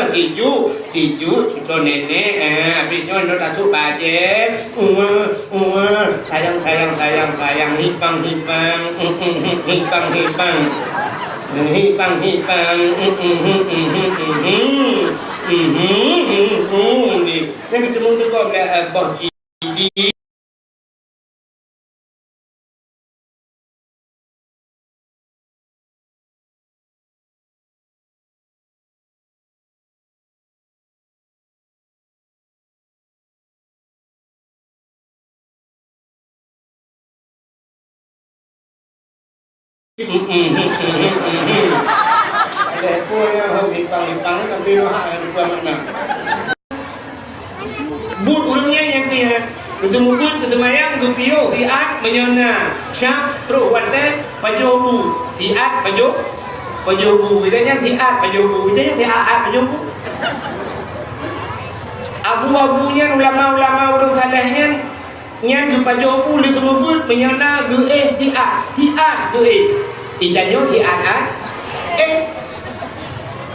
Sejuk cucu nenek habis nyon dah tasuk bajet sayang hipang ni ketemu tu kau boh cidi ada pun yang hipang tapi rohak yang dua makna but urangnya yang dia ketemu but ketemu ayam gepio hiat menyona syak terus wate pajobu hiat pajobu bedanya hiat pajobu bedanya hiat pajobu abu-abunya ulama-ulama urang salehnya nyan ke pajobu li ketemu but menyona hiat itanyo hiat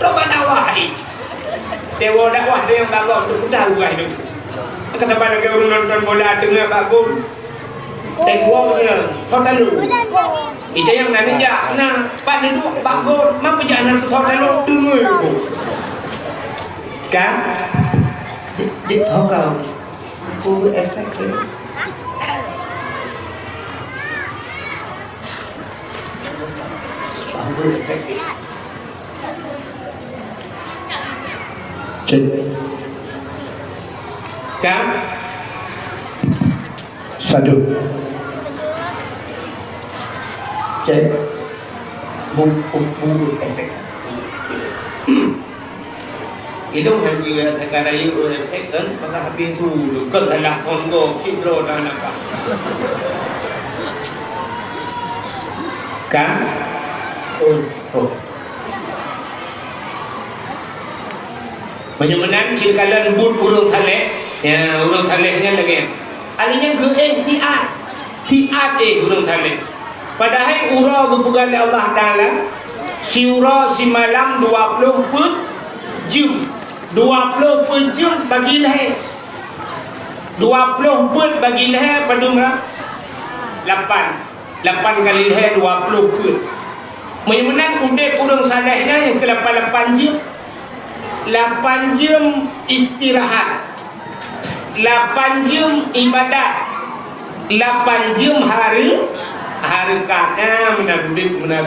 roba dakwah dewa dakwah dia yang bagus untuk tahu itu kata pada ke orang nonton bola tengah bagus tengoknya hotel itu yang nanti nah pada dua bagus mak perjalanan ke hotel tunggu kan jadi hotel full effect kan satu cek buku efek hidung hanya negara itu efek kan maka habis itu kan adalah Kongo Citro dan apa kan Menyemenan cirkalan but urung saleh ya urung salehnya lagi alinya ke tiat urung saleh padahal urang bukan Allah Ta'ala si urang si malam 20 jam bagi leher 20 pun bagi leher pada berapa 8 kali leher 20 pun menyemenan udek urang salehnya yang ke 8 jam 8 jam istirahat 8 jam ibadat 8 jam harikat benar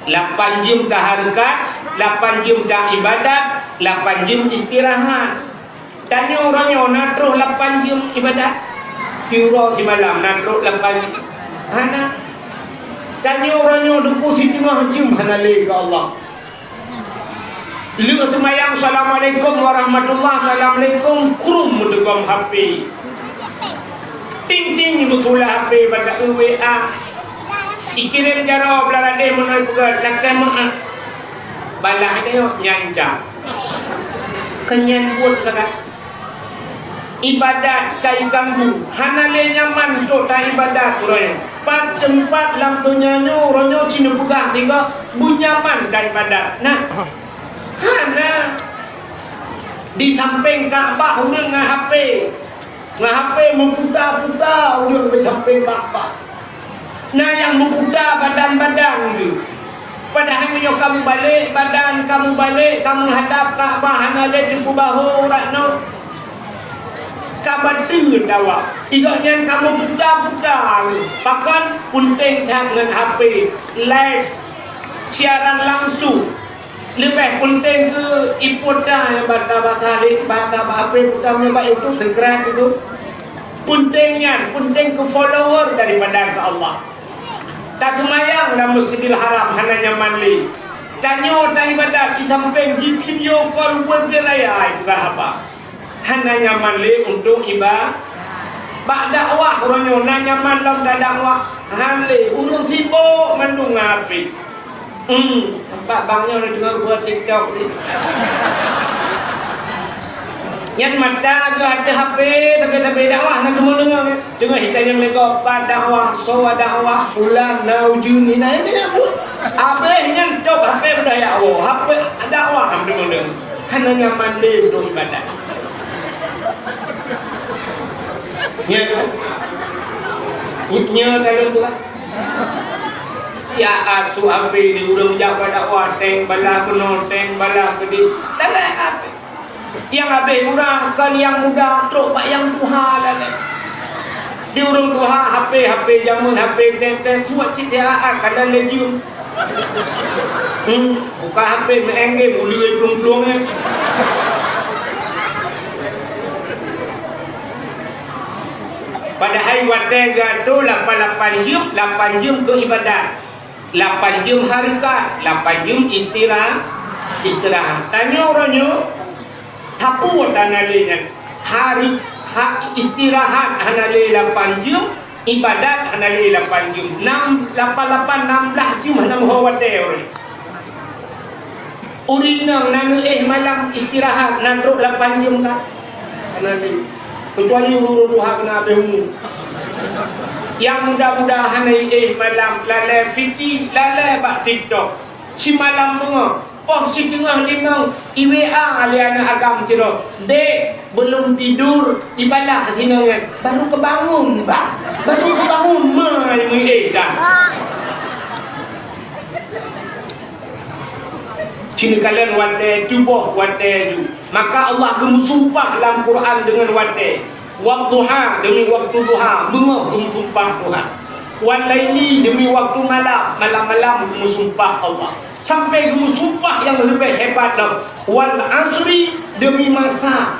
8 jam tak harikat 8 jam tak ibadat 8 jam istirahat tanya orangnya nak terus 8 jam ibadat tiura si malam nak terus 8 hana tanya orangnya duku si tengah jam hana ke Allah lu semayang assalamualaikum warahmatullahi assalamualaikum kurum mendegam HP ting betul HP pada WA ikirim jaro belarade menoi pegat lakan maaf balah dia nyancang kenyan buat kata ibadat kai ganggu hanale nyaman tok ta ibadat urang pat sempat lam donyanyo uranyo cina pegah tiga bunyaman kai ibadat nah hana di samping Kaabah urang ngah HP memputar-putar urang di samping Kaabah nah yang memputar badan-badan tu padahal menyo kamu balik badan kamu balik kamu hadap Kaabah hana le tempu bahu rakno kabatu dawa igaknya kamu putar-putar bahkan punting dengan HP live siaran langsung lebih penting ke iputa yang bahasa apa utamanya Pak itu segera itu penting ke follower daripada ke Allah tak semayang dalam Masjidil Haram hanya nyaman li tanya tak ibadat di samping video call web raya itu apa hanya nyaman li untuk ibadah bak dakwah orangnya nyaman dalam dakwah hanli urung sibuk mendung api nampak bangnya udah dengar buat TikTok sih. Yang mata ke ada HP tapi dakwah nak kemana dengar hitam yang mereka dakwah sowa bulan naujun ini nah itu ya bu. Habis yang cop HP budaya HP dakwah hamdulillah. Hana nyaman deh untuk ibadat. Ya kan? Nya kalau tu lah. Siaat su api di urang jaga dakwah teng bala kuno teng bala kedi. Dalam apa? Yang habis urang kan yang muda teruk pak yang tuha dalam. Di urang tuha HP jamun HP teng buat siaat kadang legiun. Buka HP melengge mulai pelung-pelung ni. Pada hari watega tu 8 jam ke ibadat, 8 jam harikat, 8 jam istirahat. Tanya orangnya, tapu tanalinya hari istirahat hanali 8 jam, ibadat hanali 8 jam. 16 jam hanam hawate orang. Urinang nanu malam istirahat nanduk 8 jam kan. Hanali kecuali urut Tuhan kena behung. Yang mudah-mudahan malam lalai fiti lalai bak TikTok. Si malam bunga si tengah limau IWA aliana agam tiro. Dek belum tidur ibadah hinangan. Baru kebangun bang. Baru kebangun mai dah. Sini kalian wate tubuh wate ju. Maka Allah gemusumpah dalam Quran dengan wate. Waktuha demi waktu duha, bunga gemusumpah Tuhan. Walaili demi waktu malam gemusumpah Allah. Sampai gemusumpah yang lebih hebat dah. Wal asri demi masa,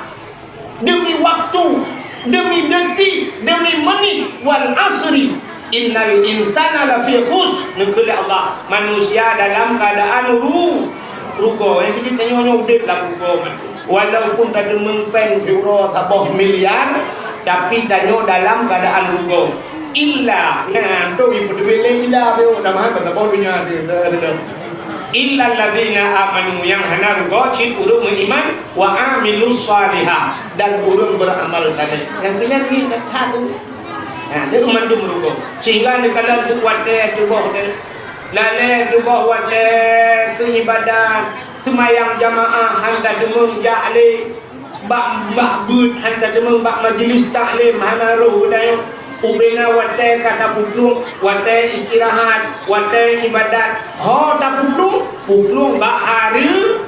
demi waktu, demi detik, demi menit. Wal asri innal insana lafi khus. Negeri Allah, manusia dalam keadaan rugo. Yang kita tanya update lah rugo. Walaupun tak ada mempen euro tabah miliar, tapi tanya dalam keadaan rugo. Illa yang tu ibu dibeli illa tu dah mahal tabah dunia dia. Illa alladzina amanu yang hana rugo cip urung beriman wa amilus salihah dan urung beramal saleh. Yang kenyang ni satu. Nah, dia mandum rugo. Sehingga kalau kuatnya cuba lale cuba wate ke ibadat semayang jamaah handa demung ja'li bak bud handa demung bak majlis taklim hana ruh dayo ubena wate kata puplung wate istirahat wate ibadat tak puplung bak hari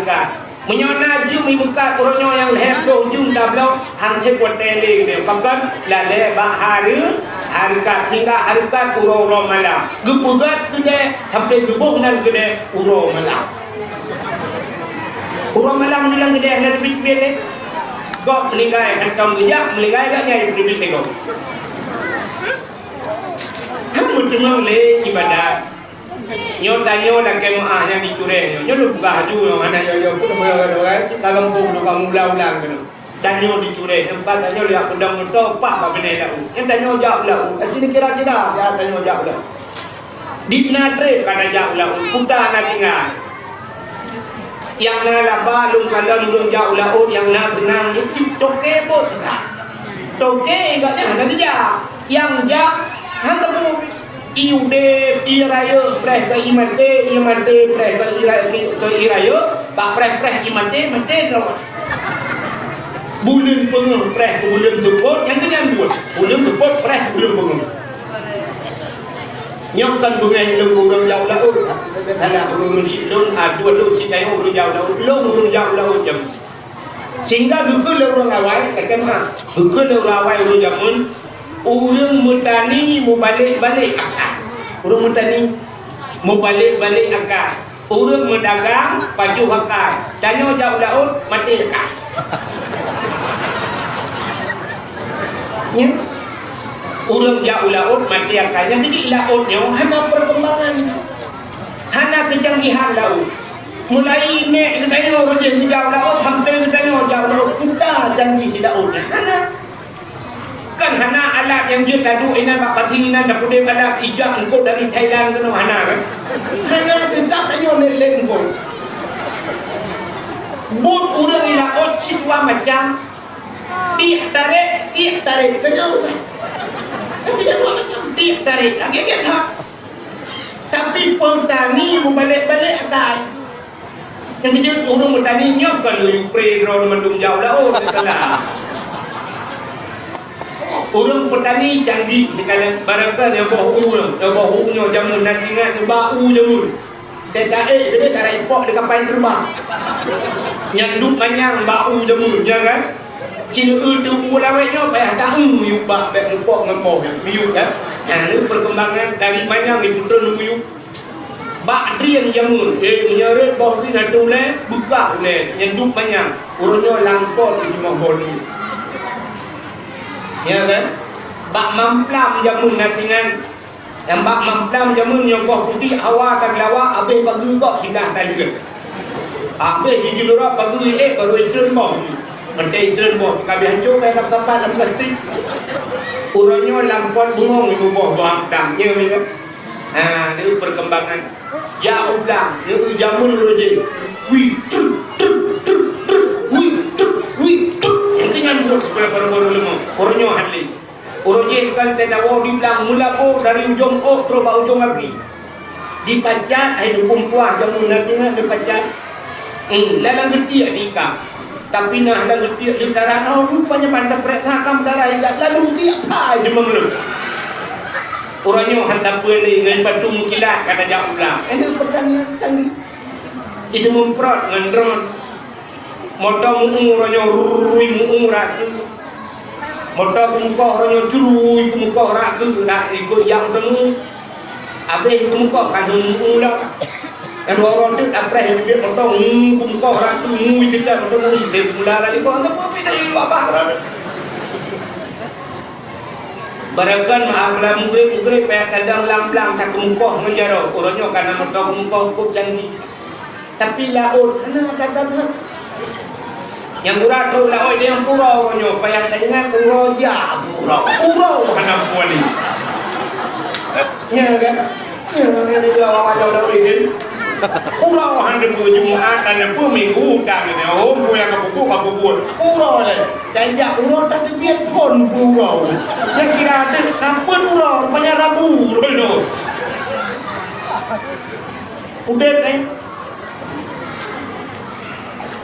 kan menyona jum ibuka uronyo yang leher jum dablau hang he wate le de pakan lale bak hari harikat hingga harikat uro malam gebugat gede sampai gebuh nan gede uro malam. Uro malam bilang gede hanya bit bele kok meninggal hantam gejak meninggal gaknya di bit teko kamu cuma le ibadat nyotanyo dak kemo yang dicure nyo lu baju yang mana yo pun boleh kampung lu kamu ulang gitu tanyo dicure tempat tanyo lihat pedang motor pak apa benda dah yang tanyo jauh lah sini kira-kira ya tanyo jauh lah dipna trip kata jauh lah kuda nak tinggal yang na laba lung kalau lung jauh lah yang na senang itu toke pun toke enggaknya nak kerja yang jauh hantar iude iraya preh ke imate preh ke iraya bak preh imate ro bulan pengung preh ke bulan support yang kenyang buat bulan support preh bulan pengung nyokkan bungai orang jauh lah tanah orang sidon dua lu si tayo orang jauh lah orang jauh lah jam sehingga bukan orang awal kata mah bukan orang awal orang jamun orang mutani mau balik akal orang mutani mau balik akal orang mendagang baju akal tanya jauh laut mati akal ya orang jauh laut mati akalnya jadi lautnya hanya perkembangan hanya kecanggihan laut mulai naik ke tanya orang jauh laut sampai ke tanya jauh laut kita canggih di laut hanya kan hana alat yang dia tadu ina bak pasina dak pudai alat ijak engkau dari Thailand ke mana kan hana tetap tanya leleng engkau but urang ila ot sitwa macam tiak tarik kejauh tak tidak dua macam tiak tarik lagi kita tapi petani balik akal Yang kerja orang bertani nyok kalau Ukraine orang mendung jauh dah lah. Orang petani canggih kalau barangkali yang bahu jamun nanti ingat bau jamun. Tak dia tak import dekat pain rumah. Yang duk manyang bau jamun jangan. Cina tu ulawetnya payah tak yuk bak import ngempor yuk kan. Nah, perkembangan dari manyang itu turun yuk. Bak drian jamun, menyeret bau ni nak toleh, buka le, yang duk banyak. Urutnya langkor di semua bodi. Ya kan? Bak mamplam jamun nantinan. Yang bak mamplam jamun yang bau putih awak tak lawa, habis bagi kok sindah tak juga. Habis di luar bagi baru turun bau. Mentai turun bau, kami hancur kayak tempat dalam plastik. Urutnya langkor bungong ibu bau bang damnya ni. Nah, ini perkembangan. Ya ulang, ini jamun roje. Wih, yang kenyan buat baru-baru lama. Orangnya hadli. Roje kan tidak mau dibilang mula dari ujung terus ke ujung lagi. Dipacat, ada perempuan jamun nantinya dipacat. Dalam getiak dikam. Tapi nah dalam getiak di darah. Rupanya pandai periksa kam darah yang lalu dia apa dia mengeluh. Orangnya hantar beli dengan batu mukilat kata jauh ulang. Ini pertanian canggih. Itu memperot dengan drone. Motor muung orangnya rui muung ratu. Motor muka orangnya curui ke muka ratu. Nak ikut yang temu. Habis ke muka kan muung lah. Dan orang tu apa yang dia motor muung ke muka ratu. Muung kita motor muung. Dia pula lagi. Kau tak apa dari apa kerana. Barakan maaflah mugrib payah kadang lam-lam tak kemukoh menjara. Orangnya karena mereka kemukoh cukup canggih. Tapi laut kena kadang-kadang. Yang murah tu laut dia yang purau orangnya. Payah tak ingat purau ya purau. Purau kena puan ni. Ya kan? Ya ni dia orang jauh ini. Purau hanya berjumuat dan berminggu dan ini. Oh, yang kapu-kapu. Purau ni. Jangan purau tak terbiar pun purau. Yang kira ada kampun purau. Rupanya rabu. Udah ni.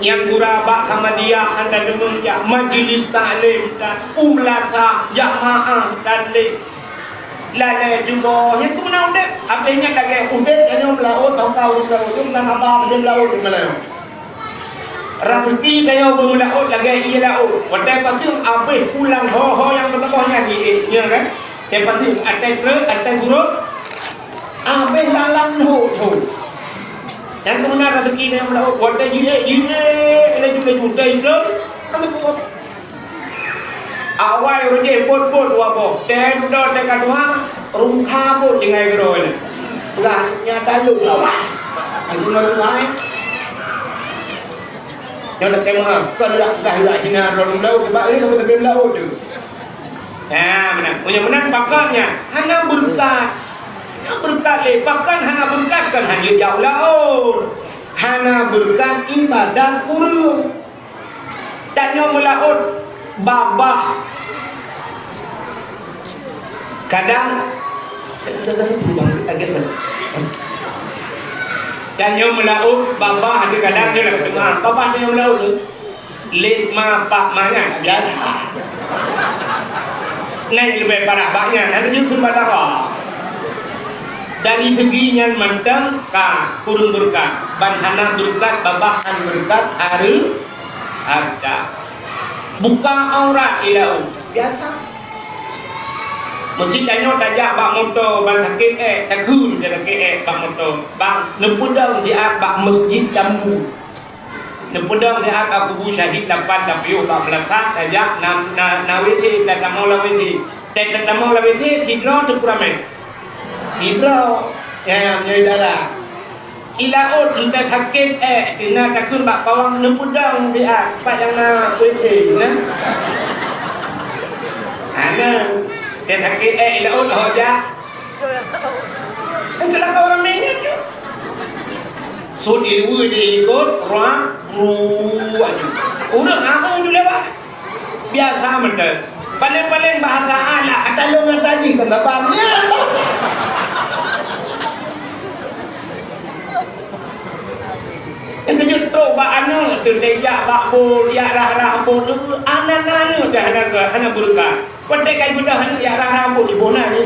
Yang gurabak sama dia anda demung ya majlis taklim dan umlatah jamaah dan lalai juga yang tu mana udah abisnya lagi udah dan yang melaut tahu yang tak apa dia melaut di Melayu rezeki dia orang melaut lagi ia laut pada pasti abis pulang ho yang bertambahnya di ya kan yang pasti ada guru abis dalam ho yang kemudian rezeki dia melaut pada jile ada juta itu ada buat awal roje pun wapo teh udah teh kadua rungka pun dengan gerol udah nyata lu lah aku nak main yang nak sema kalau dah sini orang laut sebab ini kamu tepi laut tu mana punya menang pakarnya hanya berkat le pakan hanya berkat kan hanya jauh laut hanya berkat ibadat urus tanya melaut babah kadang tanya melaut babah ada kadang dia nak dengar babah tanya melaut tu lima pak mana biasa naik lebih parah banyak nanti jukun batara dari seginya mentang ka kurung berkat banhana berkat babahan berkat hari ada buka aurat ilau biasa mesti tanya tajak bak motor bang sakit tak kun je sakit bak motor bang nepudang dia bak masjid jambu nepudang dia bak kubu syahid lapan tapi bak melakah tajak na witi tatamau la witi tatamau la witi hidro tu puramen hidro yang nyai darah ilaut entah sakit kena takun bak pawang nepudang dia pak yang na witi nah ana dia sakit ilaut hoja entahlah orang mainnya tu sud ilmu dia ikut ruang ruang orang aku dulu lewat biasa mental paling-paling bahasa ala atalungan tadi kenapanya yang nyetok ba ana tu tejak ba bol ya rah bol ana dah hana berkah wate kai budak hana ya rah bol di bona ni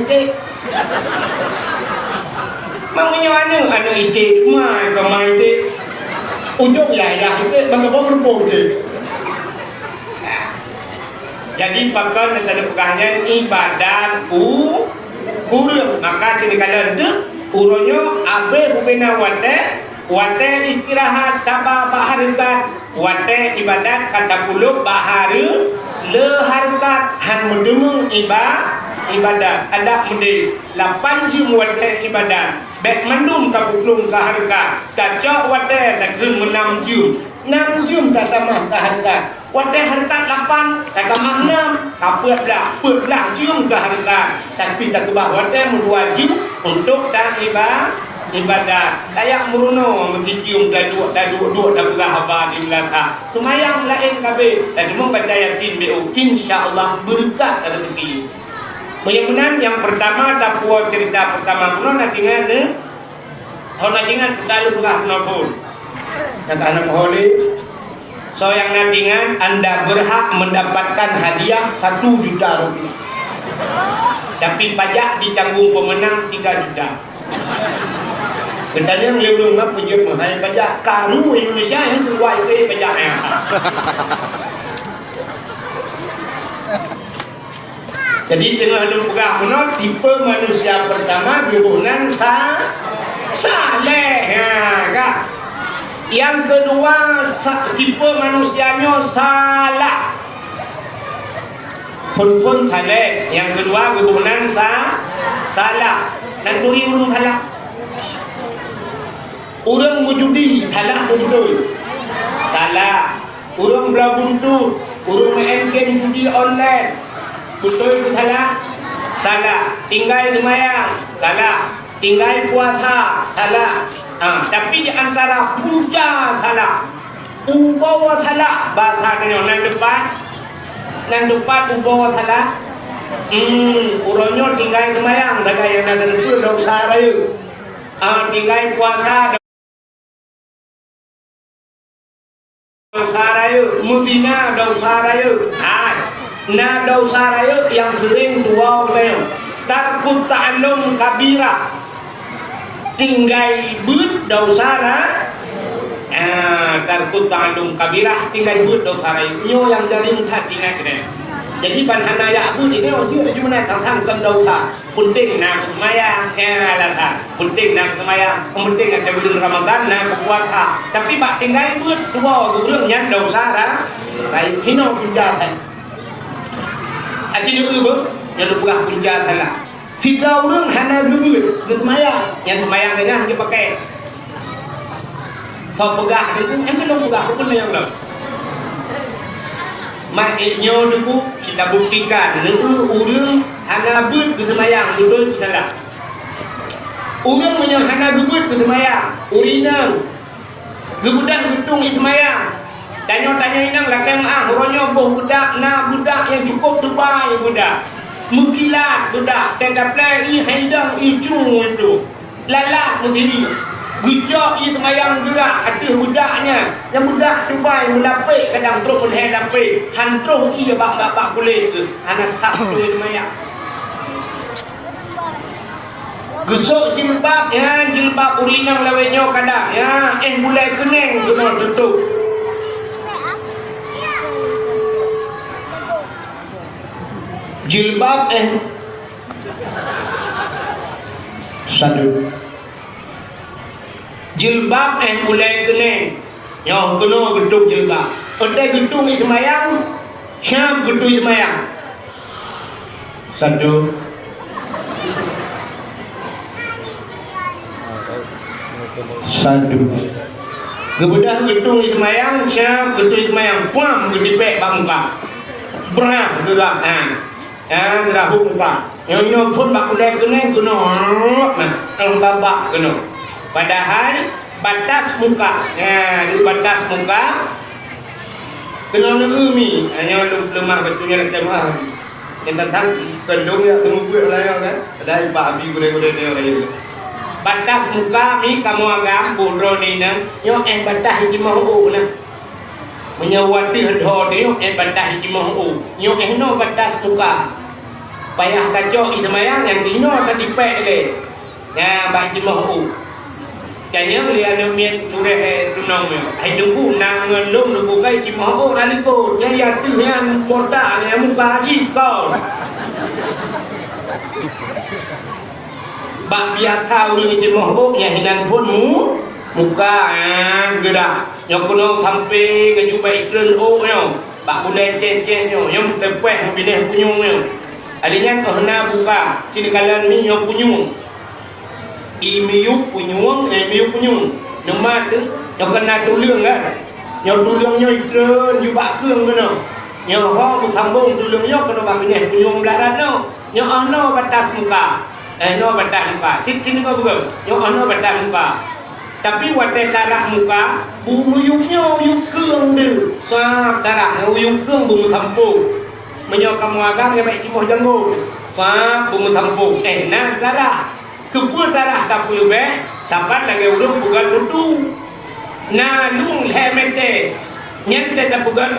mamanya ana ite mai ke mai te ujung ya itu bangga berpuluh te. Jadi pakai tanda pegahnya ibadat urang maka cini kada dek uronyo abe bubena wate istirahat taba baharikat wate ibadat kata puluh bahari le harikat han mendemung ibadat ada mudi 8 jam wate ibadat bek mandum kapuklung ka harikat cacok wate tak kun 6 jam tak tamah ka harikat wate harikat 8 tak tamah 6 kaput belah jam ka harikat tapi tak kebah wate wajib untuk tak ibadat kayak meruno mengium dua dah berapa di belakang tumayang lain kabeh dan cuma baca yasin bu insyaallah berkat rezeki. Mudah-mudahan yang pertama tapua cerita pertama kuno natingan natingan dalu berah nopun kata anak holy so yang natingan anda berhak mendapatkan hadiah 1 juta rupiah tapi pajak ditanggung pemenang 3 juta. Katanya ngelurung apa je mahal pajak karu Indonesia yang keluar ke pajaknya. Jadi tengah ada pegah menol tipe manusia pertama dibunan saleh ya kak. Yang kedua tipe manusianya salah. Pun saleh. Yang kedua dibunan salah. Dan turi urung salah. Orang berjudi salah betul. Salah. Orang berbuntut, orang main game judi online. Betul ke salah? Salah. Tinggal semayang, salah. Tinggal puasa, salah. Tapi di antara punca salah, ubawa salah bahasa dia nan depan ubawa salah. Orangnya tinggal semayang, daga yang nak terus dosa raya. Tinggal puasa dosa raya, mutina dosa raya. Na dosa raya yang sering dua orang. Tarkut ta'allum kabira. Tinggal but dosa raya. Tarkut ta'allum kabira tinggal but dosa raya. Nyo yang jaring tak tinggal kena. Jadi panhana ya but ini ojo cuma nak tang dosa. Penting nak semaya, kena datang. Penting nak semaya, penting ada bulan Ramadan nak puasa. Tapi bak tinggal but dua orang yang dosa raya. Baik hino penjara. Aci dulu bu, yang pegah punca salah. Tiga orang hana duit, semayang. Yang semayang dengan dia pakai. Kau pegah itu, yang belum pegah pun yang belum. Maknanya dulu kita buktikan, itu orang hana duit semayang, betul salah. Orang yang hana duit semayang, urinang, gebudak getung semayang. Tanya inang lakai maah orangnya budak yang cukup terbaik budak mukilat budak tetapi i hendang icu itu lalat sendiri gejak i temayang gerak ada budaknya yang budak terbaik melapik kadang terus menhe lapik hantruh i bak kulit ke anak tak tu temayang gesok jilbab urinang lawetnya kadang ya mulai kening kena tutup. Jilbab satu jilbab mulai kena yang kena gedung jilbab ada gedung itu mayang syam gedung itu mayang satu kebedah gedung itu mayang syam gedung itu mayang puam gedipek bangka berah gerak rahuk muka yang pun bak kulai kena kalau babak kena padahal batas muka di batas muka kena negeri hanya lemah betulnya lemah yang tentang kendung ya temu gue lah kan ada ibu abi gue dia raya batas muka mi kamu agak bodoh ni na yo batas hiji mahu na menyawati hado ni yo batas hiji mahu yo no batas muka payah kacau itu mayang yang dino tadi pek le ya ba hiji mahu kayaknya lihat mian cureh tunang me hai tunggu nang ngelum lu kai hiji mahu raliko jaya tu yang boda yang muka haji kau bak biar tahu ni jemaah yang hinan pun muka gerak yang kuno sampai ke jumpa iklan yo bak boleh cek yo yang tepeh pilih punyung yo adanya kena buka sini kalian ni yo punyung imiuk punyung nama tu yo kena tulung kan yo tulung yo iklan yo bak keung kena yo ho sambung tulung yo kena bak pilih punyung belaran no yo ono batas muka no batas muka sini kau bukan yo ono batas muka tapi wadah darah muka bumi yuknya yuk keung tu sah darah yuk keung bumi sampung menyok kamu agak yang baik cimoh janggu sah bumi sampung nah darah kepul darah tak perlu sabar lagi urut bukan tutu nah lung lemete nyente tak bukan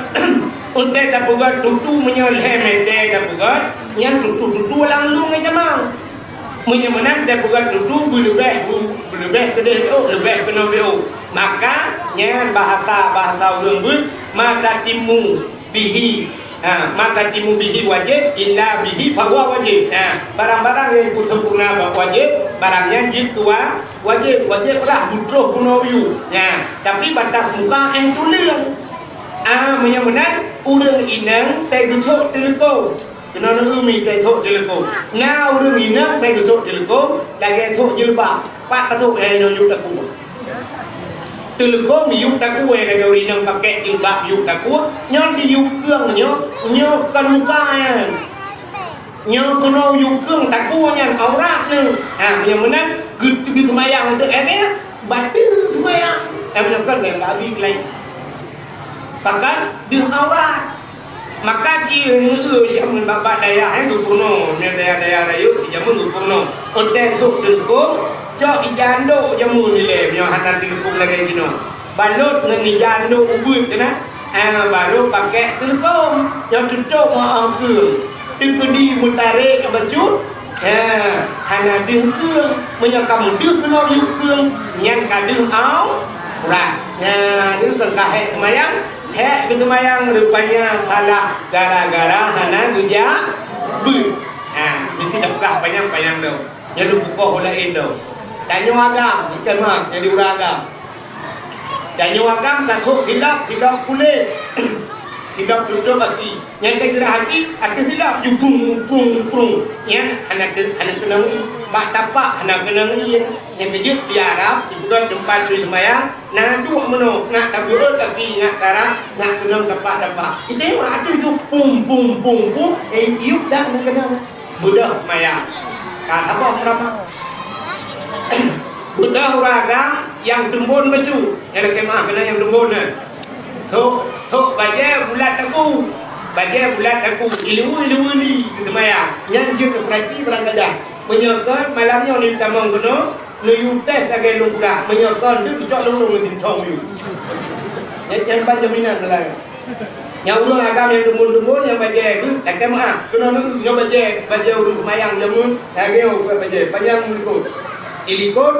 unte tak bukan tutu menyol lemete tak bukan nyent tutu lang lung aja mang menyemenang dan bukan tutu lebih kedai lebih kena beo maka nyan bahasa ulun bud mata timu bihi mata timu bihi wajib illa bihi bahwa wajib barang-barang yang sempurna wajib barangnya jitua wajib lah butuh kuno yu tapi batas muka yang sulit menyemenang urang inang teh gucok teleko kena umi teh thok teleko na urang inang teh gucok teleko lagi thok jilbab pak thok no yuk taku teleko mi yuk taku lagi urang pakai jilbab yuk taku nyon di yuk keung nyo kan muka nyo kena yuk keung taku nya aurat ni menyemenang gitu semayang tu batu semayang kan enggak habis lagi pakai di aurat maka ciri jamun bapak daya yang dukuno ni daya rayu jamun dukuno onte sok telkom cok ijando jamun ni le yang hanan telkom lagi gino balut dengan ijando ubud kena baru pakai telkom yang tutup mau keung tekudi mutare ke bacut hana ding keung menyakam ding kena yuk keung nyan kading au rat dia terkait mayang hek gitu mayang rupanya salah gara-gara hana guja mesti dapat panjang tu yang lu buka holain tu tanya agam ikan mak jadi uragam tanya agam takut hilap kulit hilap tutup pasti yang kira hati ada hilap jupung yang anak kena bak tapak anak kena yang kejut di Arab di bulan tempat di semayang nak dua menu nak taburut tapi nak sarah nak kena tapak itu orang tu jupung yuk dah nak kena budak semayang apa berapa budak uragam yang tembun baju yang kemah kena yang tembun Tok bagai bulat aku ilu ni semayang yang dia keperhati berangkat menyokon malamnya ni tamang kena lu tes sebagai lungkah menyokon dia dicok lung dengan tong you yang baca minat lah yang ulang agam yang dumun yang baca tu tak kemah kena lu yang baca urut semayang jamun saya baca panjang ikut ilikot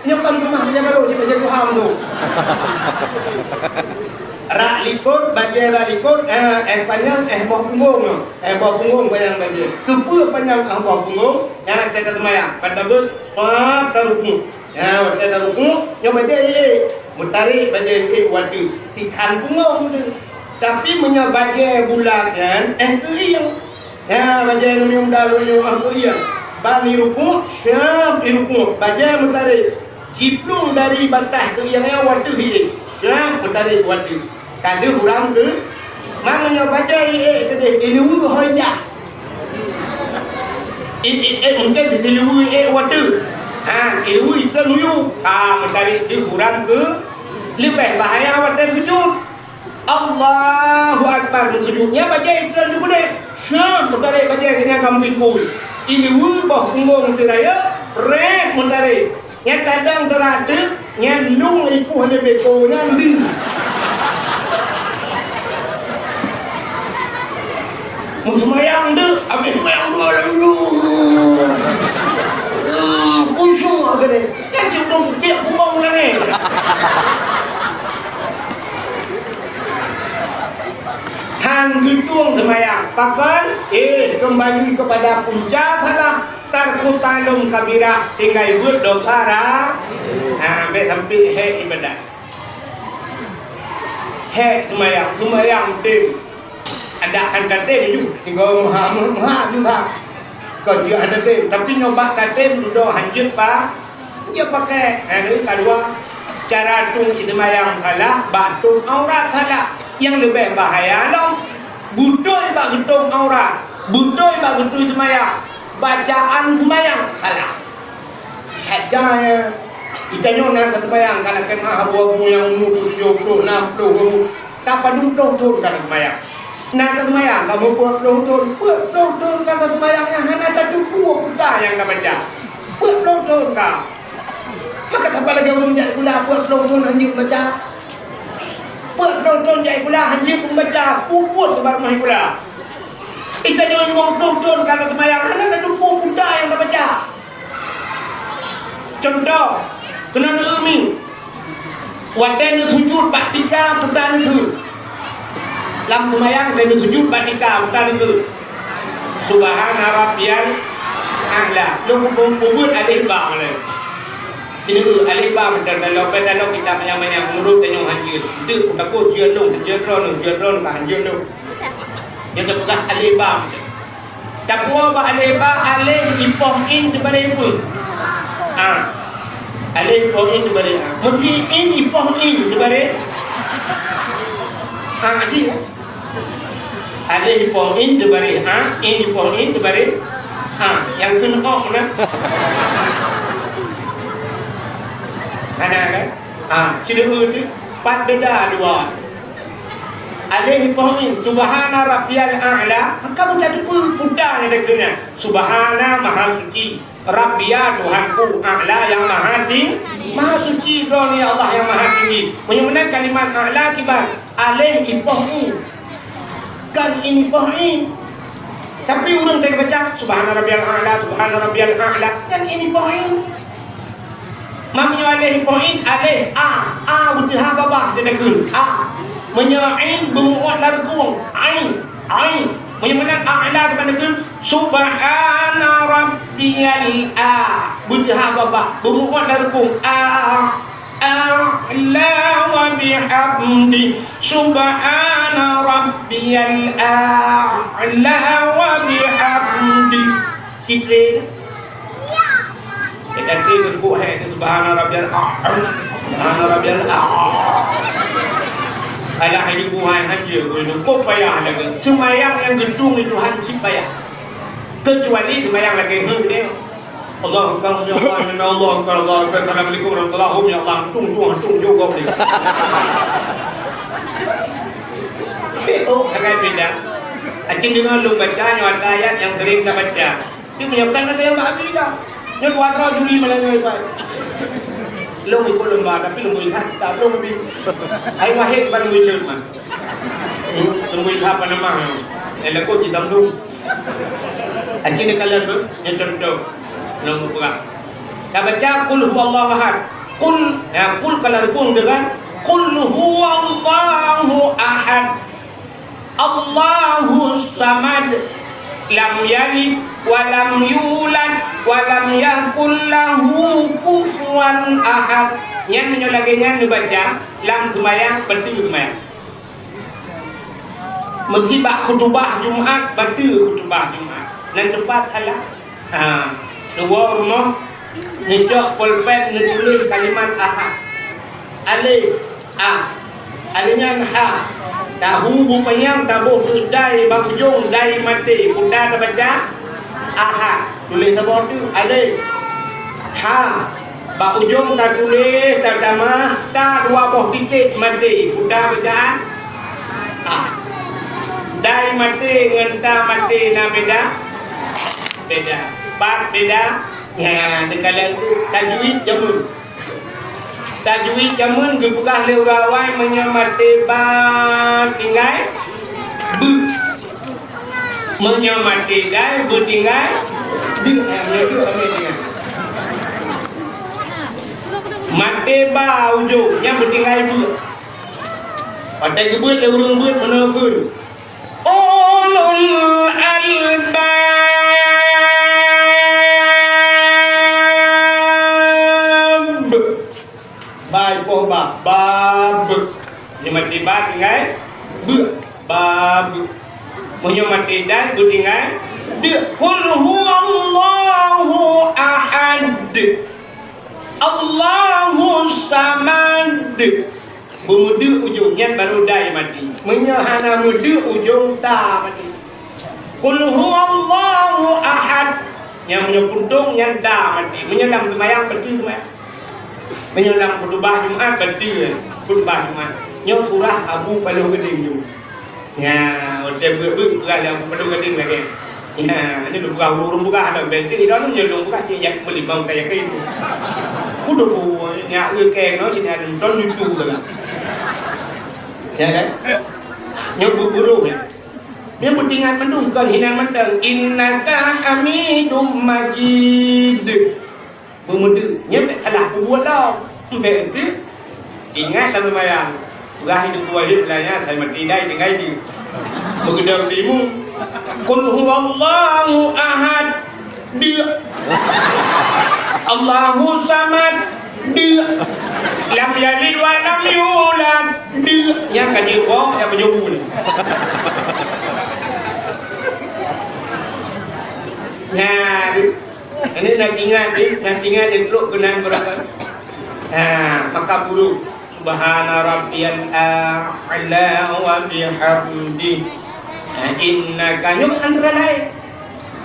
nyokon rumah macam baru si baca Tuhan tu rak likut bagian rak likut panjang bawah punggung panjang bagian kepul panjang bawah punggung yang kita temayang pada ber swat taruku yang baca mutarik baca waktu tikan punggung tu tapi menyebagai bulan kan kering baca yang dalu yang bani ruku syam iruku baca mutarik jiplung dari batas tu yang waktu hidup syam mutarik waktu kada kurang ke mana baca kedai ilmu hoja mungkin ilmu waktu ilmu itu nuyu mencari di kurang ke lebih bahaya waktu sujud Allahu Akbar sujudnya baca itu dulu boleh syam mencari baca dengan kambing kul ilmu bah punggung tu raya Red mentari. Yang kadang terada, yang lung ikut ada beko, yang di. Semayang tu, habis semayang dua lalu. Pusing agak deh. Yang cipung piak punggung lah ni. Han gedung semayang. Pakan, kembali kepada puncak salah. Tarkutalum kabira tinggal buat dosa dah. Ambil sampai hek ibadat. Hek semayang tim. Ada kan katim juga. Tinggal maha juga. Kau dia ada tim. Tapi nyoba katim duduk hanjut pak. Dia pakai. Ini kedua. Cara tung semayang salah. Batung aurat salah. Yang lebih bahaya dong. Butuh bak getung aurat. Butuh bak getung semayang. Bacaan semayang salah. Hadanya kita nyona ke semayang karena kena abu-abu yang umur 70, 60 tak padung kan semayang. Nak semayang kamu buat turun kata semayangnya hanya satu dua putar yang nak baca. Buat turun kau. Maka tak apa lagi orang jadi pula buat turun hanya baca. Buat turun jadi pula hanya membaca. Puput baru main pula. Kita jangan turun kalau semayang hanya satu dua putar yang nak baca. Contoh, kena umi. Wadah sujud baktika putar itu. Lam semayang dan sujud baktika putar itu. Subhana rabbiyal a'la. Lu pun alif ba le. Ini tu alif ba macam kalau kita banyak menurut dengan hanjir. Itu takut dia ron kan hanjir tu. Yang terbuka alif ba. Takwa ba alif ba alif ipong in diberi pun. Alif ipong in diberi. Mesti in ipong in diberi. Masih. Alif ipong in diberi. In ipong in diberi. Yang kena ok na. Ada kan? Ciri itu empat beda dua. Alih pohon subhana rabbiyal a'la. Kamu tadi pun putar yang dengannya. Subhana maha suci. Rabbiya Tuhanku a'la yang maha tinggi. Maha suci Tuhan ya Allah yang maha tinggi. Menyebutkan kalimat a'la kibar. Alih pohon. Kan ini pohon. Tapi orang tak baca subhana rabbiyal a'la, subhana rabbiyal a'la. Kan ini pohon. Mamnya alih poin alih a betul ha babah dia nakun menyain benguat largung ain menyebutkan a'la kepada nakun subhana rabbiyal betul ha babah benguat largung a'la wa bihamdi subhana rabbiyal a'la wa bihamdi citra kita kira buat hai itu subhana rabbiyal a'la. Subhana rabbiyal a'la. Kalau hari buat haji itu kok payah lagi. Semayang yang gedung itu haji payah. Kecuali semayang lagi dia. Allah akbar ya Allah inna Allah akbar Allah akbar. Assalamualaikum warahmatullahi wabarakatuh. Ya Allah tung juga ni. Oh agak beda. Acing dengar lu baca ayat yang sering kita baca. Dia menyiapkan ada yang bahagia dah. Yang warna juri melanggar baik. Long ikut lomba tapi long ikut tak long lebih. Hai wahid baru muncul mah. Long ikut apa nama? Yang aku hitam tu. Acing ni kalau tu yang contoh long buka. Kita baca qul huwallahu ahad. Qul kalau rukun dengan qul huwallahu ahad. Allahu samad. Lam yalid wa lam yulad wa lam yakul lahu kufuwan ahad. Yang menyolaginya dibaca lam semayang betul semayang. Mesti bak khutbah Jumaat betul khutbah Jumaat. Dan tepat salah. Dua rumah ngejok pulpen nulis kalimat ahad. Alif alihnya ha. Tahu bupayang tabuh dai bagjung dai mati bunda terbaca ahad tulis tabuh tu alif ha ba ujung tak tulis tak tamah tak dua buah titik mati bunda bacaan dai mati dengan ta mati na beda bat beda Ya, dekalan tajwid jamun. Tajwid jamun gebukah le urawai menyamate ba tinggal bu. Menyamate dai bu tinggal di. Mate ba ujung yang bertinggal bu. Patai gebut le urung but menukun. Ulul albab. Baik po ba bab. Yang mati ba tinggal bu bab. Punya mati dan bu tinggal de. Qul huwallahu ahad. Allahu samad. Bermuda ujungnya baru dai mati. Menyahana muda ujung ta mati. Qul huwallahu ahad. Yang menyepundung yang da mati. Menyelam semayang betul semayang. Menyelam khutbah Jumat betul. Khutbah Jumat. Nyok surah Abu Palu Geding tu. Ya, dia ber yang Palu Geding lagi. Ya, ini lu buka urung buka ada benteng di dalam nyelung buka ciyak melibang kayak itu. Kudu nya keng nó chỉ là don YouTube rồi. Ya kan? Nyebut guru ya. Dia pentingan mendungkan hinang mandang innaka hamidum majid. Pemuda nyebut kalah buat dah. Betul. Ingat dalam bayang. Gah hidup wajib lahnya saya mati dai dengan di. Begedar dimu. Qul huwallahu ahad. Dia Allahu samad. Dia lam yalid wa lam yulad. Dia yang kaji kau yang berjumpa ni. Nah, ini nak ingat dulu kenal berapa? Maka bulu subhana rabbiyal a'la wa bihamdi. Innaka antara lain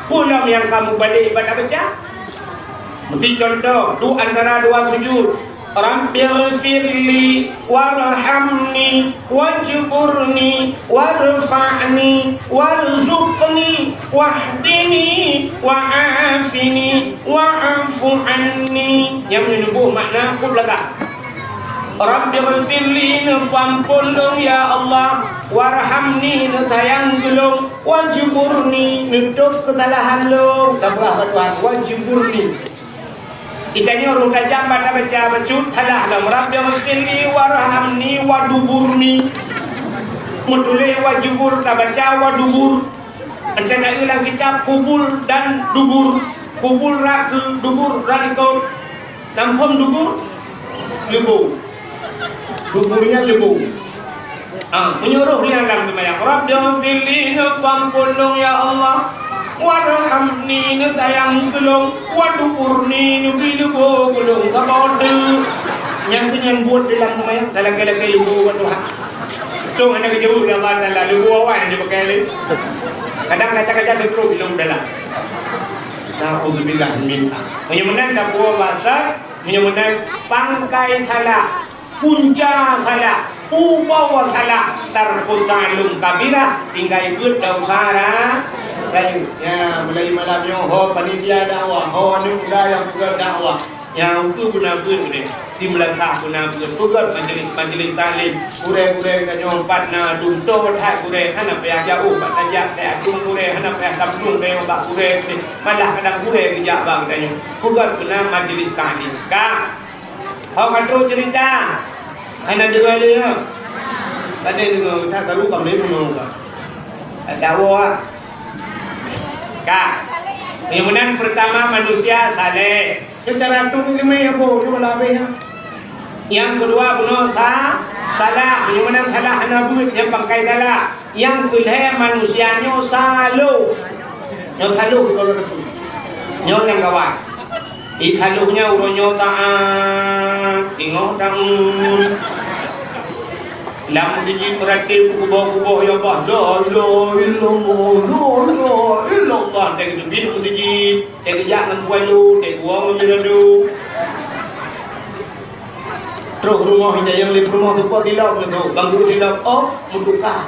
pulang yang kamu balik ibadah baca. Mesti contoh tu antara dua sujud. Rabbighfirli warhamni wajburni warfa'ni warzuqni wahdini wa'afini wa'afu anni. Yang menyebut makna aku belakang. Rabbighfirli pampulung ya Allah, warhamni sayang gelung, wajburni nutup kesalahan lu. Tabah Tuhan wajburni. Itanya urut tajam pada baca bacut salah dalam Rabbighfirli warhamni waduburni. Mutule wajbur baca wadubur. Antara ulang kitab kubul dan dubur. Kubul rak dubur radikal. Tampom dubur lebu. Duburnya lebu. Menyuruh liang dalam semayang. Rabbighfirli pampulung ya Allah, warhamni sayang tolong, waduburni nubi lebu gulung kabode. Yang punya buat dalam semayang dalam gala-gala lebu Tuhan. Tu anak kejauh ya Allah Taala lebu awak yang dipakai ni. Kadang kaca-kaca terus bilang dalam. Nauzubillah min. Menyemenang tak buah bahasa, menyemenang pangkai salah. Punca salah, ubawa salah, tarfutalum kabira, tinggal ikut dausara. Ya, mulai malam yang ho panitia dakwah, ho nuda yang pegang dakwah, yang tu guna pun ni, di Melaka guna pun, pegang majlis talim, kure kanyong patna dunto tak kure, anak pihak jauh, batajak tak dung kure, anak pihak sabung deh, bak kure, malah kadang kure kerja bang tanya, pegang guna majlis talim. Kak. Họ control cerita. Ana dengar dia. Tadi dengar tak tahu kamu ni mana. Dakwah. Kak. Yang pertama manusia saleh. Secara tu ni apa? Cuba labih. Yang kedua bunuh salah. Yang salah anak yang pakai dalah. Yang kedua manusianya salu. Yang salu kalau tu. Yang yang kawan. Ikaluhnya uronyo taat tengok dangun lam siji perhati kubuh-kubuh ya Allah la illallah tak bin siji tak jak nang kualu tak gua menjadu terus rumah yang di rumah tu dilok tu bangku dilok oh muduka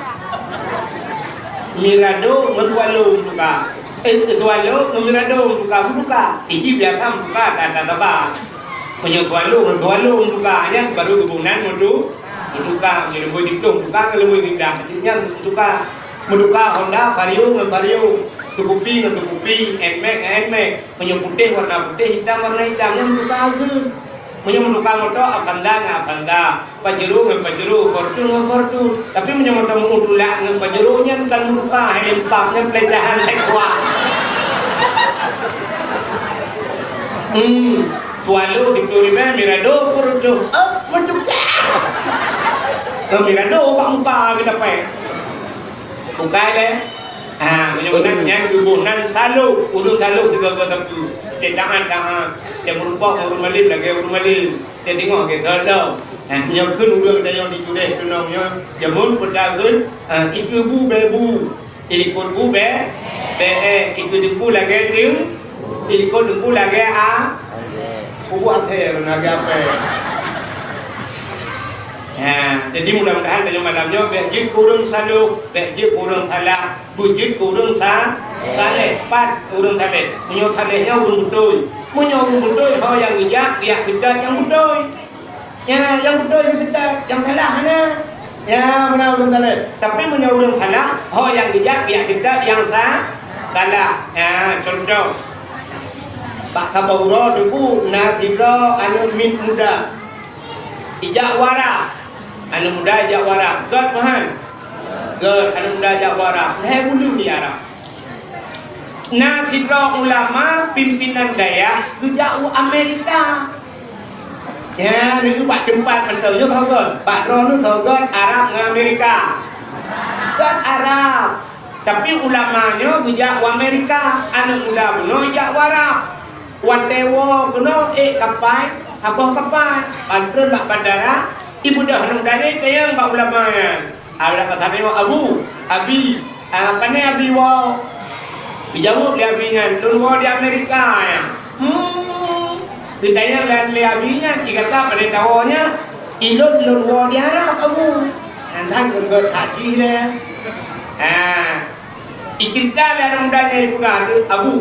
mirado mengualu muduka tuan lu ngemirado buka iji biasa buka kata taba punya tuan lu bukanya baru kebunan buka ngelemboi diktung buka ngelemboi tingdang artinya buka Honda Vario tukupi enmek punya putih warna putih hitam warna hitamnya buka itu punya buka motor Avanda Pajero Fortune tapi punya motor mudula Pajeronya bukan buka hempaknya pelecehan seksual tuan lu dikturime Mirado Purdo mencuka Mirado bangpa kita pe buka deh menyebutnya kebunan salu juga betul cetangan yang berupa urun malin lagi urun malin dia tengok ke kalau yang kun urang dah yang dicuri tu namanya jamun pedagun iku bebu ikut bu be ikut bu lagi ting ikut bu lagi buat naga apa jadi mudah-mudahan dalam malamnya bejit kurung salu bejit kurung salah bujit kurung saleh pat kurung saleh punya salehnya urung betul yang bijak dia kita yang betul yang betul kita yang salah mana mana urung saleh tapi punya urung salah yang bijak dia kita yang salah contoh Pak Sabawro dulu Nadira anu min muda ijak wara anu muda ijak wara God mahan God anu muda ijak wara bulu di Arab Nadira ulama pimpinan daya jauh Amerika ni buat tempat betul kau God Pak Ron kau God Arab dengan Amerika God Arab tapi ulamanya jauh Amerika anu muda bunuh ijak wara Watewo kuno kapai sabah kapai pantun bak bandara ibu dah hendak dari kaya bak ulama ada kata tengok abi pane abi wo dijawab dia abinya dulu di Amerika ya ditanya dan li abinya dikata pada tawonya ilun lun di Arab kamu nanti kun haji deh ikinta dan mudanya ibu ngadu abu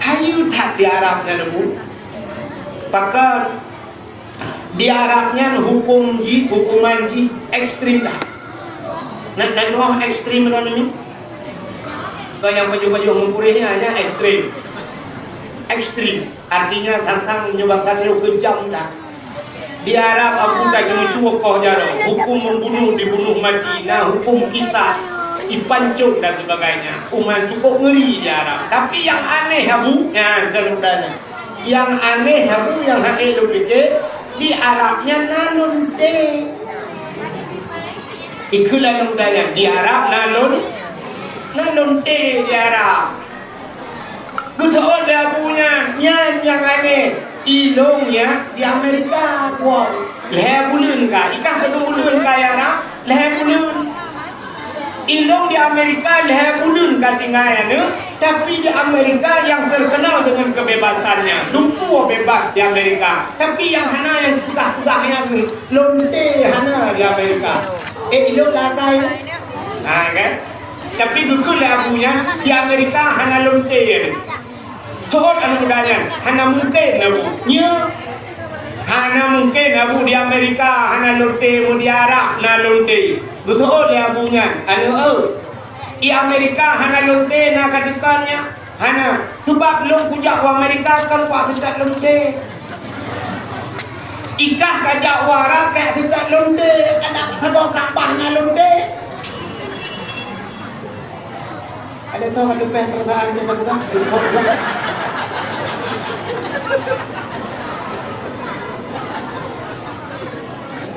Ayu tak di Arabnya nemu, pakar di Arabnya hukuman ekstrim tak. Nak doa ekstrim mana ni? Kau yang baju mempurihnya hanya ekstrim. Ekstrim artinya tentang penyebasan itu kejam tak. Di Arab aku tak cuma kau jaro, hukum membunuh dibunuh mati, hukum kisah. Dipancung dan sebagainya umat cukup ngeri di Arab tapi yang aneh yang aneh yang hati lu fikir di Arabnya nanun te ikulah budaya di Arab nanun te di Arab betul dia punya yang aneh ilongnya di Amerika wow leher bulun kah ikan kedua bulun kah ya Arab leher bulun ilong di Amerika leher bulun katingaya ne tapi di Amerika yang terkenal dengan kebebasannya dumpu bebas di Amerika tapi yang hana yang tudah-tudahnya lonte hana di Amerika ilong lakai kan tapi dukul abunya di Amerika hana lonte ya soal anu mudanya hana mungkin abu nya hana mungkin abu di Amerika hana lonte mu di Arab na lonte betul dia punya anu di Amerika hana lonte na kadikannya hana sebab lu kujak wa Amerika kan kuat tidak lonte ikah kajak wara kayak tidak lonte ada kado kapah na lonte ada tahu ada perasaan dia bukan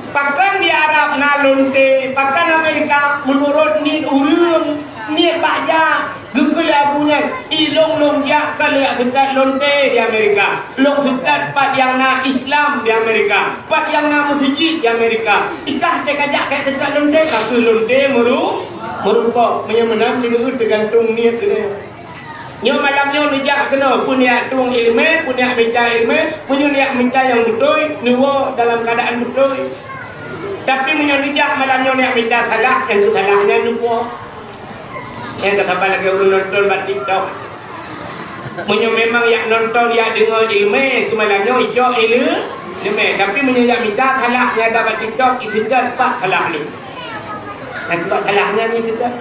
Pakan di Arab na lonte, pakan Amerika menurut ni urung ni baca gugul abunya ilong long ya kalau sudah lonte di Amerika, long sudah pat yang na Islam di Amerika, pat yang na masjid di Amerika, ikah cekajak kayak sudah lonte, kalau lonte merupok menyemenam sini tergantung niat dia. Nyo malam nyo nijak kena punya tung ilmu, punya minta ilmu, punya minta yang betul, nuwo dalam keadaan betul. Tapi menyonijak malam nyo minta salah, yang salahnya nuwo. Yang tak sampai lagi orang nonton buat TikTok. Menyo memang yang nonton yang dengar ilmu itu malangnya ijak ilmu. Tapi menyo yang minta salahnya dapat TikTok itu dah pak salah ni. Dan sebab salahnya ni kita.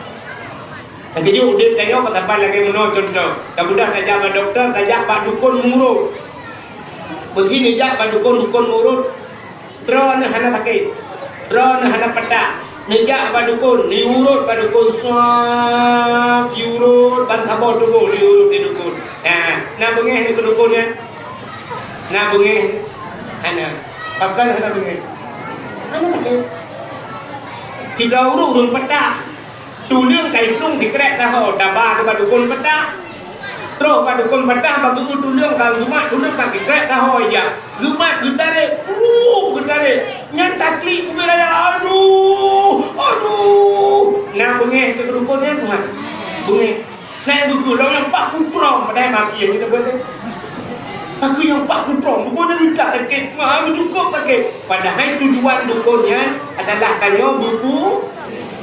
Dan kejut dia tengok tak sampai lagi menonton contoh. Dah budak tak jawab doktor, tak jawab dukun murut. Begini jawab dukun murut. Terus nak hana sakit. Terus nak hana pedak. Nejak badukun, diurut badukun suap, diurut ban sabor dukun, diurut di dukun. Nak bengih ni kedukun kan? Nak bengih, ana. Pakai nak bengih. Ana tak ke? Tidak urut pedak. Tulang kai tung dikrek dah, dabah tu badukun pedak. Terus badukun pedak bagi tulang kau gumat tulang kau dikrek dah ya. Gumat gudare, gudare. Nyan takli kumela aduh. Nak bengih ke kedukun kan Tuhan. Bengih. Nak dukun lawan yang pak kuprong padai maki yang kita buat. Aku yang pak kuprong, bukannya minta sakit, mah cukup sakit. Padahal tujuan dukunnya adalah kanyo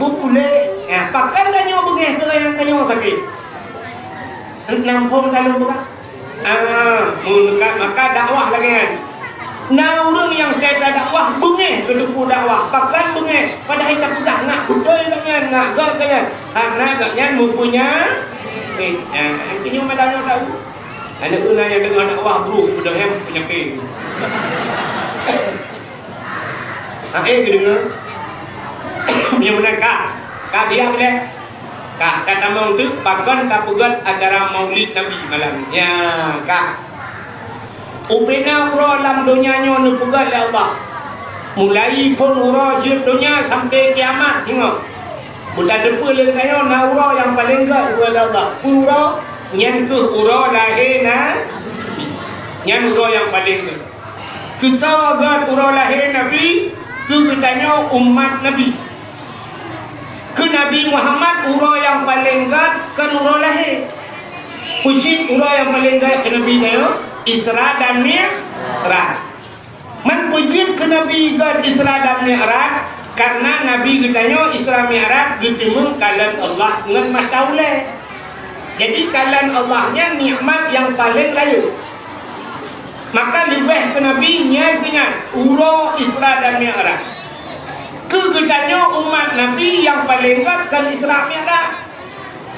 buku le. Ya, pakai kanyo bengih ke yang kanyo sakit. Nampung dalam buka. Maka dakwah lagi kan. Nah orang yang kata dakwah bengih ke duku dakwah, pakai bengih. Padahal tak pedah nak betul kan, nak gak kan. Karena agaknya mempunyai. Ini medannya tahu. Ada guna yang dengar dakwah bro, sudah yang penyakit. Dengar. Yang mana kak dia boleh. Kak kata mau tu pakan kapugat acara Maulid Nabi malam. Ya kak. Upena ura dalam dunianya nupugat oleh Allah. Mulai pun ura jid dunia sampai kiamat tengok. Bukan depa le kayo na ura yang paling gak oleh Allah. Ura nyen tu ura lahir na. Nyen ura yang paling gak. Kisah gak ura lahir Nabi, tu katanya umat Nabi. Ke Nabi Muhammad ura yang paling gak kan ura lahir. Pusit ura yang paling gak ke Nabi kayo Isra dan Mi'raj. Man pujit ke Nabi gad Isra dan Mi'raj karena Nabi katanya Isra Mi'raj ketemu kalam Allah dengan masauleh. Jadi kalam Allahnya nikmat yang paling layu. Maka lebih ke Nabi nya ura Isra dan Mi'raj. Kegetanya umat Nabi yang paling gad kan Isra Mi'raj.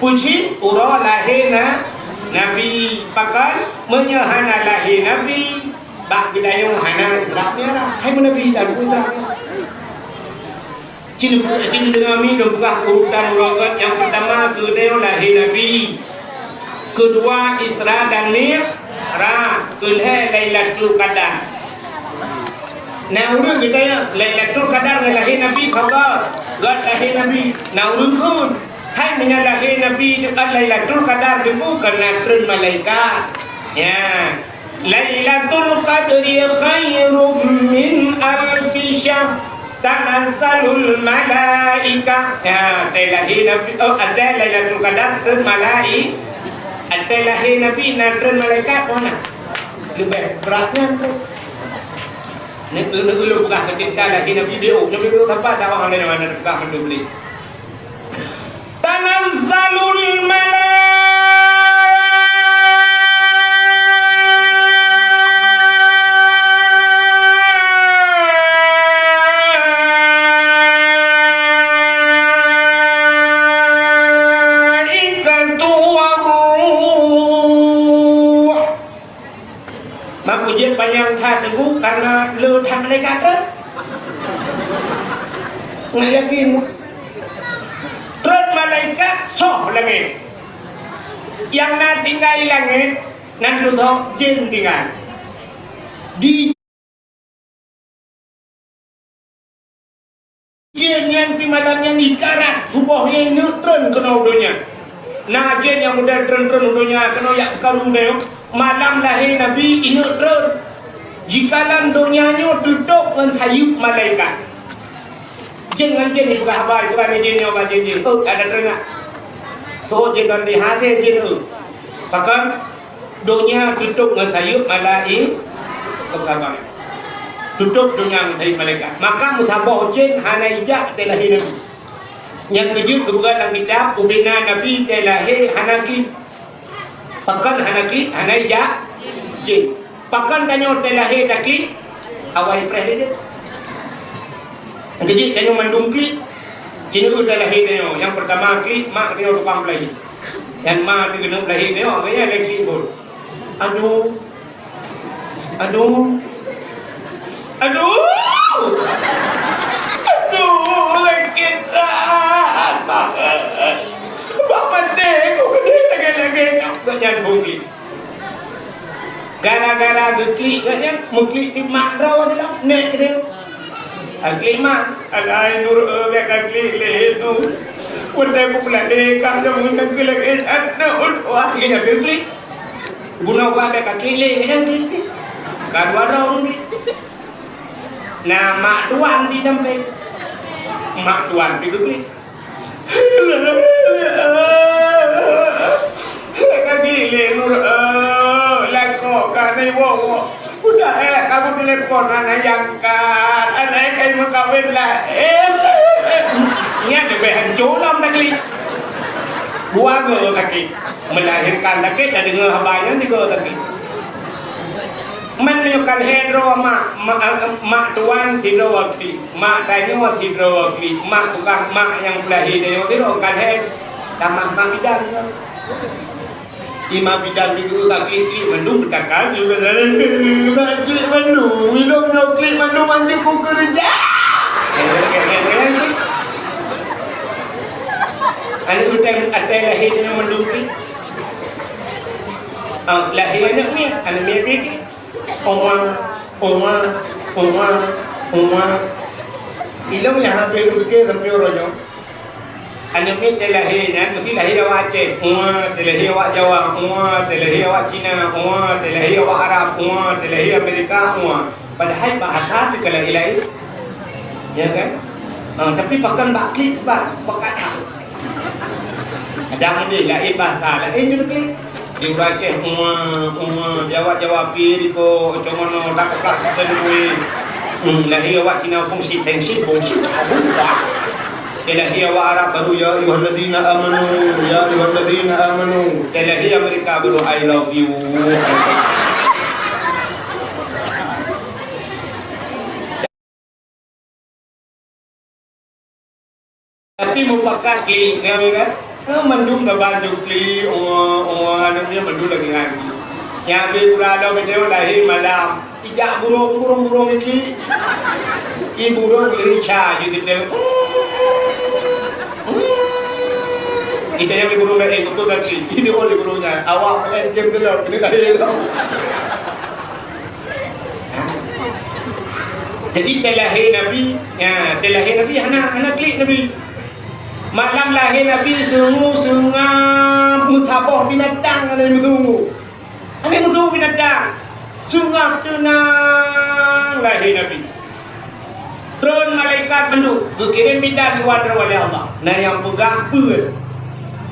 Puji ura lahir Nabi pakai menyahana lahir Nabi bak bidayung hana Isra Mi'raj. Hai Nabi dan Isra Mi'raj. Cina dengan kami dongkah urutan rogat yang pertama kedua lahir Nabi, kedua Isra dan Mi'raj, kedua Lailatul Qadar. Nah urut kita ya Lailatul Qadar lahir Nabi khabar, gad lahir Nabi. Nah urut kun hai menyalahi Nabi dengan Lailatul Qadar dulu karena turun malaikat. Ya. Lailatul Qadri khairum min alfi syahr tanazzalul malaika. Ya, lahir Nabi ada Lailatul Qadar turun malaikat. Ada lahir Nabi dan turun malaikat mana? Lebih beratnya tu. Negeri bukan kecinta lahir Nabi dia. Nabi dia tempat dah orang lain mana bukan mendubli. Tanazzalul malaikatu waruh. Mapujian panjang hat teguh karena lu than malaikat kan? Ngayakin malaikat soh langit. Yang nak tinggal di langit nan luthok jin tinggal. Di jin yang pimalamnya dikarat tubuhnya neutron kena dunia. Nah jin yang mudah turun dunia kena yak karu dia. Malam lahir Nabi neutron. Jikalau dunianya tutup dengan sayup malaikat. Jin dengan jin ni bukan habar, bukan jin yang apa jin. Ada tengah. So jin kan dihati jin tu. Bahkan dunia tutup dengan sayup malaikat. Keberapa? Tutup dunia dengan sayup malaikat. Maka mutabah jin hana ijak telah Nabi. Yang kejuh juga dalam kitab ubina Nabi telahi hanaki pakan hanaki hanai ja jin pakan tanyo telahi taki awai preh Jadi tanyo mandung kli cinu telahi tanyo yang pertama kli mak tanyo tukang belahi dan mak tu kena belahi tanyo kaya lagi bol aduh sakit bapak dek lagi tak nyambung kli gara-gara gekli katnya mengkli ti mak raw dalam nek dia kli mak alai nur mek kli le tu Punta ko pula kang jamu nang lagi ada wah ya gekli guna wa mek kli le yang kli kadua raw ni nah mak tuan di sampai mak tuan di gekli kaki le nur lako kani wo udah kamu telepon anak yang kan anak kayak mau kawin lah nya de hancur lam kaki dua ge kaki melahirkan kaki dan dengar habayang tiga kaki menunjukkan hendro mak tuan tidak waktu mak tanya tidak waktu mak bukan mak yang belahi dari waktu itu kan tamak mak bidan imam bidan itu kaki kli mendung bertakal juga kli mendung minum kli mendung mandi ku kerja anu utem ada lahir dengan mendung kli lahir anak ni anu mirip Oma ilang yang hampir ke hampir rojo anak ni terlahir mesti lahir awak Aceh terlahir awak Jawa terlahir awak Cina terlahir awak Arab terlahir Amerika padahal bahasa tu kalau lain ya kan tapi pakai baklit pakai ada ni lahir bahasa lain juga klik diurasi jawab piri ko comono tak senui lahir awak Cina fungsi tensi abuka lahir awak Arab baru ya ayyuhalladzina amanu lahir Amerika baru I love you tapi merupakan kiri kan mendung dah baju kli namanya mendung lagi lagi yang berada betul lahir malam tidak burung ini ibu burung rica jadi dia kita yang burung lagi itu kali ini boleh burungnya awak lain jam gelap ini lahir jadi terlahir Nabi terlahir Nabi anak klik Nabi malam lahir Nabi sungai musabah binatang ada musuh binatang sungai tenang lahir Nabi turun malaikat menduk berkirim bidan luar oleh Allah nah yang pegang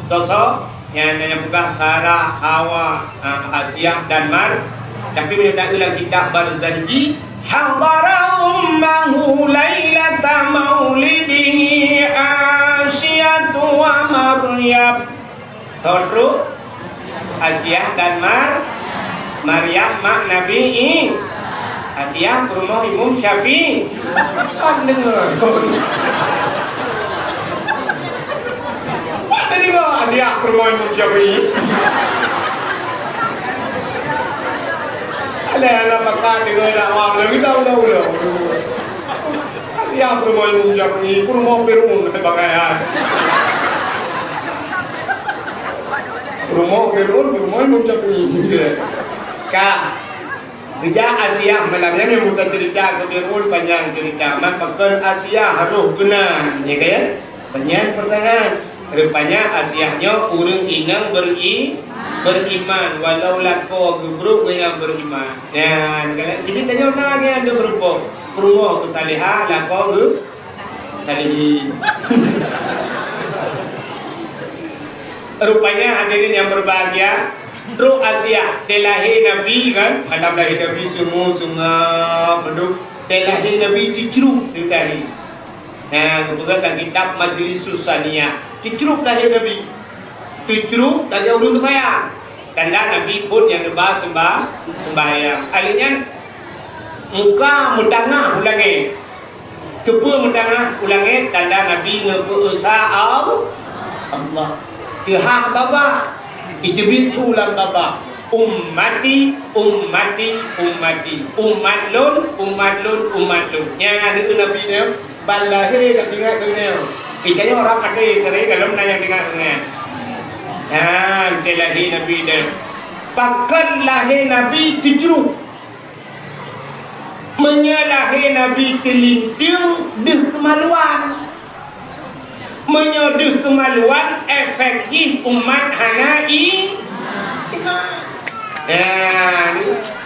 sosok yang pegang Sarah, Hawa, Asia dan Mar tapi menyatakan dalam kitab Barzanji hadara ummahu lailata maulidihi Asyatu wa Maryam Todru Asyah dan Maryam mak Nabi Atiyah ke rumah Imam Syafi'i kan dengar apa dengar Atiyah ke rumah Imam Syafi'i ada anak pakai dengar awam lagi tahu Atiyah ke rumah Imam Syafi'i ke rumah Fir'aun pakaian rumah Fir'aun ke rumah Imam Syafi'i kak Kerja Asia malamnya yang bukan cerita ke Fir'aun panjang cerita maka Asia harus guna ya kan panjang pertanyaan rupanya Asianya orang inang beriman walau lako gebruk yang beriman ya jadi tanya lagi ada berupa rumah kesalihah lako salihin rupanya hadirin yang berbahagia Ruh Asia telahir Nabi kan malam lahir Nabi semua penduk telahir Nabi diceruk telahir Kemudian kitab Majlisus Saniyah. Dicuruk lahir Nabi. Dicuruk lagi ulun sembahyang. Tanda Nabi pun yang lebah sembahyang. Alihnya muka mutangah ulangi. Kepa mutangah ulangi tanda Nabi ngepeusa Allah. Kehak baba. Itu bitu ulang baba. Ummati. Umat lun. Yang ada tu Nabi ni balahir kat tinggal tu ni. Ikanya orang ada kare kalau nak yang tinggal tu ni. Dia lahir Nabi dia. Pakan lahir Nabi tujuh. Menyalahir Nabi terlinting deh kemaluan. Menyodeh kemaluan efektif umat hanai.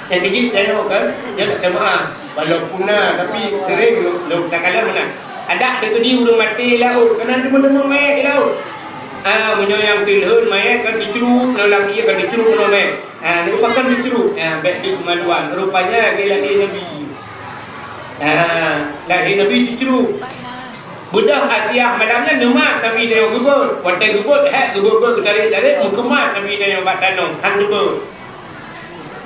Yang tinggi tengok kan. Dia tak sama walaupun tapi sering lu tak kalah mana. Ada terkedi urang mati laut. Kena demo-demo mek laut. Menyayang tilhun mayat kan diceruk dalam dia kan diceruk dalam mek. Ni pakan diceruk. Baik di kemaluan. Rupanya dia lahir Nabi. Lahir Nabi diceruk. Budak Asia malamnya nemak Nabi dia yang gebut. Watai gebut, gebut tarik-tarik mukemat Nabi dia yang buat tanong. Han gebut.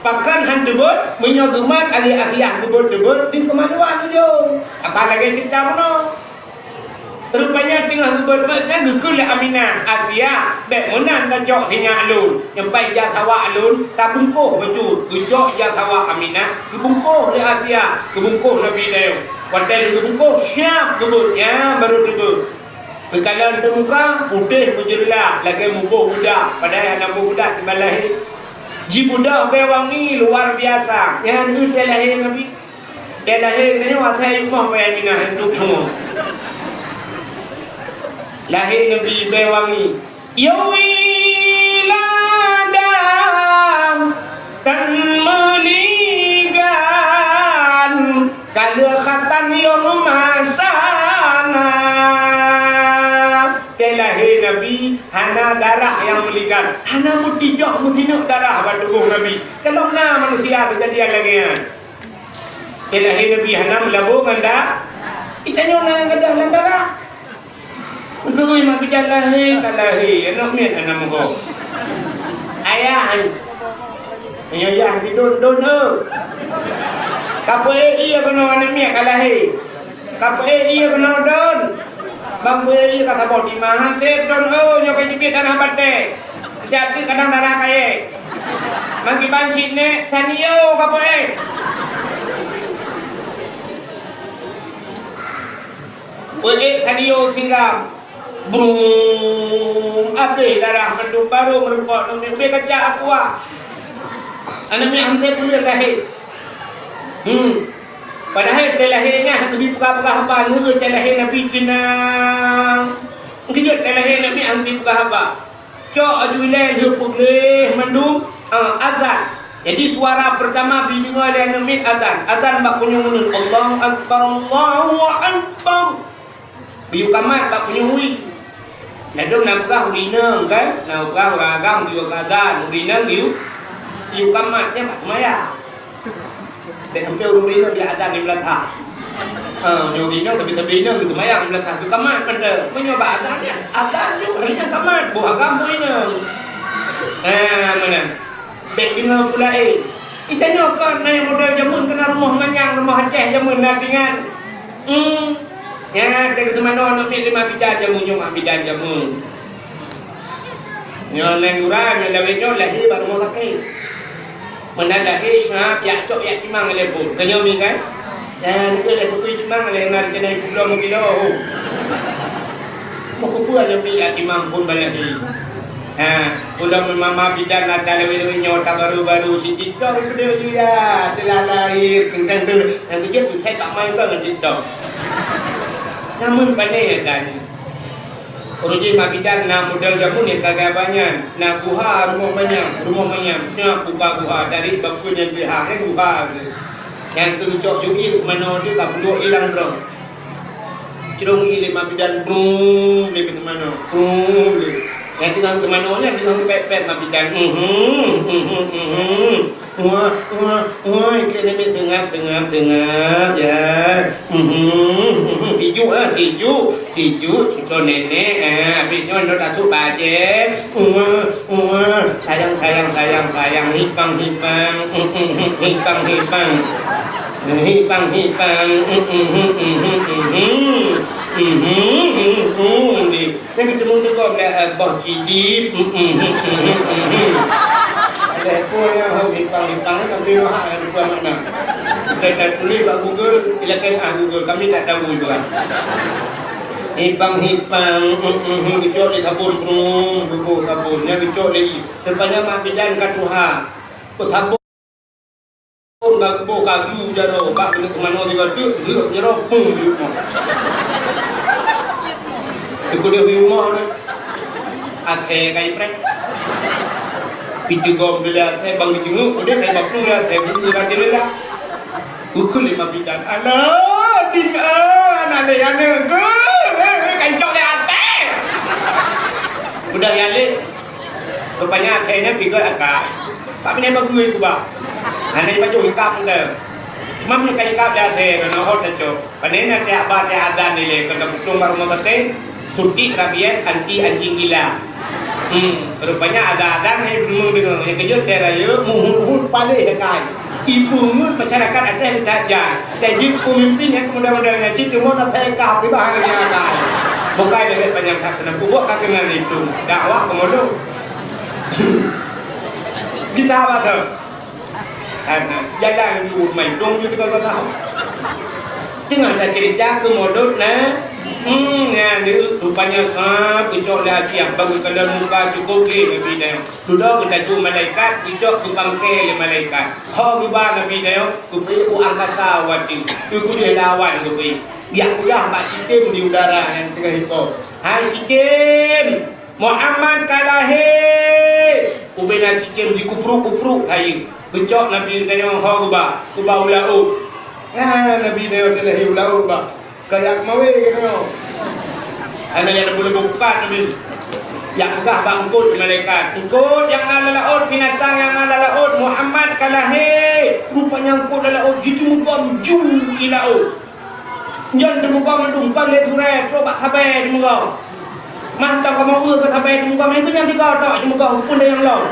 Pakan han gebut, menyogemat ali Asia gebut di kemaluan tu jom. Apa lagi kita mana? Rupanya tengah gebut kan gekul Aminah Asia. Bek menan kacok hingga alun. Nyampai jatawa alun, tak bungkuh baju. Gejok jatawa Aminah, gebungkuh di Asia, gebungkuh Nabi dia. Watai dia bungkuh, siap gebutnya baru gebut. Kalau ada muka, putih menjelah. Lagi mubuh budak. Padahal nama budak tiba lahir. Ji budak bewangi luar biasa. Yang itu dia lahir Nabi. Dia lahir ni watai rumah Aminah hidup semua. Lahir Nabi bewangi. Yawiladam dan meligan. Kalau khatan yang masana. Lahir Nabi hana darah yang meligan. Hana mutijak musinuk darah pada tubuh Nabi. Kalau na manusia kejadian lagi kan. Lahir Nabi hana melabur ganda. Itanya orang gadah lan darah. Gurui mak bijak lahir kan lahir. Anak miat anak muka. Ayah. Ayah didon-don ho. Kapo iya benar anak miat kan lahir. Kapo iya benar don. Bang beri kata bodi mahan teh don nyokai jepit tanah bate. Jadi kadang darah kaya. Magi banci ne sanio kapo sanio siram. Brum abe darah mendung baru merempot nang be kaca aqua. Anak mi ante pun lahir. Padahal dia lahirnya Nabi buka-buka haba nurut dia lahir Nabi tenang. Kejut dia lahir Nabi Nabi buka haba. Cok ajuilai hupuleh mandum azan. Jadi suara pertama binunga dia Nabi azan. Azan bak punya munun Allahu Akbar Allahu Akbar. Biu kamat bak punya hui. Nadong nak buka hurinang kan. Nak buka huragam biu azan. Hurinang biu kamatnya bak maya. Dia sampai urung-urung dia ada di belakang. Urung-urung tapi ini gitu mayang di belakang. Itu kamat pada mencoba adanya. Ada juga hanya kamat. Buah kamu ini. Mana? Baik dengar pula Itanya kan naik modal jamun kena rumah manyang, rumah Aceh jamun nak tinggal. Ya, kita mana nak pilih 5 bidang jamun, cuma bidang jamun. Nyolang urang, nyolang lahir baru mau sakit. Menandai syah ya cok ya timang lepun kenyomi kan dan itu lepun tu timang lengan kena pulau kilo mau kubuat lebih ya timang pun balik ni udah mama bidan ada lebih nyota baru si cito itu dia telah lahir kentang tu yang tujuh tu saya tak main kau dengan cito namun pandai ya tadi Uruji mabidan na modal jamun ni kagak banyak. Na guha rumah banyak. Siapa guha dari bakun yang pihak guha. Yang tujuh jugi mana tu tak perlu hilang bro. Cerung ini mabidan boom lebih ke mana. Yang tinggal ke mana ni tinggal pepet mabidan. Wah, kena sengap ya. Hijau siju cucu nenek habis nyono tasuk bajet sayang hipang ni ketemu juga boh cidip ada pun yang hipang tapi mahal ada dua makna. Saya tulis kat Google, silakan Google, kami tak tahu juga. Hipang, kecok di kabur, kabur, kecok lagi. Terpanya mak bidan kat Tuhan. Kau tabur, kaki jaro, bak kena kemana juga tu, jaro, di rumah. Ikut dia di rumah ni. Akhir kai prek. Pintu gom dia, bang dijenguk, dia kai baklu dia, buku rati dia. Ukul lima bidan. Alah, anak yang ke, kancok dia atas. Udah yalik. Rupanya akhirnya pikir akak. Pak punya bagus itu bah. Anak baju hikap dia. Mam ni kai hikap dia akhir, nak hot cocok. Panena dia abad dia adan ni le, kalau betul rumah kate, suntik rabies anti anjing gila. Rupanya ada yang belum dengar. Yang kejut dia raya, muhut paling hekai. Ibu ngut masyarakat Aceh yang tajam. Jadi pemimpin yang kemudian-kemudian ngaji cuma nak tekap di bahagian yang ada. Bukan lebih banyak kata buat kakengan itu. Dakwah kemudian. Kita apa tu? Jalan di rumah dong juga kalau tahu. Tengah dah cerita kemudian ya ni rupanya sah kecok dah siap bagi kalau muka cukup Nabi dia. Sudah kita jumpa malaikat, kecok tukang ke malaikat. Hau gubah Nabi dia, kupu angkasa wati. Kupu dia lawan kupu. Ya kuliah Pak Cicim di udara yang tengah itu. Hai Cicim, Muhammad kalahe. Ubena Cicim di kupruk kain. Kecok Nabi dia hau gubah ulau. Nabi dia adalah ulau bah. Kayak mawe gitu. Anak yang boleh buka Nabi. Yang gah bangkut malaikat. Ikut yang ala laut binatang yang ala laut Muhammad kalahe. Rupanya angkut ala laut jitu muka jum di laut. Jangan temuka mendungkang le turet robak khabar di muka. Mantap kamu ke khabar di muka itu yang tiga tok di muka pun dia yang laut.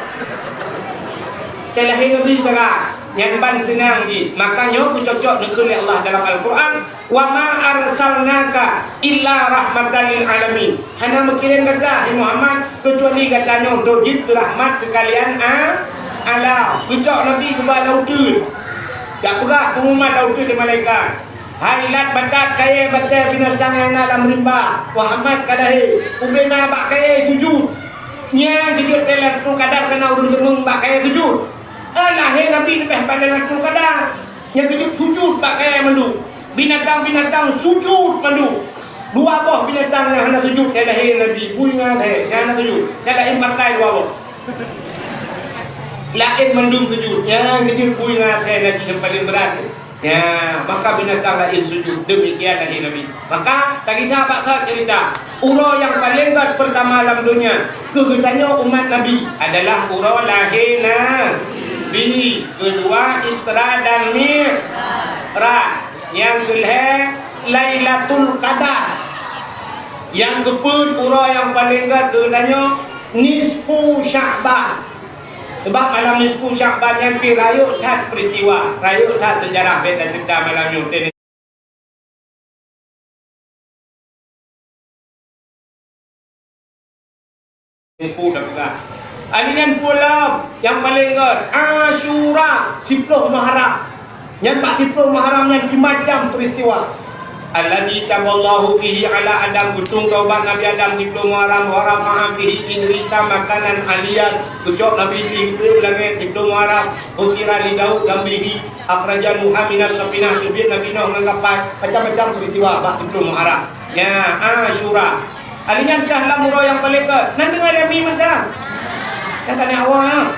Kalahe Nabi sekarang. Yang ban senang di makanya aku cocok dengan Allah dalam Al-Quran wa ma arsalnaka illa rahmatan lil alamin. Hanya mengirim kata Muhammad kecuali katanya untuk jadi rahmat sekalian ala cocok Nabi kepada lautun. Tak berat pengumuman lautun di malaikat. Hailat batat kaya batai binatang yang dalam rimba. Muhammad kadahi ubena bak kaya sujud. Nya dia telah tu kadar kena urun gemung bak kaya sujud. Lahir Nabi lebih pandangan tu kadang yang kejut sujud tak kaya mandu. Binatang-binatang sujud mandu. Dua boh binatang yang hendak sujud dia lahir Nabi. Punya teh yang hendak sujud. Dia lahir partai dua boh. Lahir mandu sujud. Yang kejut punya teh Nabi yang paling berat. Ya, maka binatang lahir sujud. Demikian lahir Nabi. Maka tak kita apa cerita. Urau yang paling berat pertama dalam dunia kegetanya umat Nabi adalah urau lahir Nabi. Kedua Isra dan Mi'raj. Yang kelima Lailatul Qadar. Yang keempat urau yang paling berat kegetanya Nisfu Sya'ban. Sebab malam Nisfu Sya'ban yang rayuk cat peristiwa, rayuk cat sejarah beta cerita malam ni. Nisfu dah. Aliran pula yang paling ger Asyura 10 Muharram. Yang 40 Muharram yang macam peristiwa. Alladzi taballahu fihi ala Adam kutung taubat Nabi Adam 10 Muharram wa rafa'a fihi inrisa makanan aliyan. Kejok Nabi Ibrahim langit 10 Muharram usira li Daud gambihi akhrajan Muhammadas safinah subit Nabi Nuh menggapai macam-macam peristiwa 10 Muharram. Ya Asyura. Aliran dah lamuro yang paling ger. Nanti ada mi mentang. Kata ni awak.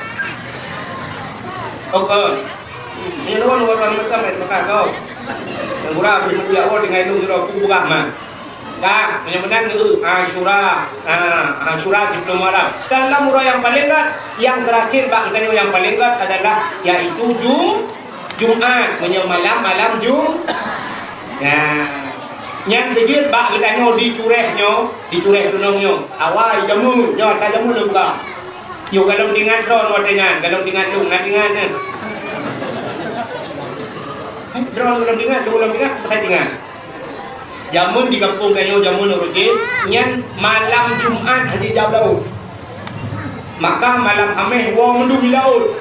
Okey. Ini orang macam mereka kau. Yang murah dia awak dengan itu sudah aku buka mah. Dah, benar-benar itu Asyura. Asyura 10 Muharram. Dan lamuro yang paling ger, yang terakhir bahkan yang paling ger adalah yaitu Jumat, malam Jumat. Ya. Yang kejut bak kita nyo dicureh tunongnya. Awal jamu nyo tak jamu lu buka. Yo kalau dengan drone wadengan, kalau dengan lu ngadingan. Drone kalau dengan pakai dengan. Jamun di kampung kanyo jamun roje, nyan malam Jumat haji jauh laut. Maka malam Khamis wong mendu laut.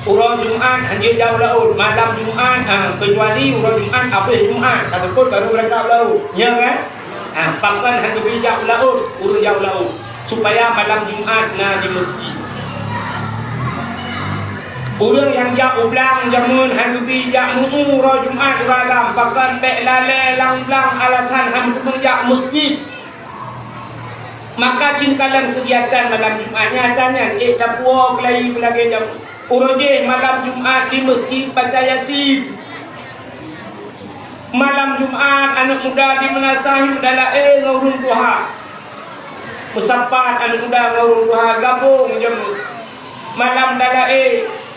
Urang Jumat haji jauh laut. Malam Jumat kecuali urang Jumat habis Jumat takut baru mereka laut. Ya kan? Pakan haji bijak laut, urang jauh laut. Supaya malam Jumat na di masjid. Urang yang jauh belang jamun haji bijak urang Jumat ragam pakan bek lale lang-lang alatan haji bijak masjid. Maka cinkalan kegiatan malam Jumatnya tanya tapua kelai pelagi jam uroje malam Jumat di masjid baca Yasin. Malam Jumat anak muda di menasahi dalam ngurun duha. Musapat anak muda ngurun duha gabung jam malam dalam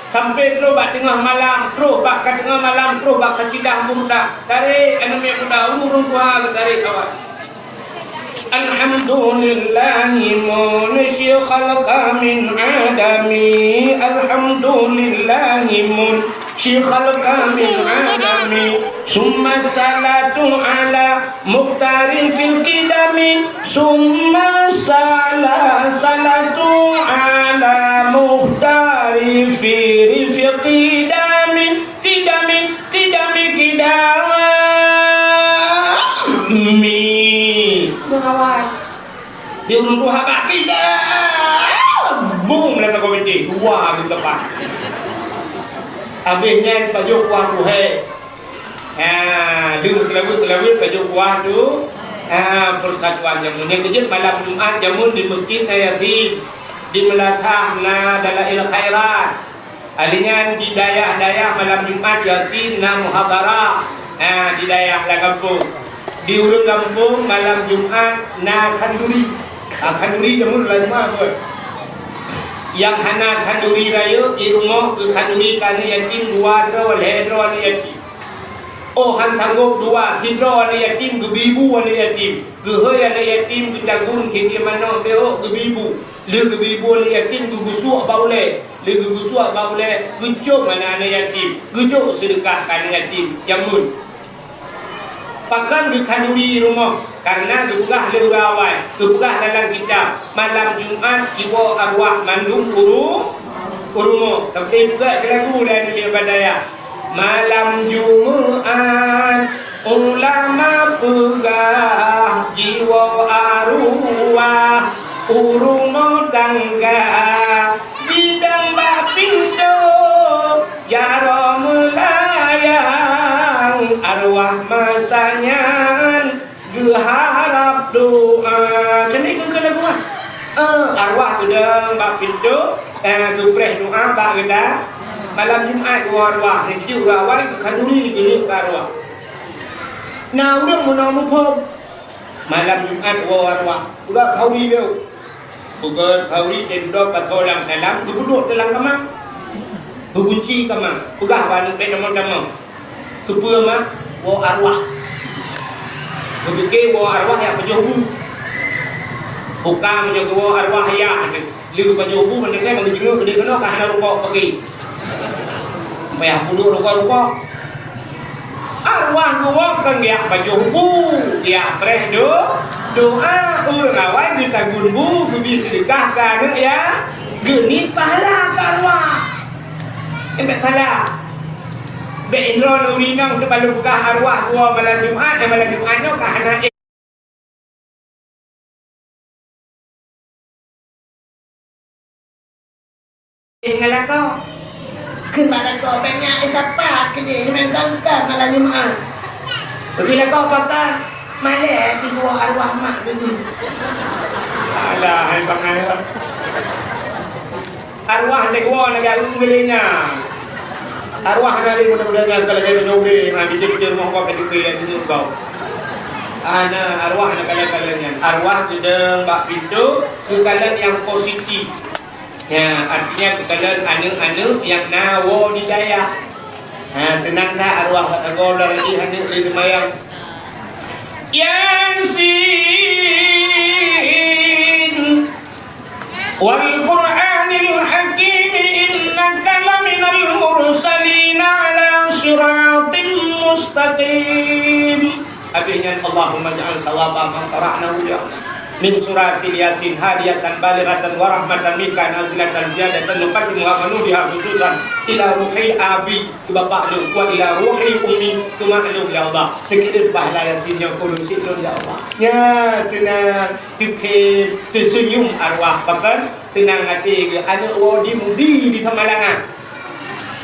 sampai terus bak tengah malam terus bak ke tengah malam terus bak kasidah muda tarik anak muda ngurun duha tarik awak. Alhamdulillahi munshi khalqa min adami. Alhamdulillahi munshi khalqa min adami. Summa salatu ala muqtarin fil qidami. Summa salatu ala muqtarin fil qidami. Qidami dia urung tuha bak tidak boom lah tak kau binti dua di depan habisnya pajuk kuah tuhe dengar kelawit pajuk kuah tu persatuan jamun yang kejut malam Jumat jamun di masjid ayati di melatah na dalam il khairat alinya di dayah malam Jumat Yasin na muhadarah di dayah lah kampung di urut kampung malam Jumat na kanduri. Kanduri jamun lama boy. Yang hana kanduri raya di rumah ke kanduri kali yatim dua dro yatim. Oh han tanggup dua hidro ane yatim ke bibu ane yatim. Ke hoy ane yatim ke tanggun ke dia mana beo ke bibu. Le ke bibu ane yatim ke gusuk baule. Le ke gusuk baule gucuk mana ane yatim. Gucuk sedekah kan yatim jamun. Pakan di kanduri rumah karena dibugah leurawai dibugah dalam kitab malam Jumat ibu arwah mandung urumo tapi juga lagu dari Badaya malam Jumat ulama pegah jiwa arwah urumo tangga bidang bapinto jaro melayang arwah masanya harap doa kena ke lagu arwah tu dah bak pintu tu preh doa bak kita malam Jumat arwah ni jadi arwah ke kanduri ni arwah nah urang mau pom malam Jumat arwah juga kauri dia bukan kauri dendok patolang dalam duduk dalam kamar kunci kamar pegah balik teman-teman kepuang arwah Begitu bawa arwah yang penjobu, bukan menjobu arwah yang liru penjobu mendengar menjenguk dia kena kahana rukuk pergi. Payah puluh rukuk. Arwah gua kan dia penjobu, dia preh doa urang awal kita gunbu bisa sedekahkan ya. Genit pahala ke arwah.Embek salah. Be indro no minang ke balu buka arwah gua malam Jumat dan malam Jumatnya kahana ngalako keun malako banyak isapat ke dia main kangkang malam Jumat bila kau kata malai di gua arwah mak tu alah hai bangai arwah de gua negara umilnya arwah nari mudah-mudahan kalau saya menyobe nanti jadi rumah kau ketika yang itu kau ana arwah nak kalian arwah sedang bak pintu kekalian yang positif ya artinya kekalian anu yang nawo di daya senang tak arwah kata kau lagi anu di mayang Yasin wal Qur'anil Hakim innaka laminal mursalin ala siratim mustaqim. Abinya Allahumma ja'al sawaba man qara'nahu ya min suratil Yasin hadiyatan balighatan wa rahmatan minka nazilatan ziyadatan nuqaddimu wa nudiha khususan ila ruhi abi bapak lu wa ila ruhi ummi tumalu ya Allah sekitar pahala Yasin yang kurun silun ya Allah ya senang dikit tersenyum arwah bahkan tenang hati anak wadi mudi di Tamalangan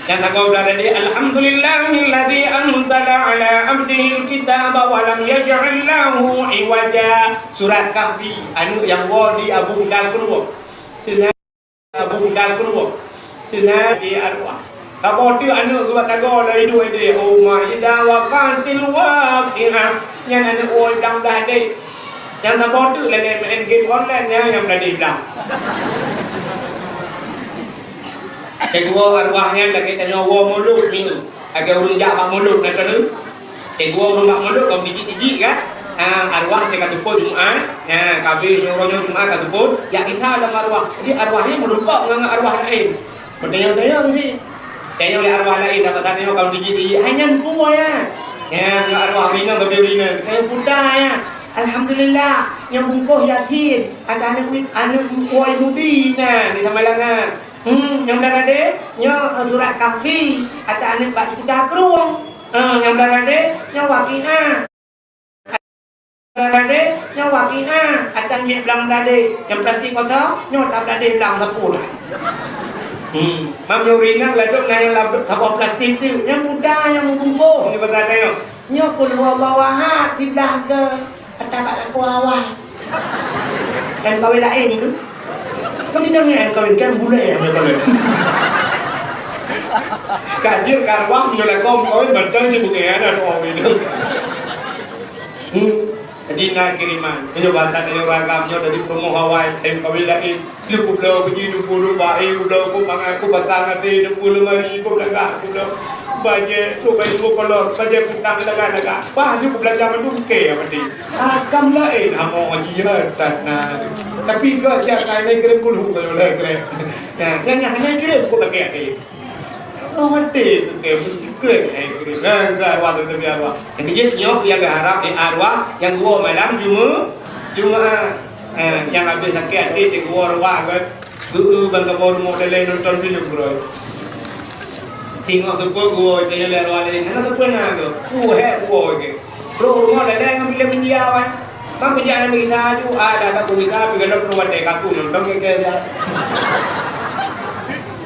yang takau dari alhamdulillahilladzi anzala ala abdihi kitaba wa lam yaj'al lahu iwaja. Surat Kahfi anu yang wadi Abu Dal Kurwa sina Abu Dal Kurwa sina di arwah kapo tu anu gua tago dari dua dia oh ma ida waqatil waqi'ah yang anu oi dang dah dei yang kapo tu le main game online yang dah dibilang. Kedua arwahnya lagi tanya wa mulut ni agak urung jak bak mulut nak kena kedua urung bak mulut kau digit-digit kan arwah dia kata pun Jumaat kabir nyuruh Jumaat kata pun ya kita dalam arwah jadi arwahnya merupak dengan arwah lain bertanya-tanya sih tanya oleh arwah lain dapat tanya kau digit-digit hanya puas ya arwah rina kabir rina saya budak ya alhamdulillah yang bungkus yatim ada anak kuai mubina di Tamalangan yang dah ada yang surat Kahfi ada anak bak sudah keruang yang dah ada yang waqi'ah yang waqi'ah ada yang belang dade yang plastik kosong yang tak dade belang sepuluh mam yurina laduk na yang labut kapal plastik tu yang mudah yang membungkuk ni berkata yang kul huwallahu di belakang ada bak laku awal dan kawin lain tu kau tidak ni kawin kan bule apa kau? Kajian karwang juga kau kawin betul je bukan ada orang ini. Jadi nak kiriman, punya bahasa yang ragamnya dari promo Hawaii, kawin lain. Siapa pulau pergi 20 baik, pulau aku mangaku batang hati 20 mari, pulau aku pulau banyak tu banyak kolor, banyak putang lega-lega. Bah, dia belajar menduke apa dia. Agam lain, amo aja tak nak. Tapi kau siapa yang kirim kulu kalau lagi kirim. Yang kirim kau lagi ada. Oh mati tu ke musikre yang kirim. Nah, arwah tu biar arwah. Yang kejut nyok yang harap di arwah yang gua malam Jumaat. Yang habis sakit di gua arwah kan. Bangga baru model nonton film bro. Tengok tu gua tanya le arwah lain. Mana tu pernah tu? Gua ke. Bro rumah dah ngambil India kan. Kau kerja nak kita aju ada aku kita pergi ke rumah dek aku nonton ke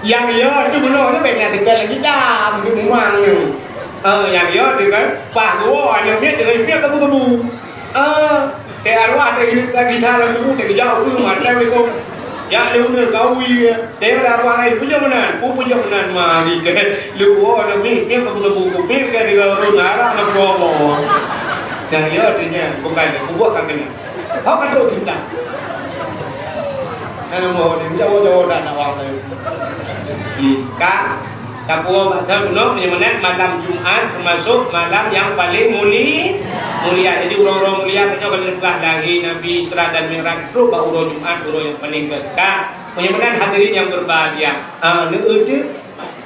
yang dia tu benar tu banyak sekali lagi dah mungkin muang tu yang dia tu kan pak gua ada dia dengan dia tebu ke arwah ada kita lalu tu jauh tu macam itu ya dia benar kau dia arwah lain punya mana punya mana mari ke lu ada ni dia tebu ke dia orang arah nak bawa yang dia artinya bukan buat kan kena. Apa tu kita? Kalau mau ni jauh-jauh dah nak awak tu. Kak, tapu bahasa kuno menyebut malam Jumat termasuk malam yang paling mulia. Jadi urang-urang mulia katanya kalau lepas lagi Nabi Isra dan Mi'raj itu baru Jumat urang yang paling dekat. Menyebut hadirin yang berbahagia. Itu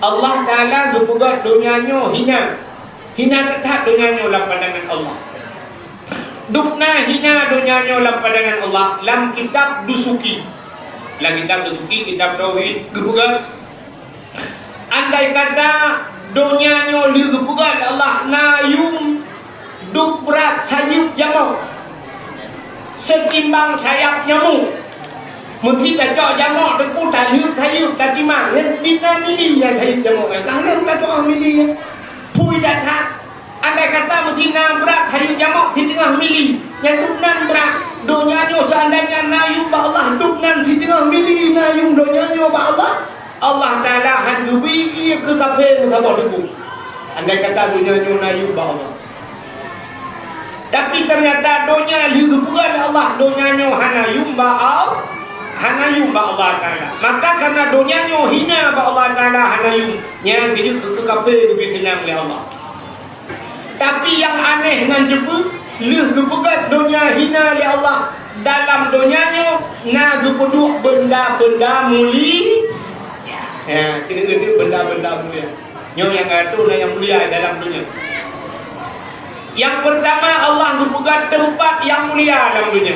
Allah Taala berbuat dunianya hina tetap dunianya dalam pandangan Allah. Dukna hina dunianya dalam pandangan Allah dalam kitab dusuki. Dalam kitab dusuki, kitab tauhid, gebugan. Andai kata dunianya li gebugan Allah nayum duk berat sayup jamuk. Setimbang sayap nyamuk. Mesti cocok jamuk deku tayup tatimang. Yang kita milih yang tayup jamuk. Kalau kita doa milih pui datang. Andai kata betina berat hari jamuk di tengah mili yang duknan berat donyanya seandainya nayum ba Allah duknan di tengah mili nayum donyanya ba Allah Allah Ta'ala handubi ia ke kafe sama debu andai kata donyanya nayum ba Allah tapi ternyata donya liu bukan Allah donyanya hanayum ba Allah Ta'ala maka karena donyanya hina ba Allah Ta'ala hanayum yang jadi ke kafe lebih senang oleh Allah. Tapi yang aneh dengan jebuk leh gepegat dunia hina li Allah dalam dunianya na gepeduk benda-benda mulia. Ya, kira dia benda-benda mulia. Yang ada yang mulia dalam dunia. Yang pertama Allah gepegat tempat yang mulia dalam dunia.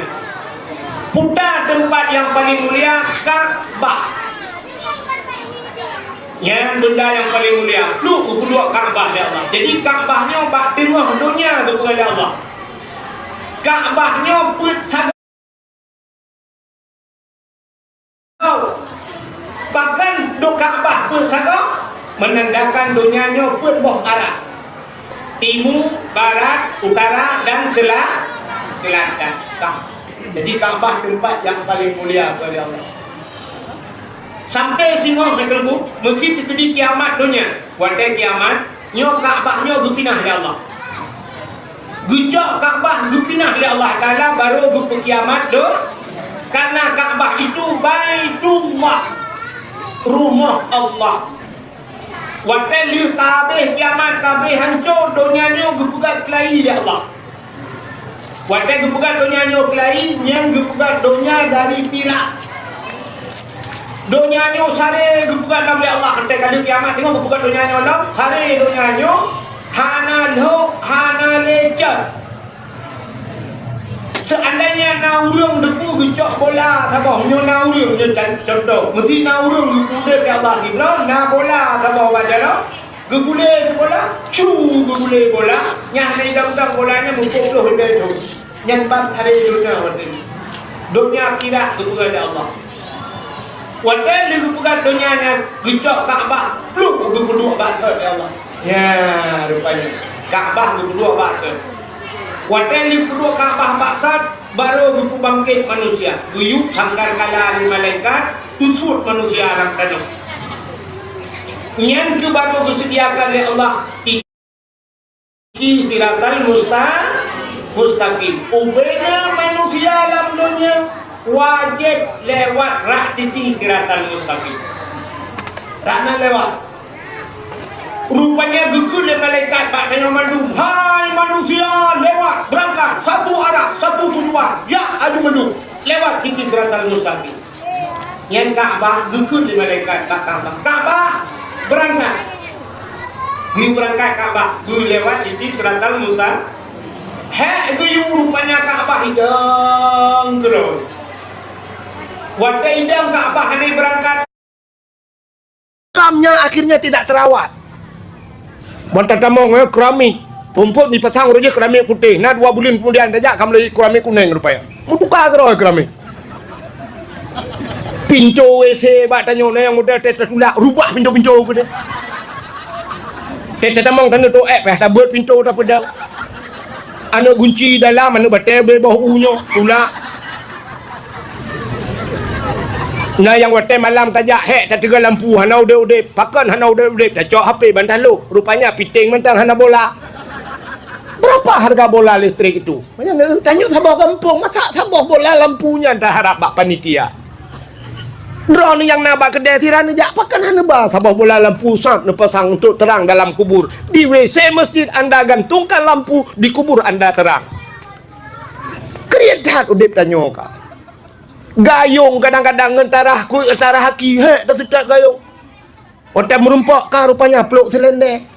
Putar tempat yang paling mulia Ka'bah. Yang benda yang paling mulia lu kedua Ka'bah ya Allah. Jadi Ka'bahnya bak tengah dunia kepada Allah. Ka'bahnya put sagau. Bahkan do Ka'bah put sagau menandakan dunianya put boh arah. Timur, barat, utara dan selatan. Jadi Ka'bah tempat yang paling mulia kepada Allah. Sampai singo sekelbu mesti terjadi kiamat dunia. Pada kiamat nyo Ka'bah nyo gepinah ya Allah. Gejak Ka'bah gepinah ya Allah Taala baru ke kiamat do. Karena Ka'bah itu Baitullah, rumah Allah. Pada liu kabeh kiamat kabeh hancur dunia nyo gepegat kelai ya Allah. Pada gepegat dunia nyo kelai yang gepegat dunia dari Perak. Dunianya sare gepegat dalam Allah hantai kali kiamat tengok gepegat dunianya Allah sare dunianya hana lecet. Seandainya naurung depu gecok bola tabah nyo naurung je contoh mesti naurung gule ke Allah kibla na bola tabah baca lo gegule ke bola gegule bola nyah nei dang bolanya mupuk hindai tu nyambat hari dunia tidak kepada Allah. Wadai dia bukan dunianya gecok Ka'bah lu kedua bahasa ya Allah. Ya rupanya Ka'bah kedua bahasa. Wadai dia kedua Ka'bah bahasa baru bangkit manusia. Guyuk sangkar kala malaikat tutut manusia anak tanah. Yang ke baru disediakan oleh Allah iki siratal mustaqim. Ubena manusia dalam dunia wajib lewat rak titik siratal mustaqim. Rakna lewat. Rupanya gegul malaikat bak tanya mandu. Hai manusia lewat berangkat satu arah satu tujuan. Ya aju mandu lewat titik siratal mustaqim. Yang Ka'bah gegul malaikat bak Ka'bah berangkat. Gi berangkat Ka'bah gi lewat titik siratal mustaqim. Hek gi rupanya Ka'bah hidang terus. Waktu idam Ka'bah ini berangkat kamnya akhirnya tidak terawat. Mantap tamong keramik rumput di petang roja keramik putih. Nah 2 bulan kemudian saja kamu lagi keramik kuning rupanya. Mau buka keroi keramik. Pintu WC bak tanya yang muda tertulak rubah pintu-pintu ke dia. Tete tamong tanda tu sabut pintu dah pedang. Anak kunci dalam anak batel bawah unyo pula. Nah yang waktu malam tajak tak tiga lampu hana udah pakan hana udah dah cok HP bantal lu rupanya piting mentang hana bola. Berapa harga bola listrik itu? Macam tanya sama kampung masa sama bola lampunya dah harap bak panitia. Drone yang nabak kedai tiran jak pakan hana ba sama bola lampu sat pasang untuk terang dalam kubur. Di WC masjid anda gantungkan lampu, di kubur anda terang. Kriat udip tanya ka. Gayung kadang-kadang antara haki dah sedap gayung. Otak merumpak kah rupanya peluk selendek.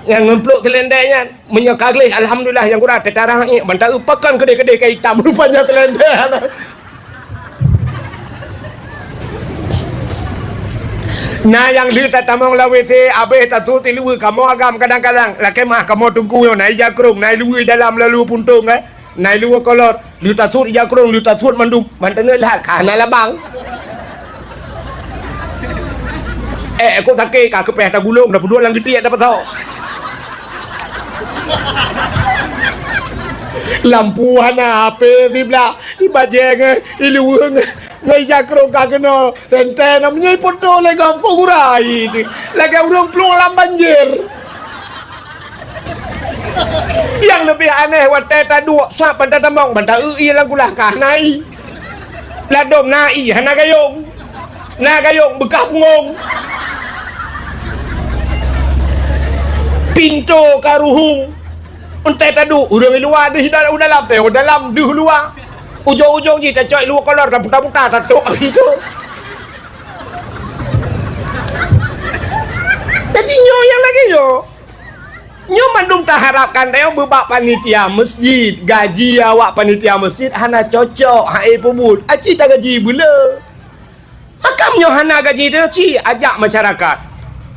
Yang ngempluk selendeknya menyekaglih alhamdulillah yang kurang tetarang bantar pakan kedai-kedai kain hitam rupanya selendek. Nah yang lihat tamang la WC abe tasu tilu kamu agam kadang-kadang la kemah kamu tunggu yo naik jakrung naik luwi dalam lalu puntung naik luwi kolor liu tasut jakrung liu tasut mandum mantene lah kana labang aku sakit ka kepeh dah gulung dah berdua lang gede dapat tahu lampu hana HP sibla ibajeng iluung ngai jakrung ka kena tenten namanya foto le gampang urai lagi urang plung lam banjir. Yang lebih aneh watai tadu sap pada tambang banta ui lang kulah kah nai ladom nai hana gayung bekah pungong pintu karuhung Untai tadu, urang luar di dalam teh, dalam di luar. Ujung-ujung je tak coy luar kolor dah putar-putar tatuk itu. Jadi nyo yang lagi nyo mandum tak harapkan dia berbak panitia masjid, gaji awak panitia masjid hana cocok, hai pebut. Aci tak gaji bula. Hakam nyo hana gaji dia ci ajak masyarakat.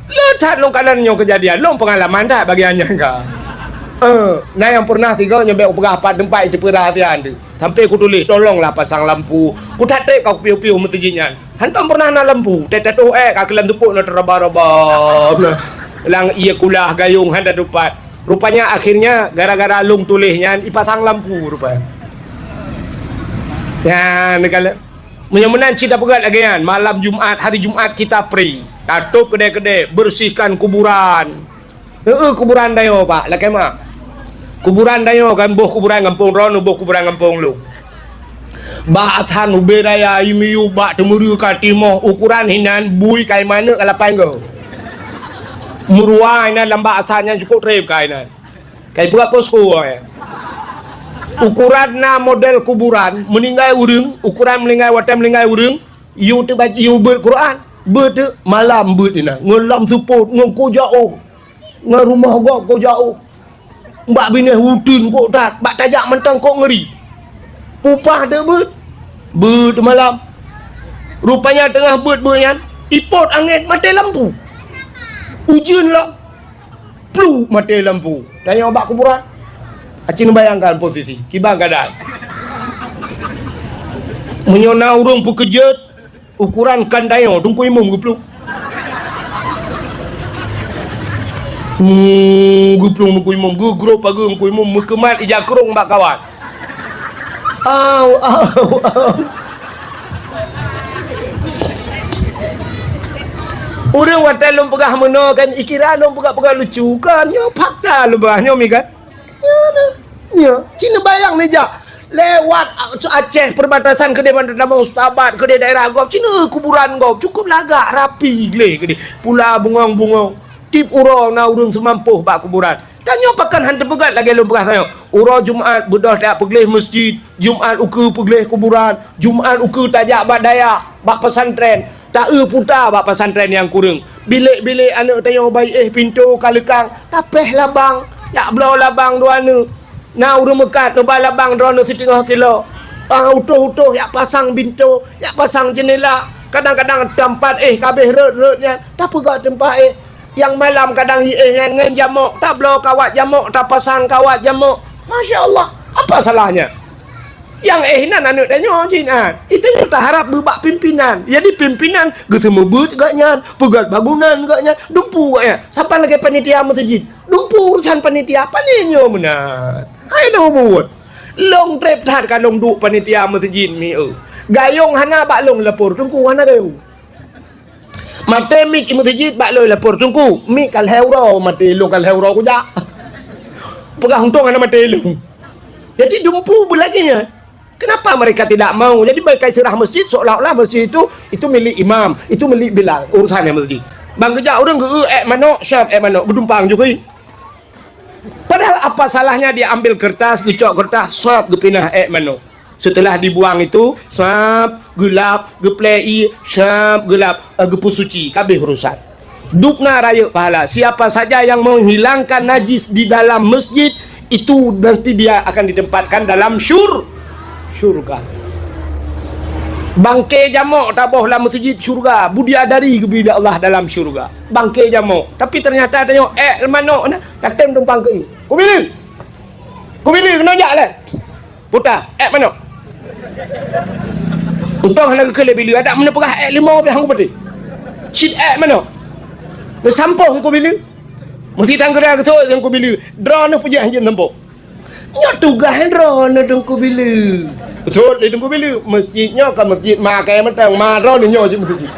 Letak long kanan nyo kejadian, long pengalaman dah bagi hanya ka. Nah yang pernah tiga nyampe berapa tempat itu perhatian tu. Sampai aku tulis tolonglah pasang lampu. Ku tak tahu kau piu-piu mestinya. Hantam pernah na lampu. Tetet tu kakilan tupuk na teraba-raba. Lang ia kulah gayung handa dupat. Rupanya akhirnya gara-gara long tulisnya ipasang lampu rupanya. Ya, negala. Menyemenan cita pegat lagi kan. Malam Jumaat, hari Jumaat kita free. Tutup kedai-kedai, bersihkan kuburan. Kuburan dayo pak, lah kemah. Kuburan dayo kan boh kuburan kampung rono boh kuburan kampung lu. Ba athan ube raya imiu ba temuru ka timo ukuran hinan bui kai mana kalapan go. Murua ina lamba athannya cukup rep kai na. Kai buat posko ya. Ukuran na model kuburan meninggal urang, ukuran meninggal watam meninggal urang, you tu baca you berquran, ber tu malam ber ina. Ngelam support ngko jauh. Ngan rumah gua kau jauh. Mbak bini hudun kau tak. Mbak tajak mentang kau ngeri. Pupah dia ber malam. Rupanya tengah ber-beryan. Ipot angin mati lampu. Hujan lah. Plu mati lampu. Tanya mbak kuburan. Acing bayangkan posisi. Kibang keadaan. Menyona urung pekejut. Ukuran kandayo. Tunggu imum ke plu. Guprung nunggu imam gugrop pagi nunggu imam mekemat ija kerung mbak kawan. Orang watai lom pegah meno kan ikira lom pegah lucu kan nyo fakta lo bah nyo mi kan. Nyo Cina bayang ni ja lewat Aceh perbatasan kedai Bandar Damang Ustabat kedai daerah gop Cina kuburan gop cukup lagak rapi gle kedai pula bungong-bungong. Tip urang na urang semampuh bak kuburan. Tanya pakan hantu pegat lagi lom pegah tanya. Urang Jumaat bedah tak pergi masjid, Jumaat uku pergi kuburan, Jumaat uku tajak bak daya, bak pesantren. Tak putar bak pesantren yang kurang. Bilik-bilik anak tanya baik pintu kalekang, tapeh labang, yak belau labang dua anu. Na urang mekat nubah labang dua anu 1/2 kilo. Utuh-utuh yak pasang pintu, yak pasang jendela. Kadang-kadang tempat kabeh rut-rutnya. Tak pegat tempat yang malam kadang ngen jamuk tak blow kawat jamuk tak pasang kawat jamuk. Masya Allah, apa salahnya? Yang nan anak tanya Cina itu tak harap berbak pimpinan. Jadi pimpinan getemu but gaknya pegat bangunan gaknya dumpu gaknya sampai lagi panitia masjid dumpu urusan panitia paninyo benar. Hai dah buat long trip tat kan long duk panitia masjid mi gayung hana bak long lapor tunggu hana gayung mati mik masjid bak loy lapor tunggu mik kal heuro mati lu kal heuro ku ja pegah untung ana mati lu jadi dumpu belaginya. Kenapa mereka tidak mau? Jadi mereka serah masjid seolah-olah masjid itu milik imam, itu milik Bilal urusannya masjid. Bang kerja orang mano syab mano gedumpang juga. Padahal apa salahnya dia ambil kertas, gecok kertas, swab gepinah mano. Setelah dibuang itu, swab, gelap, geplei, swab, gelap, gepus suci, kabeh urusan. Dukna raya pahala. Siapa saja yang menghilangkan najis di dalam masjid, itu nanti dia akan ditempatkan dalam syurga. Bangkai jamuk tabuh dalam masjid syurga. Budiadari kepada Allah dalam syurga. Bangkai jamuk. Tapi ternyata tengok mano katem tumpang ke ini. Ku pilih kena jak lah. Putar mano. Untung nak ke lebih ada mana pegah 5 habis hang putih. Cit mano. Bersampung ku pilih. Mesti tanggerah ke tu yang ku pilih. Drone punya hanya nampak. Nyo tugas drone tungku bila. Betul, dia tunggu bila. Masjidnya kan masjid makai mentang marah ni nyo masjid.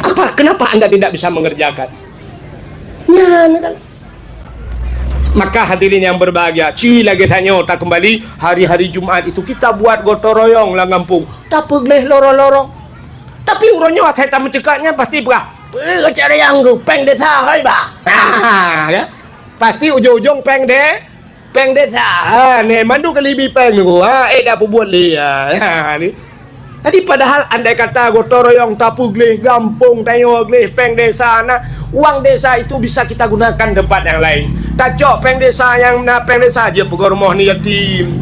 Apa? Kenapa anda tidak bisa mengerjakan? Ya, kan. Maka hadirin yang berbahagia, lagi tanya tak kembali hari-hari Jumaat itu kita buat gotong royong lah ngampung. Tak pergi lorong-lorong. Tapi urangnya saya tak mencekaknya pasti berah. Cari yang peng desa hai bah. Ya. Pasti ujung-ujung peng desa. Ni mandu kali bi peng ni. Dah buat li. Ni. Jadi padahal andai kata gotong royong tapu gelih gampung tengok gelih peng desa na, uang desa itu bisa kita gunakan tempat yang lain. Tak cok peng desa yang na peng desa je pegang rumah ni yatim.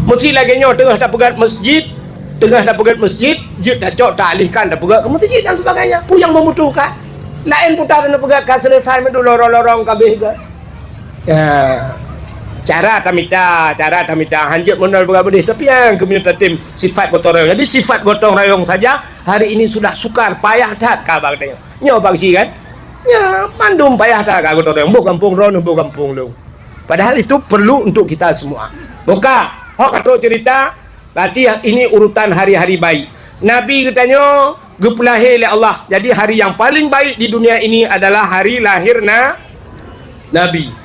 Mesti lagi nyo tengah tak pegat masjid, je tak cok tak alihkan tak pegat ke masjid dan sebagainya. Puyang membutuhkan. Lain putaran nak pegat ka selesai mendu lorong-lorong kabeh ke. Cara tamita hanjat menol berabadih tapi yang community team sifat gotong royong. Jadi sifat gotong royong saja hari ini sudah sukar payah tak kabar tanya. Nyo bang si kan? Ya, mandum payah tak ka gotong royong. Bo kampung ron, bo kampung lu. Padahal itu perlu untuk kita semua. Buka, hok atau cerita berarti ini urutan hari-hari baik. Nabi katanya gepulahir oleh Allah. Jadi hari yang paling baik di dunia ini adalah hari lahir Nabi.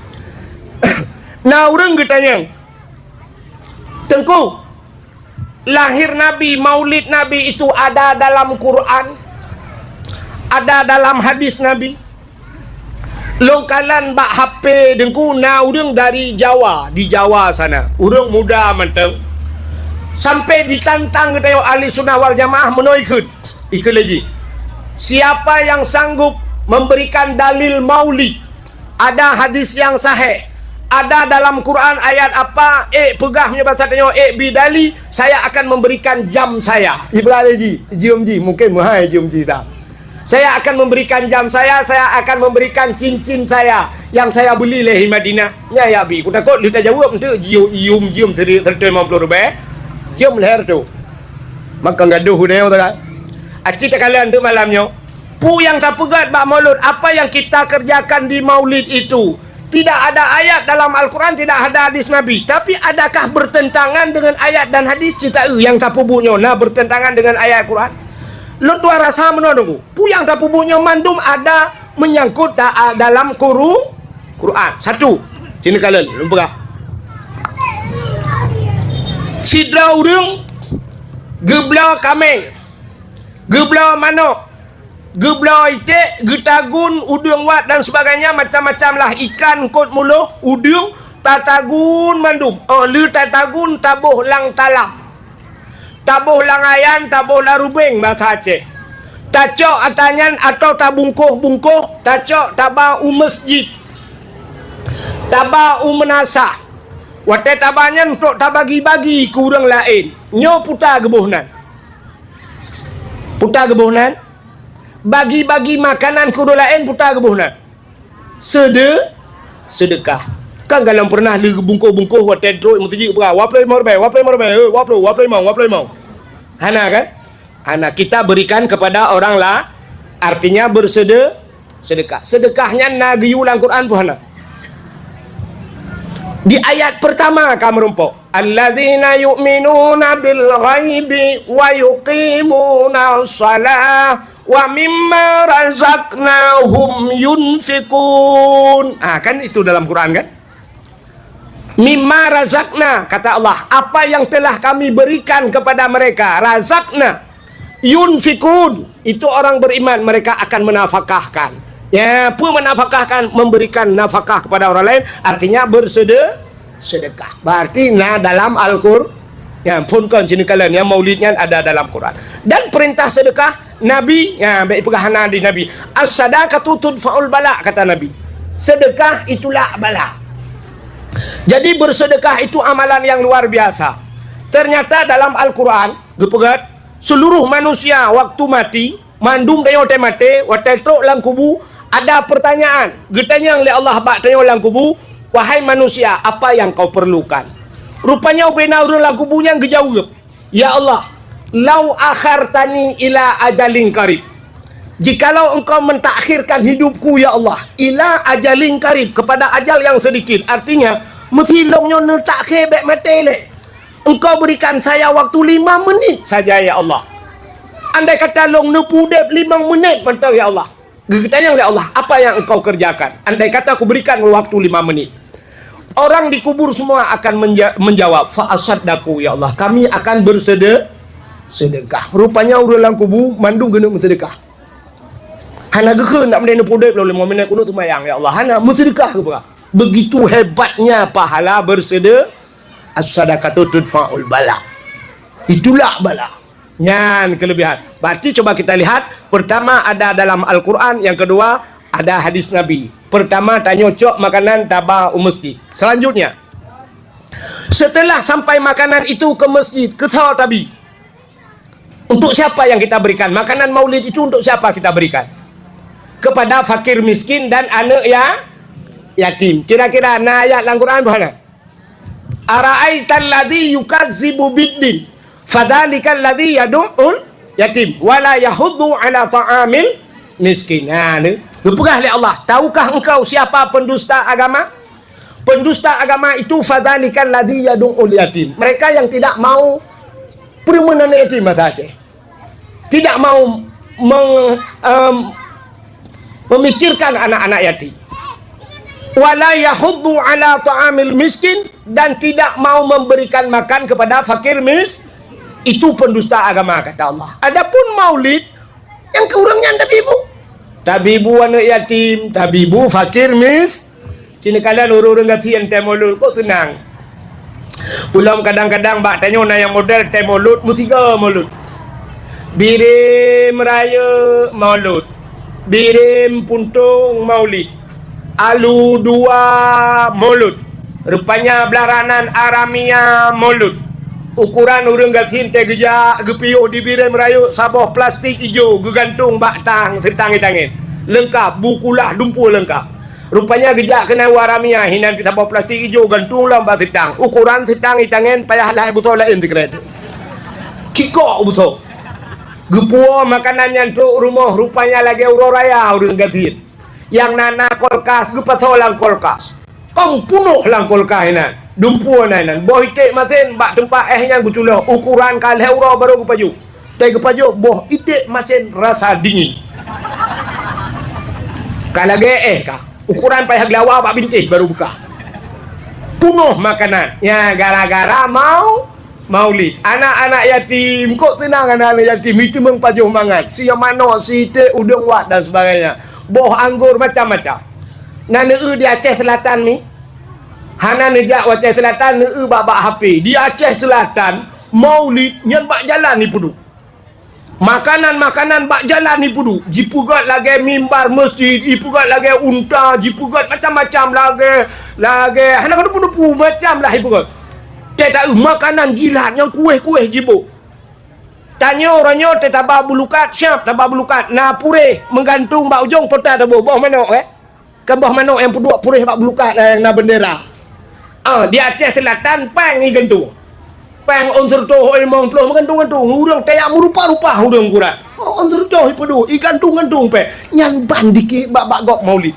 Nah, orang katanya, Tengku, lahir Nabi, maulid Nabi itu ada dalam Quran, ada dalam hadis Nabi. Longkalan bak HP dengku, nah orang dari Jawa, di Jawa sana, orang muda menteng, sampai ditantang katanya ahli sunnah wal jamaah menoikut, ikut lagi. Siapa yang sanggup memberikan dalil maulid, ada hadis yang sahih, ada dalam Quran ayat apa, pegahnya bahasa tanya, bidali, saya akan memberikan jam saya. Ibrahim ji, jom ji, mungkin mahal jom ji tak. Saya akan memberikan jam saya akan memberikan cincin saya yang saya beli di Madinah. Ya bi, aku takut dia tak jawab tu, jom $150. Jom leher tu. Maka gaduh dia tak. Acik tak kalian tu malamnya. Pu yang tak pegat bak maulud, apa yang kita kerjakan di maulid itu tidak ada ayat dalam Al-Quran, tidak ada hadis Nabi. Tapi adakah bertentangan dengan ayat dan hadis? Cita yang tak pubunya nah bertentangan dengan ayat Quran. Lo tua rasa menodongku. Pu yang tak pubunya mandum ada menyangkut dalam Quran. Satu. Sini kalian, lupa. Sidra urung gebla kameng. Gebla manok. Gebla itik, getagun, udung wat dan sebagainya, macam-macam lah. Ikan kot muluh, udung, tatagun mandum. Lu tatagun tabuh lang talam. Tabuh lang ayan, tabuh lang rubeng bahasa Aceh. Tacok atanyan atau tabungkuh-bungkuh, tacok tabah masjid. Tabah menasah. Watai tabahnya untuk tabagi-bagi ke orang lain. Nyo putar gebuhnan. Bagi-bagi makanan ke orang lain putar gebuhnan. Sedekah. Kan kalau pernah li bungkuh-bungkuh watai droi mesti berapa? Waplai mau. Hana kan? Hana kita berikan kepada orang lah. Artinya bersedekah. Sedekahnya nagiyu dalam Quran pun hana. Di ayat pertama kamu rumpuk, alladzina yu'minuna bil ghaibi wa yuqimuna shalah wa mimma razaqnahum yunfikun. Kan itu dalam Quran kan? Mimma razaqna, kata Allah, apa yang telah kami berikan kepada mereka, razaqna, yunfikun, itu orang beriman, mereka akan menafkahkan. Ya, pun menafkahkan, memberikan nafkah kepada orang lain, artinya bersedekah. Berarti dalam Al-Qur'an, ya pun kan sini kalian, yang maulidnya ada dalam Quran. Dan perintah sedekah Nabi, ya baik perkahanan di Nabi. As-sadaqatu tudfa'ul bala, kata Nabi. Sedekah itulah bala. Jadi bersedekah itu amalan yang luar biasa. Ternyata dalam Al-Quran, gepegat, seluruh manusia waktu mati, mandum dayo temate, watai trok lang kubu, ada pertanyaan. Getanya oleh Allah bak tanya lang kubu, wahai manusia, apa yang kau perlukan? Rupanya ubena urun lang kubunya ngejawab, ya Allah, lau akhartani ila ajalin karib. Jikalau engkau mentakhirkan hidupku ya Allah, ila ajalin karib, kepada ajal yang sedikit, artinya mesti longnya netakhir bek mati le. Engkau berikan saya waktu 5 menit saja ya Allah. Andai kata long nepudep 5 menit mentang ya Allah. Ditanya oleh Allah, apa yang engkau kerjakan? Andai kata aku berikan waktu 5 menit. Orang dikubur semua akan menjawab, fa asaddaku ya Allah, kami akan bersedekah. Rupanya orang lang kubur mandung genuk bersedekah. Hana gekun nak mendena pudek boleh mu'minat kunut tumayang ya Allah. Hana bersedekah ke apa? Begitu hebatnya pahala bersedekah. As-sadaqatu tudfa'ul bala. Itulah bala. Nyan kelebihan. Berarti coba kita lihat, pertama ada dalam Al-Quran, yang kedua ada hadis Nabi. Pertama tanya cok makanan tabah masjid. Selanjutnya, setelah sampai makanan itu ke masjid, ke sawah tabi, untuk siapa yang kita berikan? Makanan maulid itu untuk siapa kita berikan? Kepada fakir miskin dan anak yatim. Kira-kira ayat dalam Quran mana? Ara'aital ladzi yukazzibu biddin fadzalikal ladzi yad'ul yatim wala yahuddu ala ta'amil miskin. Diperah oleh Allah. Tahukah engkau siapa pendusta agama? Pendusta agama itu fadzalikal ladzi yad'ul yatim. Mereka yang tidak mau permohonan yatim saja. Tidak mau memikirkan anak-anak yatim. Wala yahuddu ala ta'amil miskin, dan tidak mau memberikan makan kepada fakir itu pendusta agama, kata Allah. Adapun maulid yang keurangnya tabibu anak yatim, tabibu fakir sini kalian orang-orang gatian temolud kok senang. Pulang kadang-kadang bak tanya na yang model temolud musika maulud. Birim raya maulud. Birim puntung maulid. Alu dua maulud. Rupanya belaranan Aramia maulud. Ukuran urang gasin teh geja gepiuh di birim rayu sabah plastik hijau gegantung bak tang tentang tangin. Lengkap bukulah dumpu lengkap. Rupanya gejak kena Aramia hinan sabah plastik hijau gantung lambak setang. Ukuran setang itangen payahlah betul lain tikret. Cikok betul. Gepua makanan yang tu rumah rupanya lagi uroraya urang gasin. Yang nana kolkas gupat solang kolkas. Kong punuh lang kolkas hinan. Dumpu nan boh itik masin bak tempat yang guculo ukuran kal euro baru gupaju. Teh gupaju boh itik masin rasa dingin. Kalau kah ukuran payah glawa bak bintih baru buka. Punuh makanan. Ya gara-gara maulid. Anak-anak yatim kok senang anak-anak yatim itu mengpajuh mangan. Si mano si te udang wat dan sebagainya. Boh anggur macam-macam. Nana di Aceh Selatan ni. Hana nejak Aceh Selatan bak HP. Di Aceh Selatan maulid nyan bak jalan ni pudu. Makanan-makanan bak jalan ni pudu. Jipugat lagi mimbar masjid, jipugat lagi unta, jipugat macam-macam lagi. Hana kadu pudu macam lah jipugat. Tak makanan jilat yang kuih-kuih jipu. Tanya orangnya tabah bulukat siap tabah bulukat na purih menggantung bak ujung pota tabu boh manok kan boh manok yang puduk purih bak bulukat na bendera. Di Aceh Selatan pang ni gantung. Pang unsur toh mong ploh menggantung-gantung urang tayak merupa-rupa urang kurat. Unsur toh pudu igantung-gantung pe nyan bandiki bak gok maulid.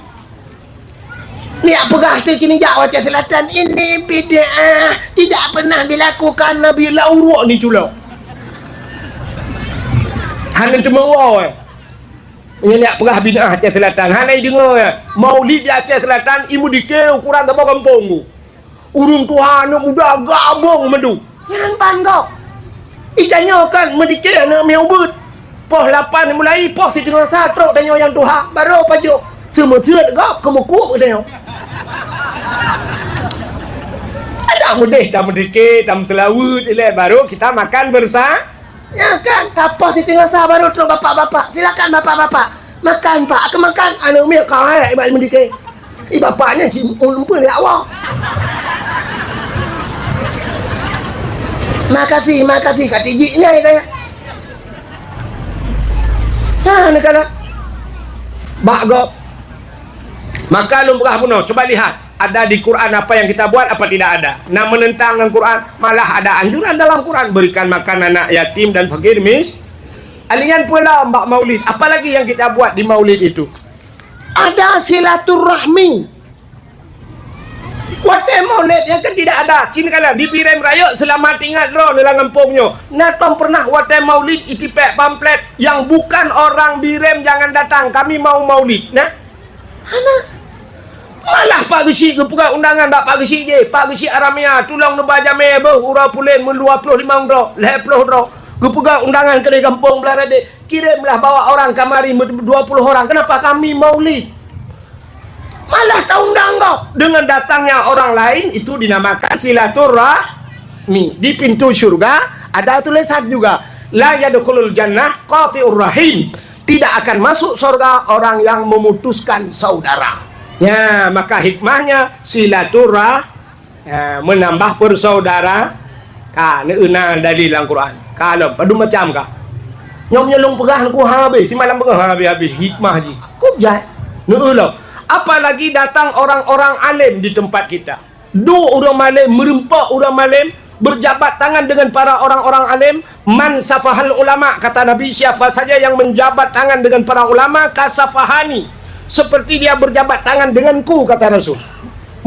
Ni apakah tu sini jak Aceh Selatan ini bid'ah tidak pernah dilakukan Nabi Lauruk ni culo. Hana cuma ini lihat perah bid'ah Aceh Selatan. Hana dengar maulid di Aceh Selatan imu dike ukuran tabah kampung tu. Urung Tuhan anak muda gabung madu. Jangan pandok. Itanya kan medike anak meubut. Poh 8 mulai poh si tengah satu tanya yang Tuhan baru pajuk. Semua sirat gap kemukuk tanya. Ada mudih tak medike tak selawut baru kita makan bersama. Ya kan, tapos di tengah sah baru tu bapak-bapak. Silakan bapak-bapak. Makan pak, akan makan. Anak umil kau ibat mendike. Bapaknya si lupa ni awak. Makasih kat tijik ni kaya. Nak kala. Bak gop. Maka lu berah puno, coba lihat. Ada di Quran apa yang kita buat apa tidak ada. Nak menentang dengan Quran, malah ada anjuran dalam Quran berikan makan anak yatim dan fakir Alian pula mbak maulid. Apalagi yang kita buat di maulid itu? Ada silaturahmi. Wate maulid yang kan tidak ada. Cina kala di Birim Raya selamat ingat roh dalam kampungnya. Natong pernah wate maulid itipek pamflet yang bukan orang Birim jangan datang. Kami mau maulid. Nah, Hana. Malah Pak Gesi ke pura undangan Pak Gesi je. Pak Gesi Aramia tolong nuba jame beuh ura pulen men 25 ro, 10 ro. Gue pegang undangan kedai kampung belah radik. Kirimlah bawa orang kamari 20 orang. Kenapa kami maulid? Malah tak undang kau. Dengan datangnya orang lain itu dinamakan silaturahmi. Di pintu syurga ada tulisan juga, la yadkhulul jannah qati'ur rahim. Tidak akan masuk surga orang yang memutuskan saudara. Ya, maka hikmahnya menambah bersaudara. Neuna dalil Al-Quran. Kalau padu macam kah? Nyom nyelung pegahan ku habis, si malam pegahan habis hikmah ji. Kok jat? Neula. Apalagi datang orang-orang alim di tempat kita. Orang malim merempak orang malim, berjabat tangan dengan para orang-orang alim. Man safahal ulama, kata Nabi, siapa saja yang menjabat tangan dengan para ulama kasafahani, seperti dia berjabat tangan denganku, kata Rasul.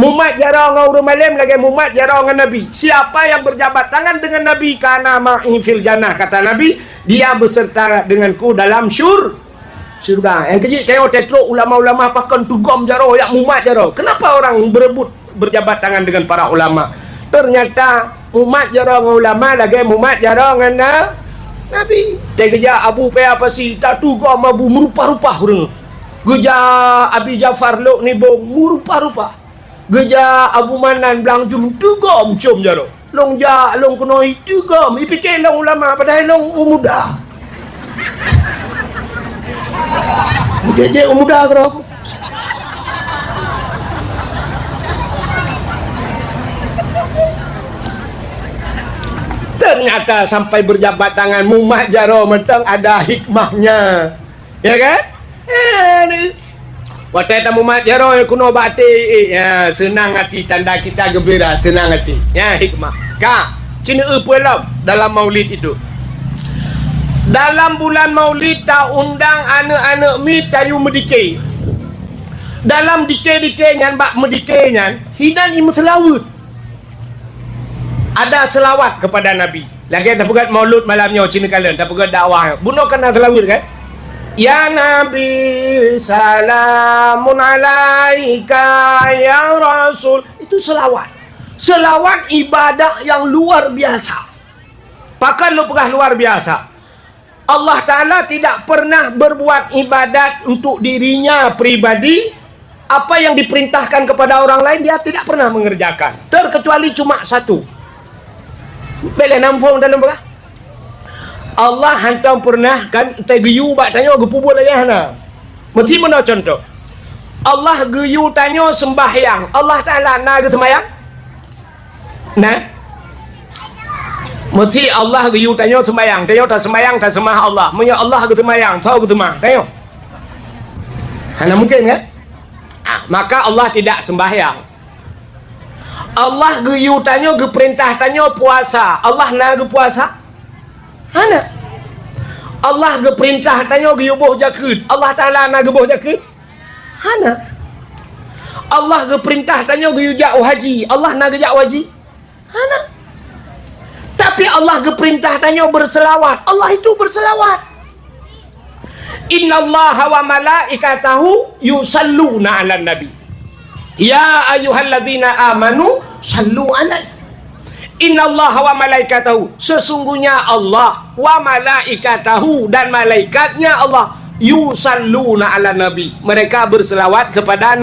Mumat jarang dengan orang malim lagi mumat jarang dengan Nabi. Siapa yang berjabat tangan dengan Nabi kana ma'ifil jannah, kata Nabi, dia beserta denganku dalam syurga. Yang kecil kayo tetro ulama-ulama pakan tugom jaro yak mumat jaro. Kenapa orang berebut berjabat tangan dengan para ulama? Ternyata mumat jaro dengan ulama lagi mumat jaro dengan Nabi. Tegeja Abu pe apa sih tak tugom Abu merupa-rupa urang. Geja Abi Jafar lok ni bong merupa-rupa. Geja Abu Manan belang jum tugom cum jaro. Long ja long kuno tugom. Ipikir long ulama padahal long muda. Jeje muda karo. Ternyata sampai berjabat tangan mumat jaro mentang ada hikmahnya. Ya kan? Waktu tamu mat jaro kuno batik ya, senang hati, tanda kita gembira, senang hati. Ya, hikmah. Ka, cina pulau dalam maulid itu. Dalam bulan maulid tak undang anak-anak mi tayu medike. Dalam dike-dike nyan bak medike nyan, hinan im selawat. Ada selawat kepada Nabi. Lagi tak pegat maulud malamnya cina kalian, tak pegat dakwah. Bunuh kena selawat kan? Ya Nabi salamun alaika ya Rasul. Itu selawat. Selawat ibadah yang luar biasa. Pakan lu pegah luar biasa. Allah Ta'ala tidak pernah berbuat ibadat untuk dirinya pribadi. Apa yang diperintahkan kepada orang lain dia tidak pernah mengerjakan. Terkecuali cuma satu. Bila nampung dalam pegah Allah hantam pernah kan tegiyu bak tanya gepubul ayah na. Mesti mana contoh. Allah geyu tanya sembahyang. Allah Taala na ge sembahyang? Nah. Mesti Allah geyu tanya sembahyang. Tanya tak sembahyang tak sembah Allah. Munya Allah ge sembahyang, tahu ge sembah. Tanya. Hana mungkin kan? Maka Allah tidak sembahyang. Allah geyu tanya ge perintah tanya puasa. Allah na ge puasa? Hana. Allah ge perintah tanya ge yubuh zakat. Allah Taala na ge buh zakat? Hana. Allah ge perintah tanya ge yujak haji. Allah na ge jak haji? Hana. Tapi Allah ge perintah tanya berselawat. Allah itu berselawat. Innallaha wa malaikatahu yusalluna 'alan nabi. Ya ayyuhalladzina amanu sallu 'alaihi. Innallaha wa malaikatahu, sesungguhnya Allah wa malaikatahu dan malaikatnya Allah yusalluna ala nabi, mereka berselawat kepada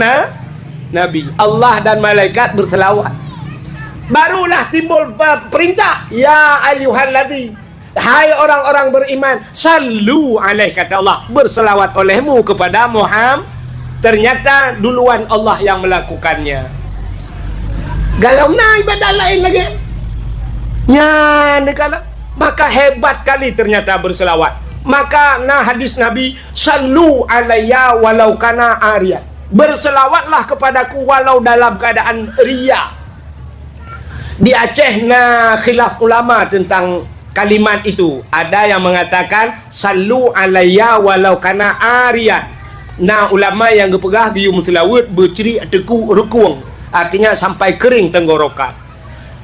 Nabi. Allah dan malaikat berselawat. Barulah timbul perintah, ya ayyuhalladzi, hai orang-orang beriman, sallu alaihi, kata Allah, berselawat olehmu kepada Muhammad. Ternyata duluan Allah yang melakukannya. Galau na ibadah lain lagi. Ya, maka hebat kali ternyata berselawat. Maka hadis Nabi, sallu alayya walau kana ariyat, berselawatlah kepadaku walau dalam keadaan ria. Di Aceh khilaf ulama tentang kalimat itu. Ada yang mengatakan sallu alayya walau kana ariyat. Ulama yang gepegah gium selawat berceri teku rukuang, artinya sampai kering tenggorokan.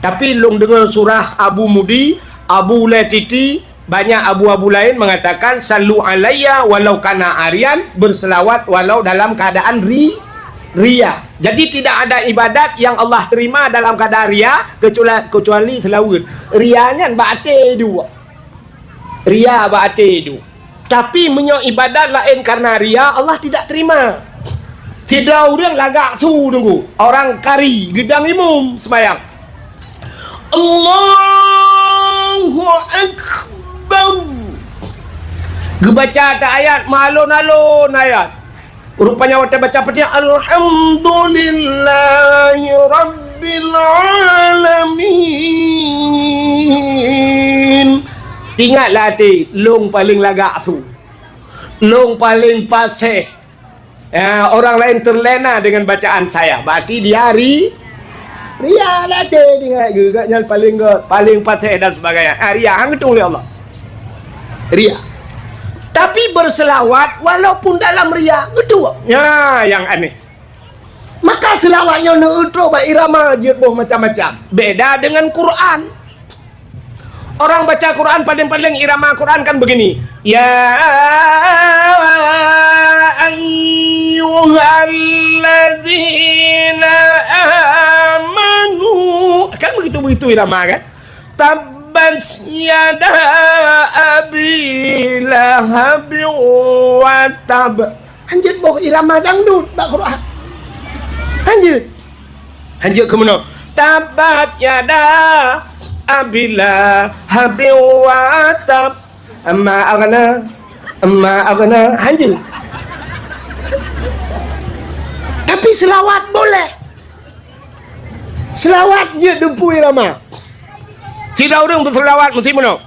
Tapi long dengar surah Abu Mudi, Abu Latiti, banyak abu-abu lain mengatakan sallu alayya walau kana arian, berselawat walau dalam keadaan ria. Jadi tidak ada ibadat yang Allah terima dalam keadaan ria kecuali selawat. Rianya bate dua. Ria berarti itu. Tapi menyo ibadat lain karena ria, Allah tidak terima. Tidak orang lagak su tunggu. Orang kari gedang imum sembahyang. Allahu Akbar. Gebaca ada ayat malon-alon ayat. Rupanya waktu baca petiak Alhamdulillahi Rabbil Alamin. Ingatlah hati, long paling lagak su, long paling paseh. Orang lain terlena dengan bacaan saya, berarti dia ria lah hati, ingat juga paling paseh dan sebagainya. Ria, hang itu oleh Allah. Ria. Tapi berselawat walaupun dalam ria, gitu. Ya, yang aneh. Maka selawatnya neutro, irama jirboh macam-macam. Beda dengan Quran. Orang baca Quran paling-paling irama Quran kan begini. Ya ayyuhallazina amanu. Kan begitu-begitu irama kan? Tabbat yada abi lahab wa tab. Anjir boh irama dangdut bak Quran. Anjir ke mana? Tabbat yada abila habi wa tab amma aghna anjir. Tapi selawat boleh, selawat je dempu irama. Tidak orang berselawat mesti mana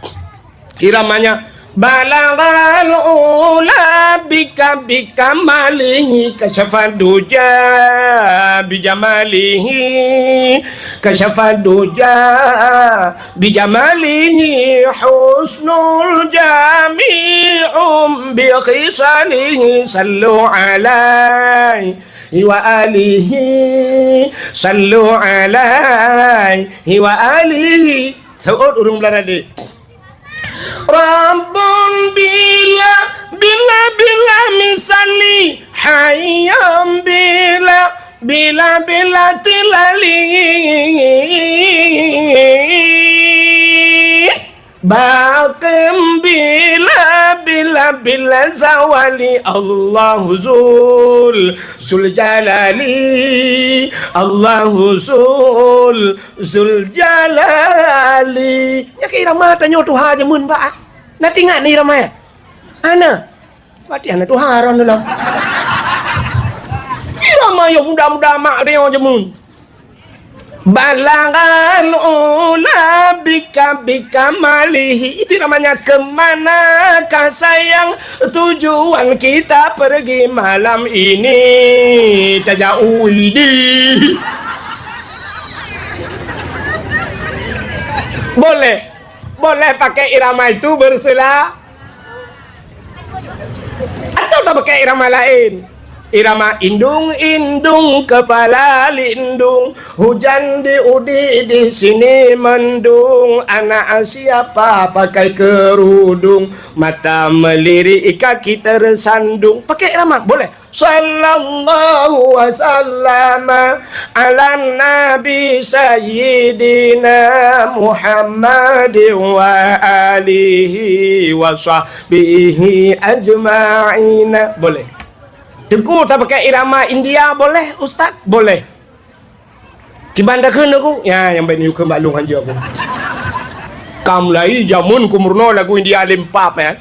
iramanya balagal ula bika malihi kasyafad duja bijamalihi kasyafad duja bijamalihi husnul jami'um bi khisalihi sallu alaihi wa alihi sallu alaihi wa alihi. Saud urung belaradi Rabbun bila misali hayam bila tilali Bakim bila zawali Allahu zul jalali Allahu zul jalali. Ya ke irama tanya Tuhan aja mun pak. Nanti ingat ni irama ya. Ana. Berarti ana Tuhan ron lah. Irama yang mudah-mudah mak dia aja mun. Balangan ula bika malihi. Itu namanya kemanakah sayang tujuan kita pergi malam ini. Tajau ini. Boleh pakai irama itu berselah atau tak pakai irama lain. Irama indung kepala lindung, hujan di sini mendung, anak siapa pakai kerudung, mata melirik kaki tersandung. Pakai irama boleh. Sallallahu wasallam ala nabi sayyidina Muhammad wa alihi wa sahbihi ajma'ina. Boleh. Deku tak pakai irama India boleh ustaz? Boleh. Kibanda keun aku. Ya yang baik ni ke maklum hanja aku. Kam lai jamun kumurno lagu India lempap ya.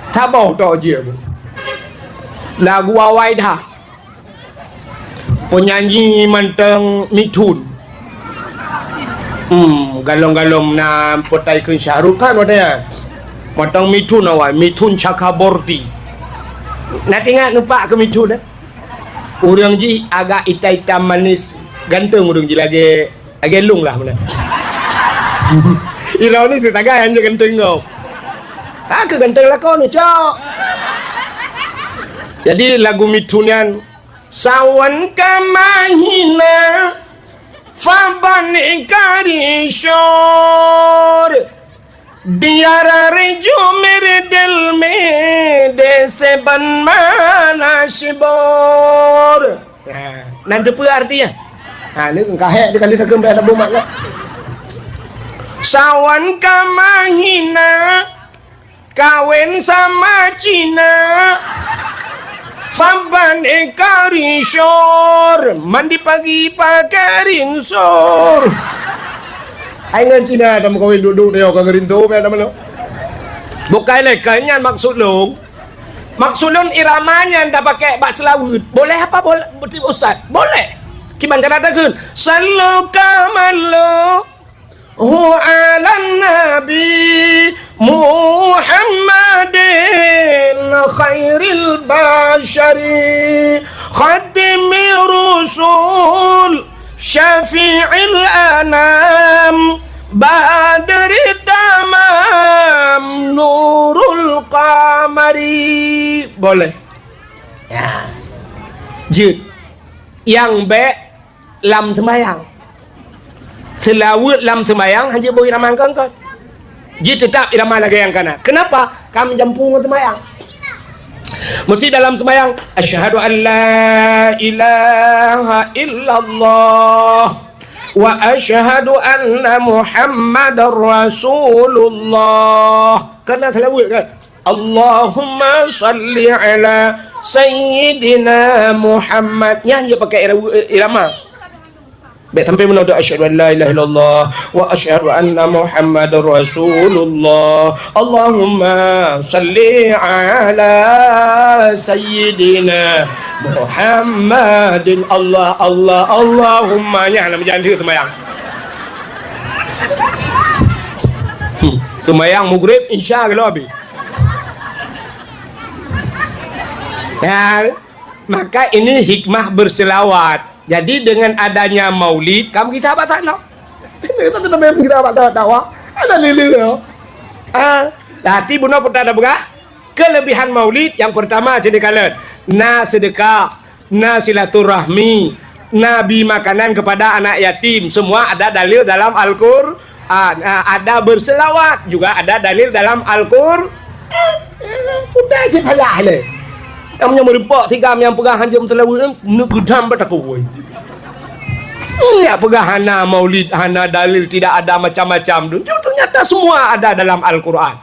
Tabau tok je aku. Lagu awai dah. Penyanyi manteng Mithun. Galong-galong na potai keun Syahrukh Khan wadaya. Manteng Mithun awai, Mithun Chakraborty. Nak tengok nampak ke Mithun eh? Orang ji agak hitam manis, ganteng orang ji lagi lung lah mana. Irau ni tetagai hanya ganteng kau. Ke ganteng lah kau ni cok. Jadi lagu Mithunian sawan kamahina fabani karishor बियार जो मेरे दिल में देसे बनमाना शिबोर. Nanti apa artinya? Ini kahek dia kali tak kembali dalam makna. Sawan kamahina kawin sama Cina. Saban ikarisor, mandi pagi pakai rinsor. Aingan Cina dalam kawin duduk dia orang rindu ada mana? Bukan lekanya maksud lu. Maksud lu iramanya anda pakai bak selawut. Boleh apa boleh Ustaz? Boleh. Kiban katakan sallu kamallu hu ala nabi Muhammadin khairil bashari khatimi rusul syafi'il anam badri tamam nurul qamari. Boleh ya. Jid yang baik lam sembayang selawut lam sembayang hanya boleh irama kan. Jid tetap irama lagi yang kana. Kenapa? Kami jampung sembayang. Mesti dalam sembahyang asyhadu an la ilaha illallah wa asyhadu anna muhammadar rasulullah. Kena selawat kan? Allahumma salli ala sayyidina Muhammad. Yang dia pakai irama. Baik sampai mana tu asyhadu an la ilaha illallah wa asyhadu anna muhammadar rasulullah. Allahumma salli ala sayyidina Muhammadin. Allah Allah Allahumma nya nama jangan dia sembahyang. Sembahyang maghrib insya-Allah habis. Ya, maka ini hikmah berselawat. Jadi dengan adanya maulid, kamu kita apa tak nak? Tapi kita apa tak tahu? Ada lili. Hati bunuh pun tak ada berah. Kelebihan maulid yang pertama sedekah, na sedekah, na silaturahmi, nabi makanan kepada anak yatim. Semua ada dalil dalam Al-Qur'an. Ada berselawat juga ada dalil dalam Al-Qur'an. Udah je salah le. Yang punya merempak tiga yang pegang hanjam selawat nak gedam bertakui. Ya pegang hana maulid, hana dalil tidak ada macam-macam tu. Ternyata semua ada dalam Al-Quran.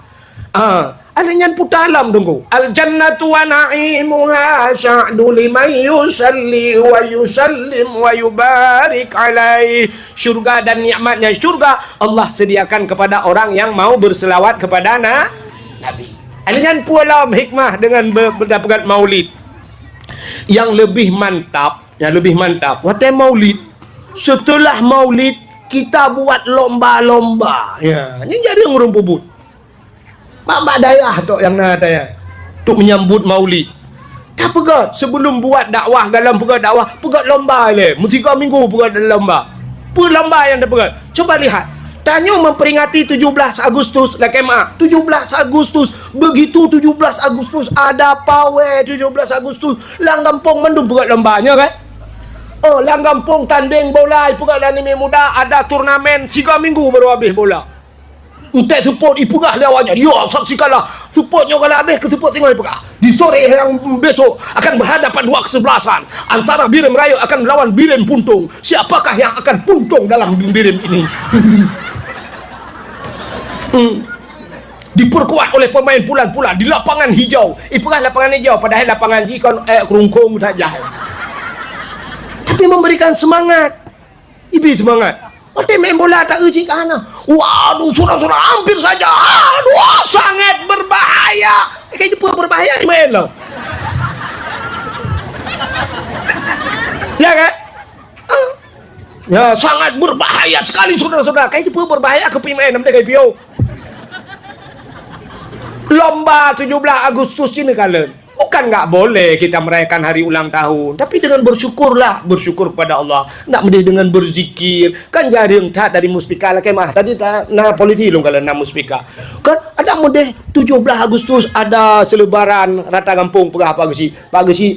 Ada yang putalam tunggu. Al-jannatu wa na'imuha sya'du liman yusalli wa yusallim wa yubarik alaih. Syurga dan nikmatnya syurga Allah sediakan kepada orang yang mau berselawat kepada Nabi. Dengan pula hikmah dengan berdapatkan maulid yang lebih mantap, waktu maulid, setelah maulid kita buat lomba-lomba. Ya, ini jadi ngurung pubut. Mak dayah tu yang ada ya, untuk menyambut maulid. Tak pegat sebelum buat dakwah dalam pegat dakwah, pegat lomba le. 3 minggu pegat lomba. Lomba yang dia pegat. Coba lihat. Tanya memperingati 17 Agustus lah kema. 17 Agustus. Begitu 17 Agustus ada pawai 17 Agustus. Lang kampung mendung pegat lombanya kan. Oh, lang kampung tanding bola pegat anime muda ada turnamen 3 minggu baru habis bola. Untuk support ipegah lawannya. Ya, saksikanlah. Supportnya kalau habis ke support tengok ipegah. Di sore yang besok akan berhadapan 2 kesebelasan. Antara Birim Raya akan melawan Birim Puntung. Siapakah yang akan puntung dalam Birim ini? Diperkuat oleh pemain pulan-pulan di lapangan hijau. Ipegah lapangan hijau padahal lapangan jikon kerungkung saja. Tapi memberikan semangat. Ibi semangat. Waktu main bola tak uji ke mana? Waduh, surah-surah hampir saja. Aduh, sangat berbahaya. Kayaknya pun berbahaya ni main lah. Ya kan? Ya, sangat berbahaya sekali saudara-saudara. Kayaknya pun berbahaya ke pemain namanya kayak Pio. Lomba 17 Agustus ini kalian. Bukan nggak boleh kita merayakan hari ulang tahun, tapi dengan bersyukurlah, bersyukur kepada Allah. Nak mesti dengan berzikir. Kan jaring tak dari muspika lah kemah. Tadi tak na polisi long kalau na muspika. Kan ada mudi 17 Agustus ada selebaran rata kampung pegah pagi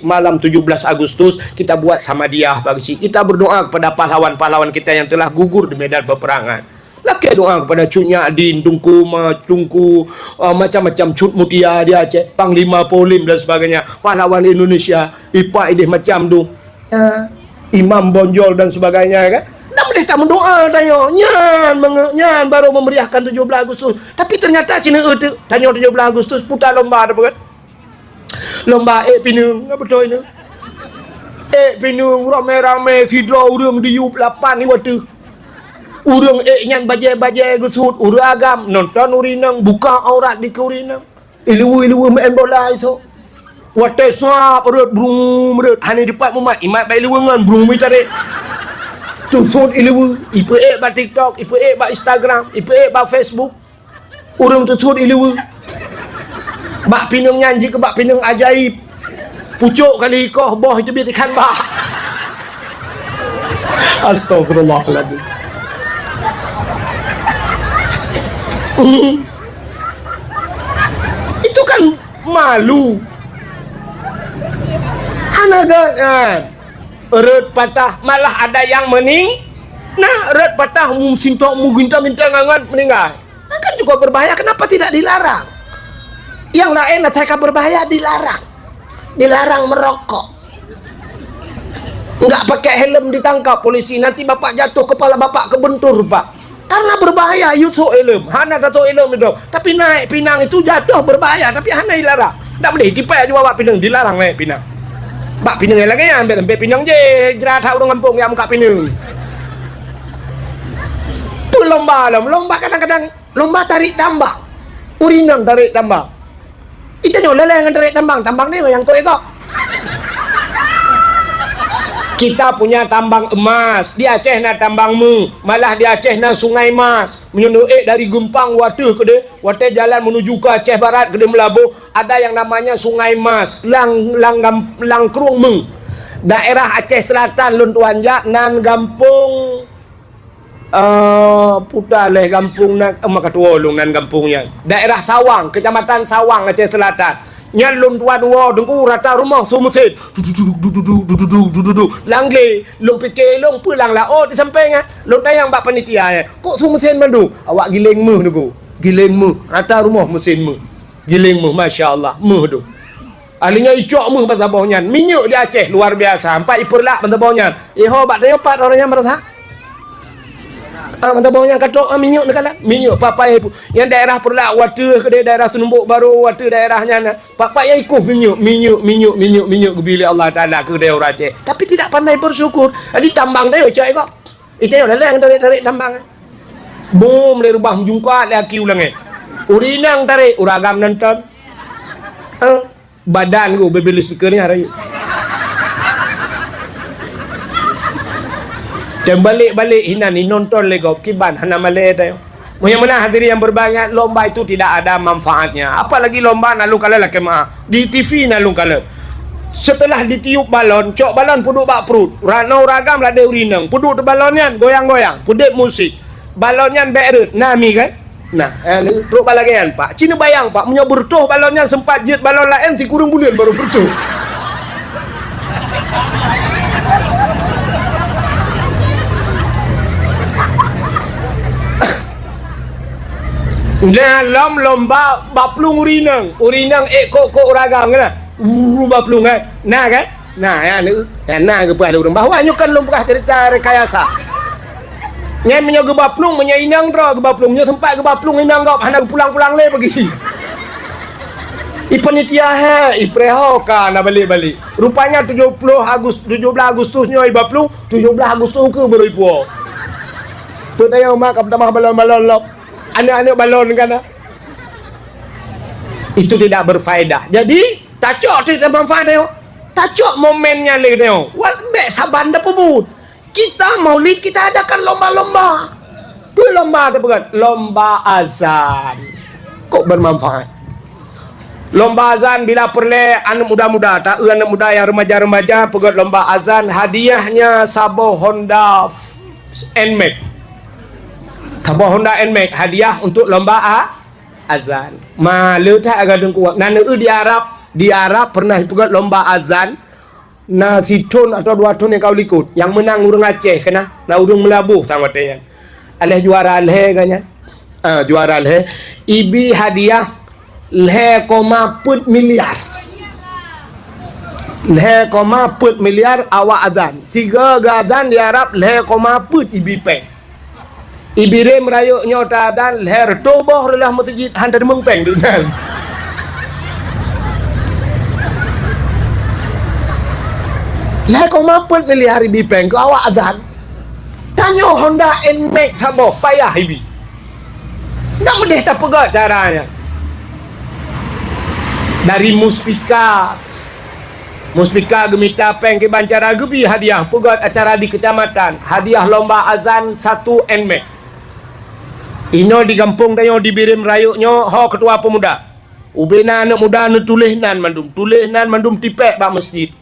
malam 17 Agustus kita buat Samadiyah pagi. Kita berdoa kepada pahlawan-pahlawan kita yang telah gugur di medan peperangan. Laki doa kepada Cutnya Adin, Tungku macam-macam Cut Mutia dia Aceh, Panglima Polim dan sebagainya, pahlawan Indonesia, Ipa idih macam tu, Imam Bonjol dan sebagainya kan. Nak boleh tak mendoa tanya. Nyan baru memeriahkan 17 Agustus. Tapi ternyata Cina tu tanya 17 Agustus putar lomba apa kan? Lomba pinung apa betul ini? Pinung ramai-ramai sidra urang di U8 ni waktu. Urang nyan bajai-bajai gesut, urang agam nonton urinang, buka aurat di urinang. Ilu main bola itu. Waktu suap urut brum urut hani depan mumat imat baik luwengan brum tarik. Tuntut ilu ipe ba TikTok, ipe ba Instagram, ipe ba Facebook. Urang tuntut ilu. Bak pinung nyanyi ke bak pinung ajaib. Pucuk kali koh boh itu biar ikan bak. Astagfirullahaladzim. Itu kan malu. Anagan eret patah malah ada yang mening. Nah, eret patah mungkin tok minta ngangan meninggal. Nah, kan juga berbahaya. Kenapa tidak dilarang? Yang lain saya berbahaya dilarang. Dilarang merokok. Enggak pakai helm ditangkap polisi. Nanti bapak jatuh, kepala bapak kebentur, Pak. Karena berbahaya, yusu helm. Hana dato helm itu. Tapi naik pinang itu jatuh berbahaya. Tapi hana dilarang. Tak boleh dipai juga bapak pinang. Dilarang naik pinang. Bak pinang lagi ya, ambil pinang je. Jerat orang kampung yang muka pinang. Tu lomba kadang-kadang lomba tarik tambang. Urinang tarik tambang. Itu nyo leleng tarik tambang. Tambang ni yang tu ekor. Kita punya tambang emas. Di Aceh na tambangmu. Malah di Aceh na sungai emas. Menyunuik dari Gempang Watu ke dia. Watu jalan menuju ke Aceh Barat ke dia Melabuh. Ada yang namanya sungai emas. Lang Krung Meng. Daerah Aceh Selatan Lun Tuanjak nan gampung putaleh gampung nak Makatua long nan gampungnya. Daerah Sawang, Kecamatan Sawang Aceh Selatan. Nyan lun tuan wo dengku rata rumah su mesin langle lung fikir lung pulang lah oh di samping lung tayang bak panitia kok su mesin mandu awak giling meh tu giling meh rata rumah mesin meh giling meh masya-Allah meh tu alinya icok meh basabah nyan minyak di Aceh luar biasa empat ipur lak basabah nyan ho bak tanya pat orangnya merasa mantap bawanya katok minyak nak minyak papai yang daerah Perlak Watu ke daerah Senumbuk Baru Watu daerahnya papai yang ikut minyak bila Allah Taala ke daerah Aceh tapi tidak pandai bersyukur jadi tambang dia cak kok itu dah yang tarik tambang bom dari rubah jungkat laki ulang urinang tarik uragam nonton badan gua bebel speaker ni hari dan balik-balik hinan ni nonton lego kiban hana malay tayo. Yang mana hadirin yang berbanyak lomba itu tidak ada manfaatnya. Apalagi lomba nalu kala lah kemah. Di TV nalu kala. Setelah ditiup balon, cok balon puduk bak perut. Ranau ragam lah ada urinang. Puduk tu balonnya goyang-goyang. Puduk musik. Balonnya berut. Nami kan? Nah, teruk balagian Pak. Cina bayang Pak. Punya bertuh balonnya sempat jet balon lain si kurang bulan baru bertuh. Nah, lomba baplung urinang kok uragam kan baplung kan nah kan nah ya nah ke pada orang bahawa kan lomba cerita rekayasa nyen menyo ke baplung menyainang dro ke baplung nyo sempat ke baplung inang kau hendak pulang-pulang le pergi ipanitia ipreho kan balik rupanya 17 Agustus nyo baplung 17 Agustus ke baru ipo petayang mak tambah balon-balon lop anak-anak balon kan itu tidak berfaedah jadi tacok tidak berfaedah tacok momennya lagi tengok wal bek saban dah pebut kita maulid kita adakan lomba-lomba tu lomba ada bukan lomba azan kok bermanfaat lomba azan bila perle anak muda-muda tak anak muda yang remaja-remaja pegat lomba azan hadiahnya sabuk Honda Nmax Sabah Honda Nmax hadiah untuk lomba azan. Malu tak agadung kuat. Nana di Arab pernah ikut lomba azan. Na si ton atau 2 ton yang kau ikut. Yang menang urang Aceh kena. Na urang Melabuh sama dia. Aleh juara leh kan juara leh. Ibi hadiah leh 0,4 miliar. 0,4 miliar awak azan. Siga azan di Arab 0,4 ibi peng. Ibire merayuk nyota azan leher toboh relah masjid hantar mengpeng dengan. Lah 0,4 miliar ibi peng ke awak azan. Tanya Honda NMAX saboh payah ibi. Nak medeh tak pegak caranya. Dari muspika gemita peng ke bancara gebi hadiah pegat acara di kecamatan, hadiah lomba azan 1 NMAX. Ino di kampung dayo dibirim rayuknya ho ketua pemuda. Ubena anak muda nu tulisnan mandum tipek bak masjid.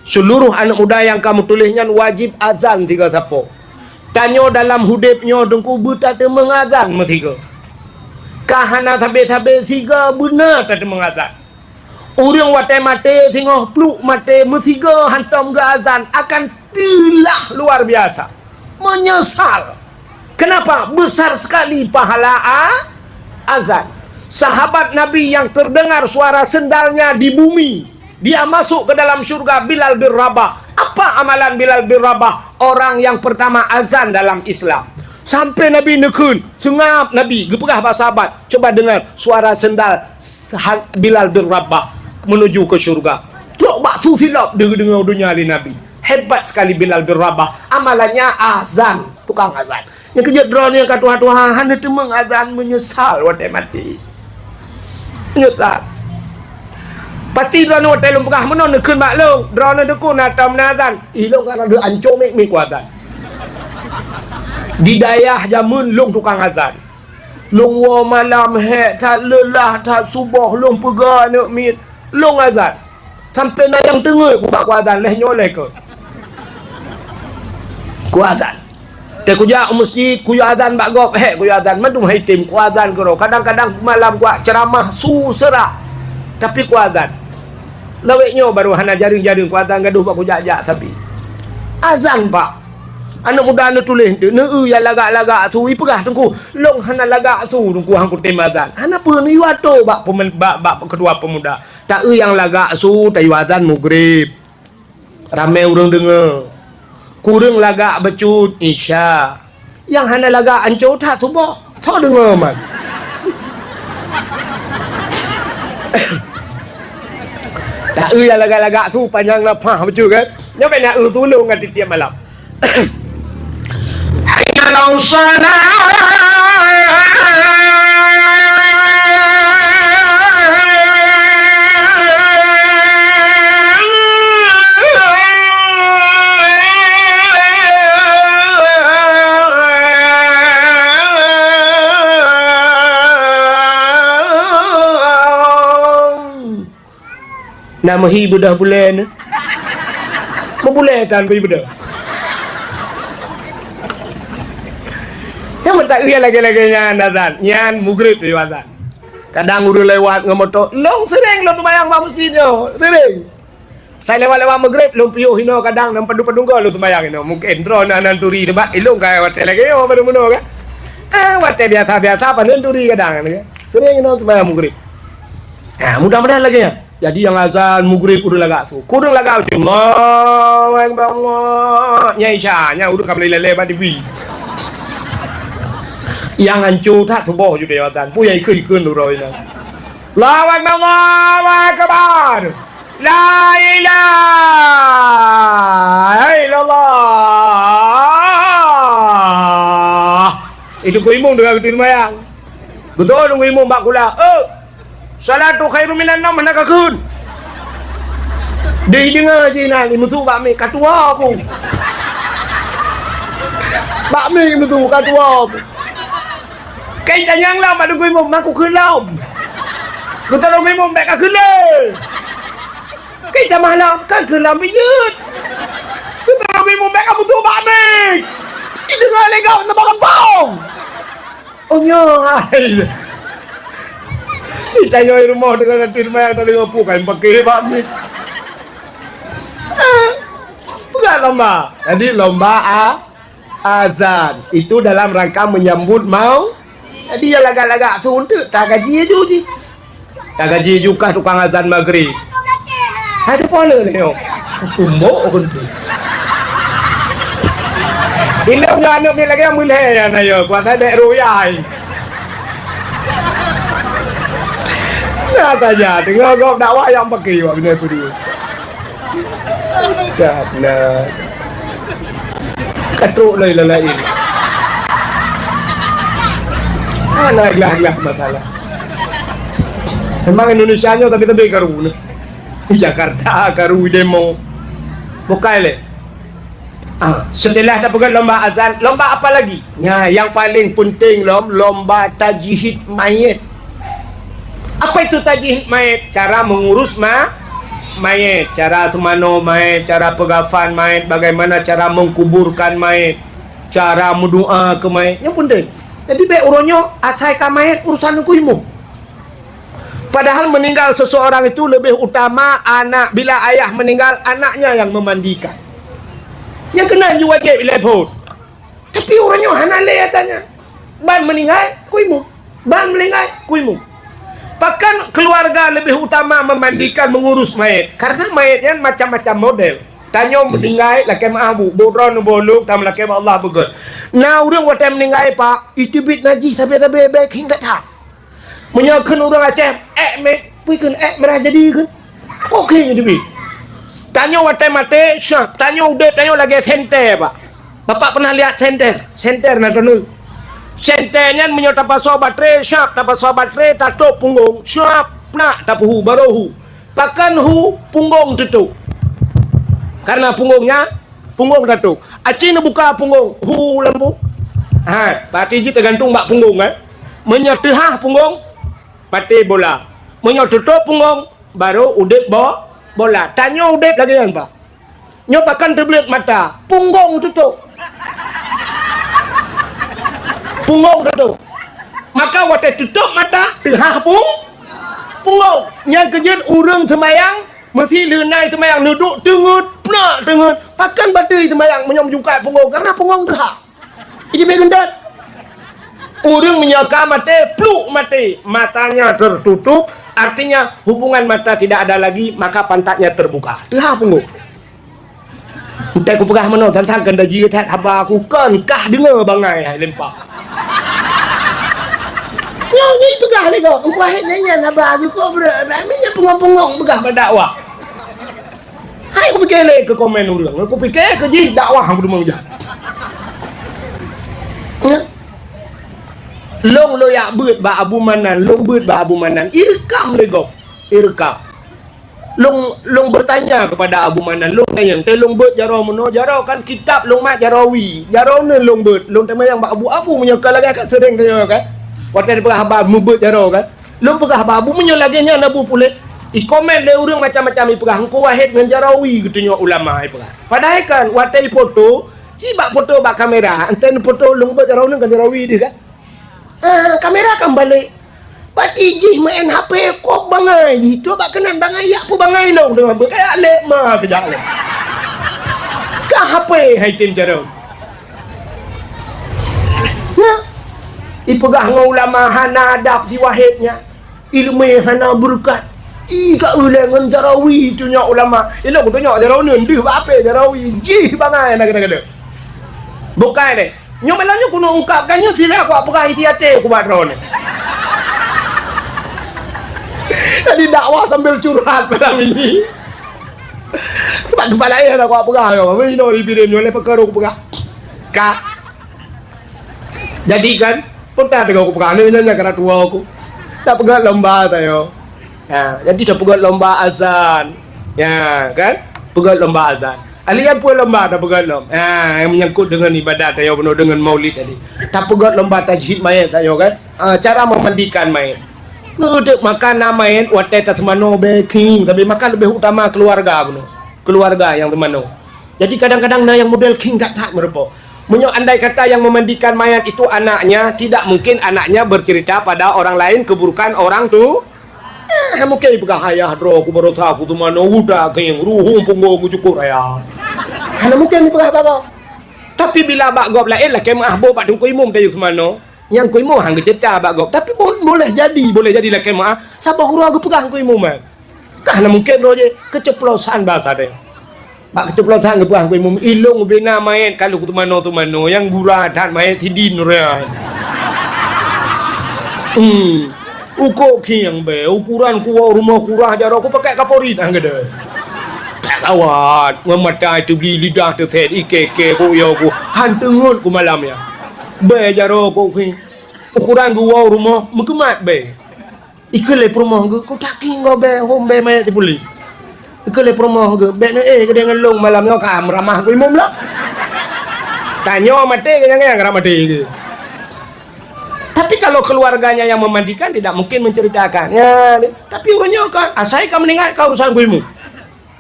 Seluruh anak muda yang kamu tulisnya wajib azan 3 sapo. Tanyo dalam hudipnya dengku buta te mengazan metiga. Kahana sabe-sabe siga benar tak mengazan. Orang watai mate singoh pluk mate mesiga hantam ke azan akan telah luar biasa. Menyesal. Kenapa? Besar sekali pahala azan. Sahabat Nabi yang terdengar suara sendalnya di bumi, dia masuk ke dalam surga. Bilal bin Rabah. Apa amalan Bilal bin Rabah? Orang yang pertama azan dalam Islam. Sampai Nabi nekun, sengap Nabi, gepegah para sahabat. Coba dengar suara sendal Bilal bin Rabah menuju ke surga. Coba tu silap dengar dunia di Nabi. Hebat sekali Bilal bin Rabah. Amalannya azan, tukang azan. Yang kerja drone yang kata Tuhan itu mengazan menyesal watai mati. Menyesal. Pasti drone watai lum pegah menon nekun maklum. Drone dekun atam nazan. Ilong karena dia ancur mik azan. Di dayah jamun long tukang azan. Long wa malam he tak lelah tak subuh long pegah nak mit. Long azan. Sampai nak yang tengah ku bak azan leh nyoleh ke. Ku azan. Te ku jak masjid ku azan bak gop he ku azan madum hai tim ku azan ke ro. Kadang-kadang malam ku ceramah susera. Tapi ku azan. Laweknya baru hana jaring-jaring ku azan gaduh bak ku jak-jak tapi. Azan pak. Anak muda anda tulis ya lagak-lagak su ipegah tengku long hana lagak su tengku hang ku tim azan. Hana pun iwato bak kedua pemuda. Tak yang lagak su tayu azan maghrib. Ramai orang dengar. Kurang lagak becut isya. Yang hana lagak ancur tak subuh. Tak dengar man. Tak yang lagak-lagak su panjang lapah becut kan. Nyampe nak sulung ngan tiap malam. Hayya nama hi budak bulan. Membuletan pergi budak. Yang tak iya lagi-lagi nyan azan, nyan maghrib di azan. Kadang udah lewat ngomoto, long sering lo tumayang mak masjidnya, sering. Saya lewat-lewat maghrib, long piuh hino kadang nang padu-padu go lo tumayang hino. Mungkin drone anan turi debat, ilung kaya wate lagi yo baru muno kan. Wate biasa-biasa panen turi kadang kan. Sering hino tumayang maghrib. Mudah-mudahan lagi ya. Jadi yang azan maghrib udah lagak tu. Kurang lagak tu. Allahu Akbar Allah. Nyai Isya, nya udah kabel lele ba diwi. Yang hancur tak subuh juga ya azan. Pu yai ikun tu roi na. Allahu Akbar Allahu Akbar. La ilaha illallah. Itu ku imum dengan itu mayang. Betul nunggu imum bak kula. Salatu khairu minan naum nak akun. Dia dengar je nan musuh bak mi katua aku. Bak mi musuh katua aku. Kai tanyang lam ada gue mau aku keun lam. Ku tolong mi mum bak ka keun le. Kai tamah lam kan keun lam bijut. Ku tolong mi mum bak ka musuh bak mi. Dengar legau nak kampung. Oh nyai. Kita nyoi rumah dengan nanti rumah yang tadi ngapu kan pakai bami. Bukan lomba. Jadi lomba azan itu dalam rangka menyambut mau. Jadi ya lagak-lagak suntuk tak gaji aja uji. Tak gaji juga tukang azan maghrib. Ada pola ni yo. Tumbuk kon tu. Bila punya anak ni lagi yang mulai ya na yo, kuasa dek royai. Nah saja, tengok kau dakwah yang pakai buat benda tu. Dah benar. Katruk lain. Lah masalah. Memang Indonesia nya tapi karu ni. Jakarta karu demo. Bukai le. Setelah dah pegang lomba azan, lomba apa lagi? Ya, yang paling penting lomba tajhid mayit. Apa itu tajhid mayit? Cara mengurus mayit, cara semano mayit, cara pegafan mayit, bagaimana cara mengkuburkan mayit, cara mendoa ke mayit. Yang penting. Jadi baik uronyo asai ka mayit urusan ku imu. Padahal meninggal seseorang itu lebih utama anak. Bila ayah meninggal, anaknya yang memandikan. Yang kena juga wajib bila pun. Tapi orangnya hanale katanya. Ban meninggal, kuimu. Ban meninggal, kuimu. Bahkan keluarga lebih utama memandikan, mengurus mayat. Karena mayatnya macam-macam model. Tanya meninggal, laki maabu. Bodron boluk, tam laki Allah betul. Nah, orang waktu meninggal, Pak, itu bit najis sampai-sampai baik hingga tak. Menyokkan orang Aceh, puikan merah jadi kan. Kok kena jadi bit? Tanya waktu mati, syah. Tanya udah, tanya lagi senter, Pak. Bapak pernah lihat senter? Senter nak tahu. Senternya menyok tapas baterai, syah. Tapas baterai, tatuk punggung. Syah, nak tapuhu, baruhu. Pakan hu, punggung tutup. Karena punggung tatuk. Aceh nak buka punggung, hu lampu. Berarti je tergantung bak punggung kan. Menyok tehah punggung, pati bola. Menyok tutup punggung, baru udip bola. Tanya udip lagi kan Pak. Nyobakan terbelit mata, punggung tutup. Punggung tutup. Maka waktu tutup mata, tehah punggung. Yang kejut urang semayang, mesti lenai semayang duduk tengut. Pakan bateri semayang menyok punggung karena punggung tehah. Ini begendat. Orang menyangka mati, pluk mati. Matanya tertutup, artinya hubungan mata tidak ada lagi, maka pantatnya terbuka. Tehah punggung. Entah aku pegah mana, tentang kena jirat haba aku kan, kah dengar bangai, lempak. Ni pegah lagi kau. Aku ahit nyanyian haba aku kau beraminya punggung-punggung pegah berdakwah. Hai aku fikir lagi ke komen orang. Aku fikir ke jih dakwah aku demam jahat. Long lo yak beut ba Abu Manan, long beut ba Abu Manan. Irekam legok. Irekam. Long bertanya kepada Abu Manan, long tanya, "Teh long beut jaro mono? Jaro kan kitab long mat jarawi. Jaro ne long beut. Long tanya yang ba Abu menyokal lagi kat sering tanya kan. Waktu dia pegah haba beut jaro kan. Long pegah haba Abu menyolagi nya nabu pulet. I komen le urang macam-macam i pegah engko wahid dengan jarawi katanya ulama i pegah. Padahal kan waktu foto, cibak foto bak kamera. Enten foto long beut jaro ne kan jarawi dia kan. Kamera kan balik. Bat ijih main HP kok bangai. Itu bak kenan bangai yak pu bangai lo dengan kayak lek mah kejak lek. Ka HP hai tim jaro. Nah. Ipegah ngau ulama hana adab si wahidnya. Ilmu hana berkat. Ka ulengan jarawi tu nya ulama. Ilo ku tanya jarawi ndih ba ape jarawi. Jih bangai nak kena. Bukan deh. Nyo melanyo kuno ungkapkannya tidak aku pegah isi hati aku patron. Jadi dakwah sambil curhat pada ini. Tempat lain aku pegah yo. Ini no dibirin oleh perkara aku pegah. Kak. Jadi kan, putah dengan aku pegah ni nyanyi karena tua aku. Tak pegah lomba tayo. Ya, jadi dah pegah lomba azan. Ya, kan? Pegah lomba azan. Alian pun lomba dah pegat lom. Yang menyangkut dengan ibadat tayo penuh dengan maulid tadi. Tak pegat lomba tajhid mayat tayo kan. Cara memandikan mayat. Nguduk makan mayat waktu tak semano baking, tapi makan lebih utama keluarga penuh. Keluarga yang semano. Jadi kadang-kadang yang model king tak merupa. Andai kata yang memandikan mayat itu anaknya, tidak mungkin anaknya bercerita pada orang lain keburukan orang tu. Mungkin pegah ayah dro aku baru tahu tu mana udah keng ruhung punggung cukur ayah. Hana mungkin pegah bago. Tapi bila bak gop lain lah kemah bo bak dungku imum tayu semano. Yang ku imum hang cerita bak gop. Tapi boleh jadi lah kemah. Sabah huru aku pegah ku imum. Karena mungkin roje keceplosan bahasa dia. Pak keceplosan ke puang kuimum ilung bina main kalau tu mano yang gurah dan main sidin real. Uko kiang be ukuran kuah rumah kurah jaro aku pakai kapori dah gede. Tak awat memata itu beli lidah tu set ikeke ku yo ku hantungut ku malam ya. Be jaro ku ukuran gua rumah mengkemat be. Ikele rumah ku tak king go be home be mai ti buli. Ikele rumah ku be ne ke dengan long malam yo kam ramah ku imum lah. Tanyo mate ke yang ramate ke. Tapi kalau keluarganya yang memandikan tidak mungkin menceritakan. Ya, tapi orangnya kan, asai kau meninggal kau urusan gue imum.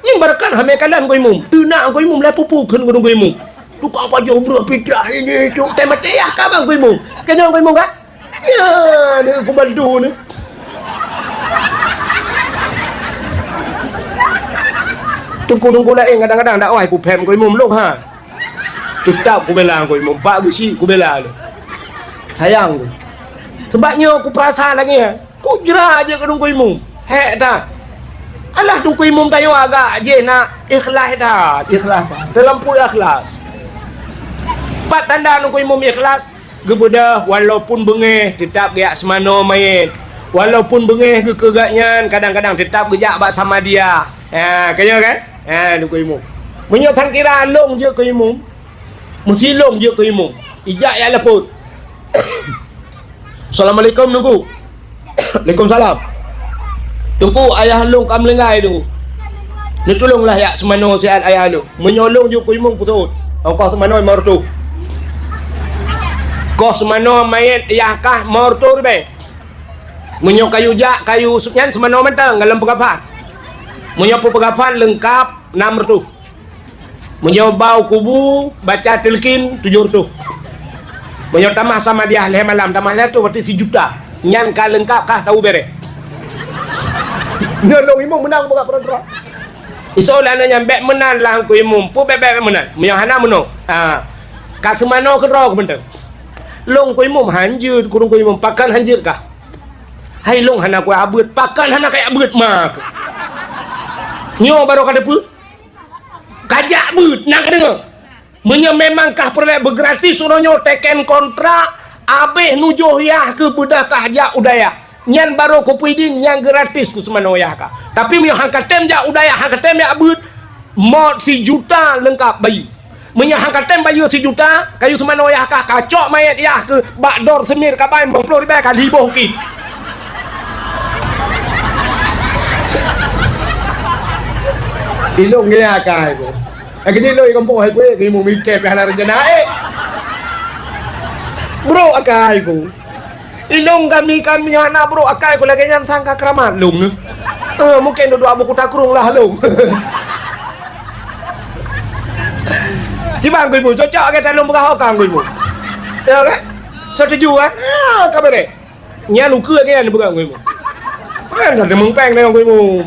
Ini barakan hamekalan gue imum. Tuna gue imum lah pupukan gue imum. Tukang pajau berpidah ini tu tema teh kabang gue imum. Kenapa gue imum kan? Ya, ni aku bantu ni. Tunggu lah kadang-kadang tak wah aku pem gue imum lu ha. Tetap aku bela gue imum. Pak besi aku bela lu. Sayang tu. Sebabnya aku perasa lagi ya. Ku jerah aja ke dungku imum. Hek dah. Alah dungku imum tayo agak je nak ikhlas dah. Ikhlas dah. Terlampau ikhlas. Empat tanda dungku imum ikhlas. Gebedah walaupun bengih tetap gak semano main. Walaupun bengih kegaknya kadang-kadang tetap gejak bak sama dia. Ha, kaya kan? Ha, dungku imum. Menyo thang kira long je ke imum. Mesti long je ke imum. Ijak ya leput. Assalamualaikum nunggu. Waalaikumsalam. Tunggu ayah long kam lengai tu. Ni tolonglah ya semano sihat ayah lu. Menyolong je ku imung putut. Kau semano martu. Kau semano main ayah kah martu be. Menyo kayu jak kayu supnyan semano mentang dalam pegafan. Menyo pegafan lengkap 6 tu. Menyo bau kubu baca tilkin 7 tu. Banyak tamah sama dia leh malam tamah leh tu berarti 1 juta. Nyan ka lengkap kah tahu bere. Nolong imum menang buka perantara. Iso lah nyampe menang lah ku imum. Pu bebek menang. Yang hana menang. Ka semano ke ro ku benteng. Long ku imum hanjut kurung ku imum pakan hanjut kah? Hai long hana ku abut pakan hana kayak abut mak. Nyo baru kada pu. Kajak but nak dengar. Menye memangkah perlek bergratis suruhnya teken kontrak abeh nujuh yah ke budak kahjak udaya nyan baru kupidin yang gratis ku semano yah ka tapi menye hangkatem jak udaya hangkatem jak but mod 1 juta lengkap bayi menye hangkatem bayu 1 juta kayu semano yah ka kacok mayat yah ke bakdor semir kabai 50 ribu kali boh ki ilung dia kai tu. Kerja loi kampung hai gue kimu mikep hana rencana bro akai ku ilung kami anak bro akai ku lagi yang sangka keramat lung mungkin duduk abu kuta kurung lah lung gimana gue mu cocok kita lung berkah kang gue mu ya kan setuju kan kabar deh nya lu ke kan berkah gue mu kan ada mengpeng dengan gue mu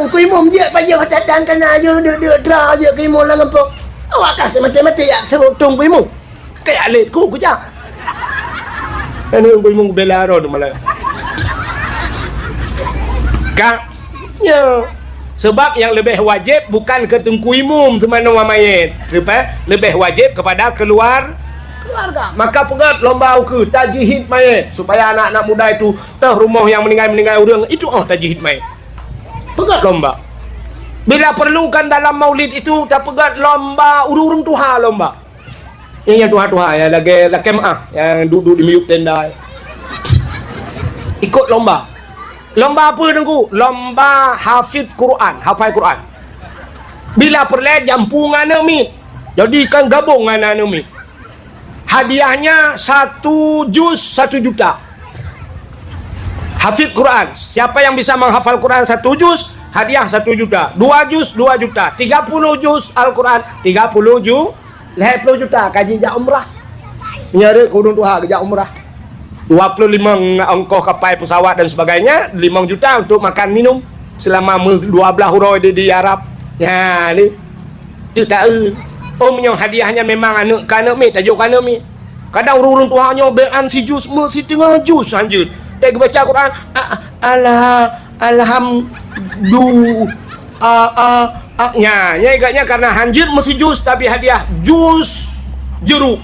ku imum je payah datang kena aja duduk dra je ku imum lah ngampok. Awak kata mati-mati ya serutung ku imum. Kayak alit ku jak. Anu ku imum bela ron malah. Kak. Ya. Sebab yang lebih wajib bukan ke tengku imum semana mayit. Sebab lebih wajib kepada keluarga. Maka pegat lomba ukur tajihid mayit supaya anak-anak muda itu tahu rumah yang meninggal orang itu tajihid mayit. Pegat lomba. Bila perlukan dalam maulid itu tak pegat lomba urung tuha lomba. Yang tuha-tuha ya lagi kemah yang duduk di miuk tenda. Ikut lomba. Lomba apa tengku? Lomba hafid Quran, hafal Quran. Bila perlu jampungan mi. Jadi kan gabung dengan mi. Hadiahnya 1 juz 1 juta. Hafid Quran. Siapa yang bisa menghafal Quran 1 juz, hadiah 1 juta. 2 juz 2 juta. 30 juz Al-Quran 30 juta. Kaji jak umrah. Nyari kudung tuha kerja umrah. 25 ongkos kapal pesawat dan sebagainya. 5 juta untuk makan minum selama 12 huruf di Arab. Ya ni. Tu tahu. Yang hadiahnya memang anak kanak mi, tajuk kanak mi. Kadang urung tuhanya bean si juz, si tengah juz anjut. Tak baca Quran, Nya agaknya karena hanjir mesti jus, tapi hadiah jus jeruk.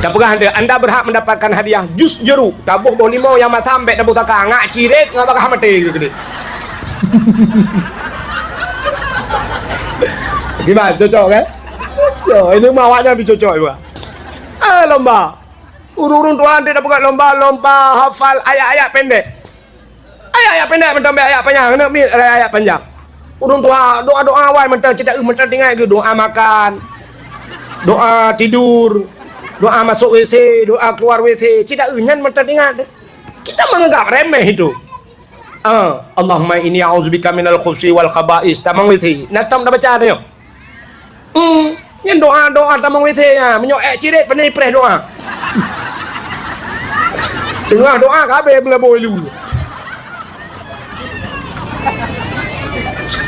Tak pernah ada. Anda berhak mendapatkan hadiah jus jeruk. Tabuh bawah limau yang mat sampai dah butaka ngak ciret ngak bakal mati gede. Gimana cocok kan? Cocok. Ini mawaknya lebih cocok juga. Lomba. Urung-urung tuan dia dah buat lomba hafal ayat-ayat pendek. Ayat-ayat pendek mentang ayat panjang. Nak mi ayat panjang. Urung tua doa-doa awal mentang cedak mentang dengar ke doa makan. Doa tidur. Doa masuk WC, doa keluar WC. Cedak nyan mentang dengar. Kita menganggap remeh itu. Allahumma inni a'udzubika minal khubuthi wal khaba'is. Tamang WC. Natam dah baca dia. Yang doa-doa tamang WC nya, menyoek cirit pandai press doa. Tengah doa kabeh belabo dulu.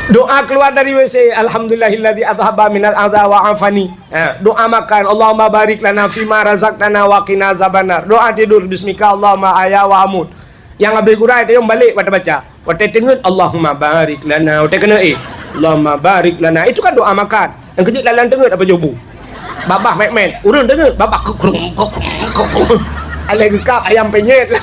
Doa keluar dari WC, alhamdulillahilladzi adhaba minal adza wa afani. Doa makan, Allahumma barik lana fima razaqtana wa qina azabannar. Doa tidur, bismika Allahumma ahya wa amut. Yang habis gurai tu yang balik baca. Waktu tengok Allahumma barik lana, waktu kena Allahumma barik lana. Itu kan doa makan. Yang kecil lalang tengok apa jobu. Babah mek-mek, urun tengok babah kukrung. Alai gekap ayam penyet.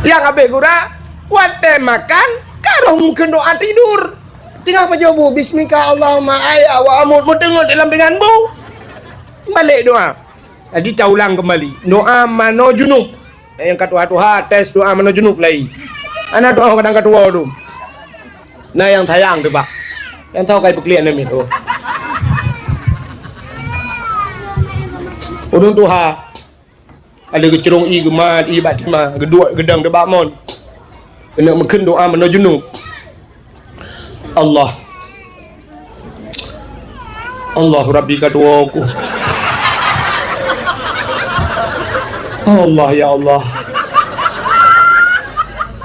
Yang habis gura, waktu makan, karo mungkin doa tidur. Tengah apa jobu, bismika Allahumma ahya wa amut. Mau tengok dalam dengan bu. Balik doa. Jadi kita ulang kembali. Doa mano junub. Yang kata Tuhan tes doa mano junub lagi. Anak doa kadang kedua tu. Nah yang tayang tu pak. Yang tahu kayak peklian ni tu. Udung Tuhan. Ada kecerong i gemat i batima gedua gedang debak mon. Kena meken doa mano junub. Allah Rabbi kedua aku. Allah ya Allah.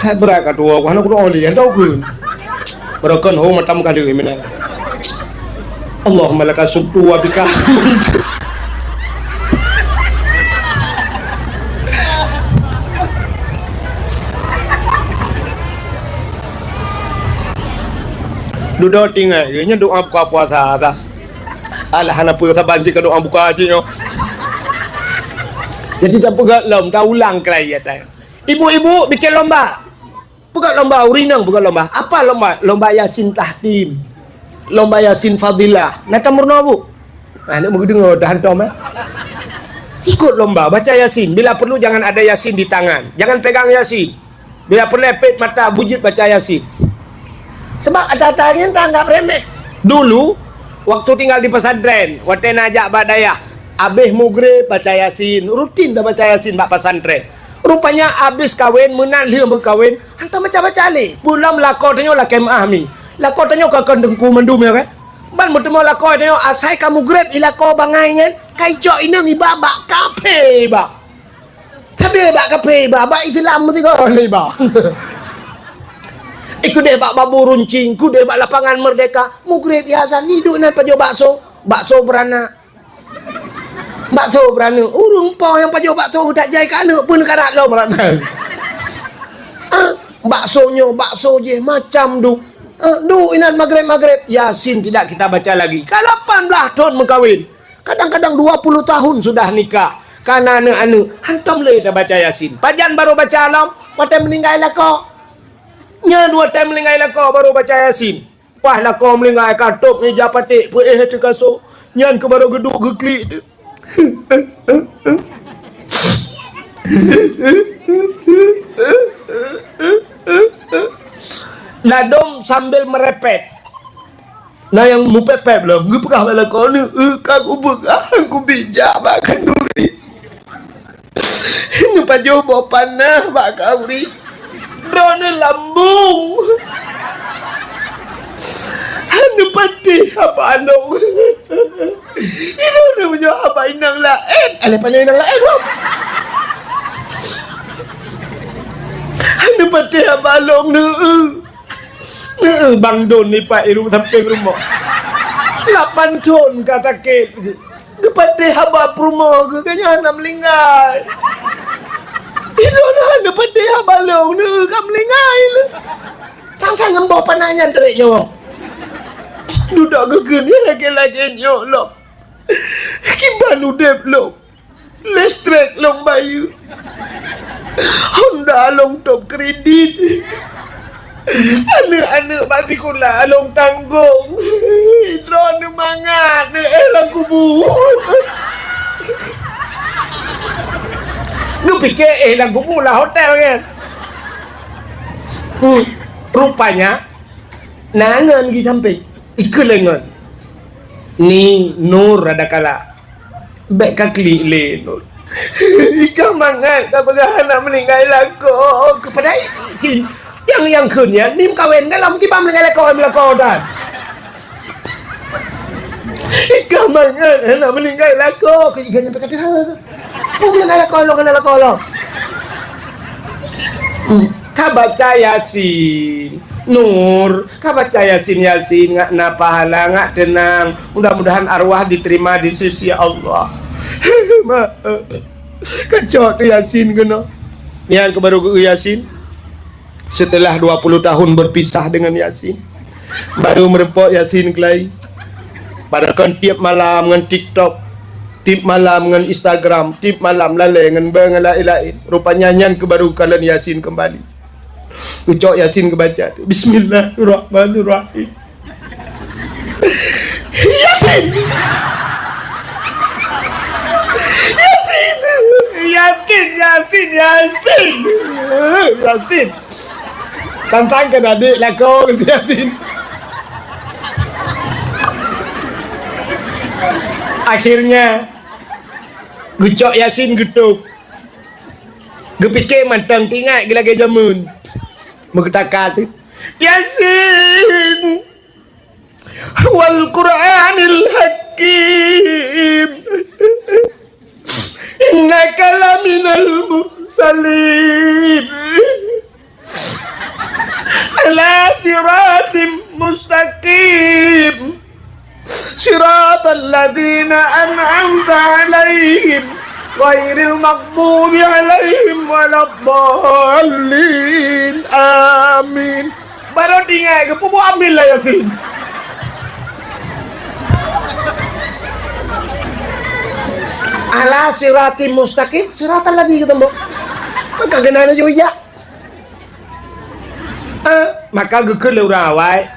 Tak berat kedua aku. Anak doa ni yang tahu ke. Berakan ho matam kali ini. Allahumma laka subtu wa bika. Duduk tinggal, nya doa buka puasa ta. Alah hana puasa banci ke doa buka haji no. Jadi tak pegat lom, dah ulang kelai ta. Ibu-ibu bikin lomba. Bukan lomba urinang, bukan lomba. Apa lomba? Lomba Yasin Tahtim. Lomba Yasin Fadilah. Nak murna bu. Nak mau dengar dah hantam Ikut lomba baca Yasin. Bila perlu jangan ada Yasin di tangan. Jangan pegang Yasin. Bila perlu lepet mata bujit baca Yasin. Sebab ada yang tanggap remeh. Dulu waktu tinggal di pesantren, waktu najak badayah, abis mugre baca Yasin, rutin dah baca Yasin bak pesantren. Rupanya habis kahwin menan dia berkahwin, hantar baca-baca alik. Pulang lakor tanya lah kemah mi. Lakor tanya ke kandengku mendum ya kan. Ban bertemu lakor tanya asai kamu grab ilakor bangai kan. Kai jok ini ni babak kape ba. Tapi bak kape ba, bak Islam mesti kau ni ba. Ikut dia bak babu runcing, ku dia bak lapangan merdeka. Mugrib Hasan hidup nan pajo bakso, bakso beranak. Bakso beranak. Urung po yang pajo bakso tak jai ke anak pun karat lo beranak. Baksonya bakso je macam tu. Inan maghrib Yasin tidak kita baca lagi. Kalau 18 tahun mengkawin. Kadang-kadang 20 tahun sudah nikah. Karena anu hantam le dah baca Yasin. Pajan baru baca alam, waktu meninggal lah kau. Nya 2 tahun meninggal lah kau baru baca Yasin. Wah lah kau meninggal katuk ni japatik pu terkasuk. Nyan ke baru geduk geklik tu. Ladom sambil merepet. Nah yang mupepep lah, ngepekah bala kau ni, aku bekah, aku bijak makan duri. Ini pajo bawa panah bak kauri. Drone lambung. Anu patih apa andong. Ini udah punya apa inang lain. Alih pandai inang lain bro. Anu patih apa andong ni. Bang Don ni Pak Iru sampai rumah 8 tahun kata ke kepada haba promo ke kanya nak melingkai. Itu nak kepada haba long ni kam melingkai le. Tang ngembau pananyan terik nyawa. Dudak gegen ni lagi-lagi nyok lo. Kiban udep lo. Listrik long bayu. Honda long top kredit. Anak-anak mati kula long tanggung. Drone mangat elang kubur. Lu pikir elang kubur lah hotel kan? Rupanya nangan gi sampai ikelengan. Ni Nur ada kala. Baik kakli le Nur. Ika mangat kapag anak meninggal lako kepada sin yang kunnya nim kawin kan lam kibam dengan lako dah. Ika mangat anak meninggal lako kejiga nyampe kata pun dengan lako lo. Ka baca Yasin Nur, ka baca Yasin ngak na pahala ngak tenang. Mudah-mudahan arwah diterima di sisi Allah. Kacau Yasin kena. Yang baru Yasin setelah 20 tahun berpisah dengan Yasin, baru merempok Yasin kelai. Padahal tiap malam dengan TikTok, tiap malam dengan Instagram, tiap malam lalai dengan lain-lain. Rupanya yang baru kalian Yasin kembali. Ucap Yasin kebaca Bismillahirrahmanirrahim. Yasin tantangkan adik lah kau kata Yasin. Akhirnya Gucok Yasin getuk. Gepikir mantang tinggal lagi jamun. Mengatakan Yasin wal Qur'anil Hakim innaka laminal mursalin ala siratim mustaqim siratal ladzina an'amta alaihim ghairil maghdubi alaihim waladdallin amin. Baru tinggal ke pupu ambil lah Yasin. Ala siratim mustaqim siratal ladzina ketemu. Maka genana juga. Maka gekeul urang awai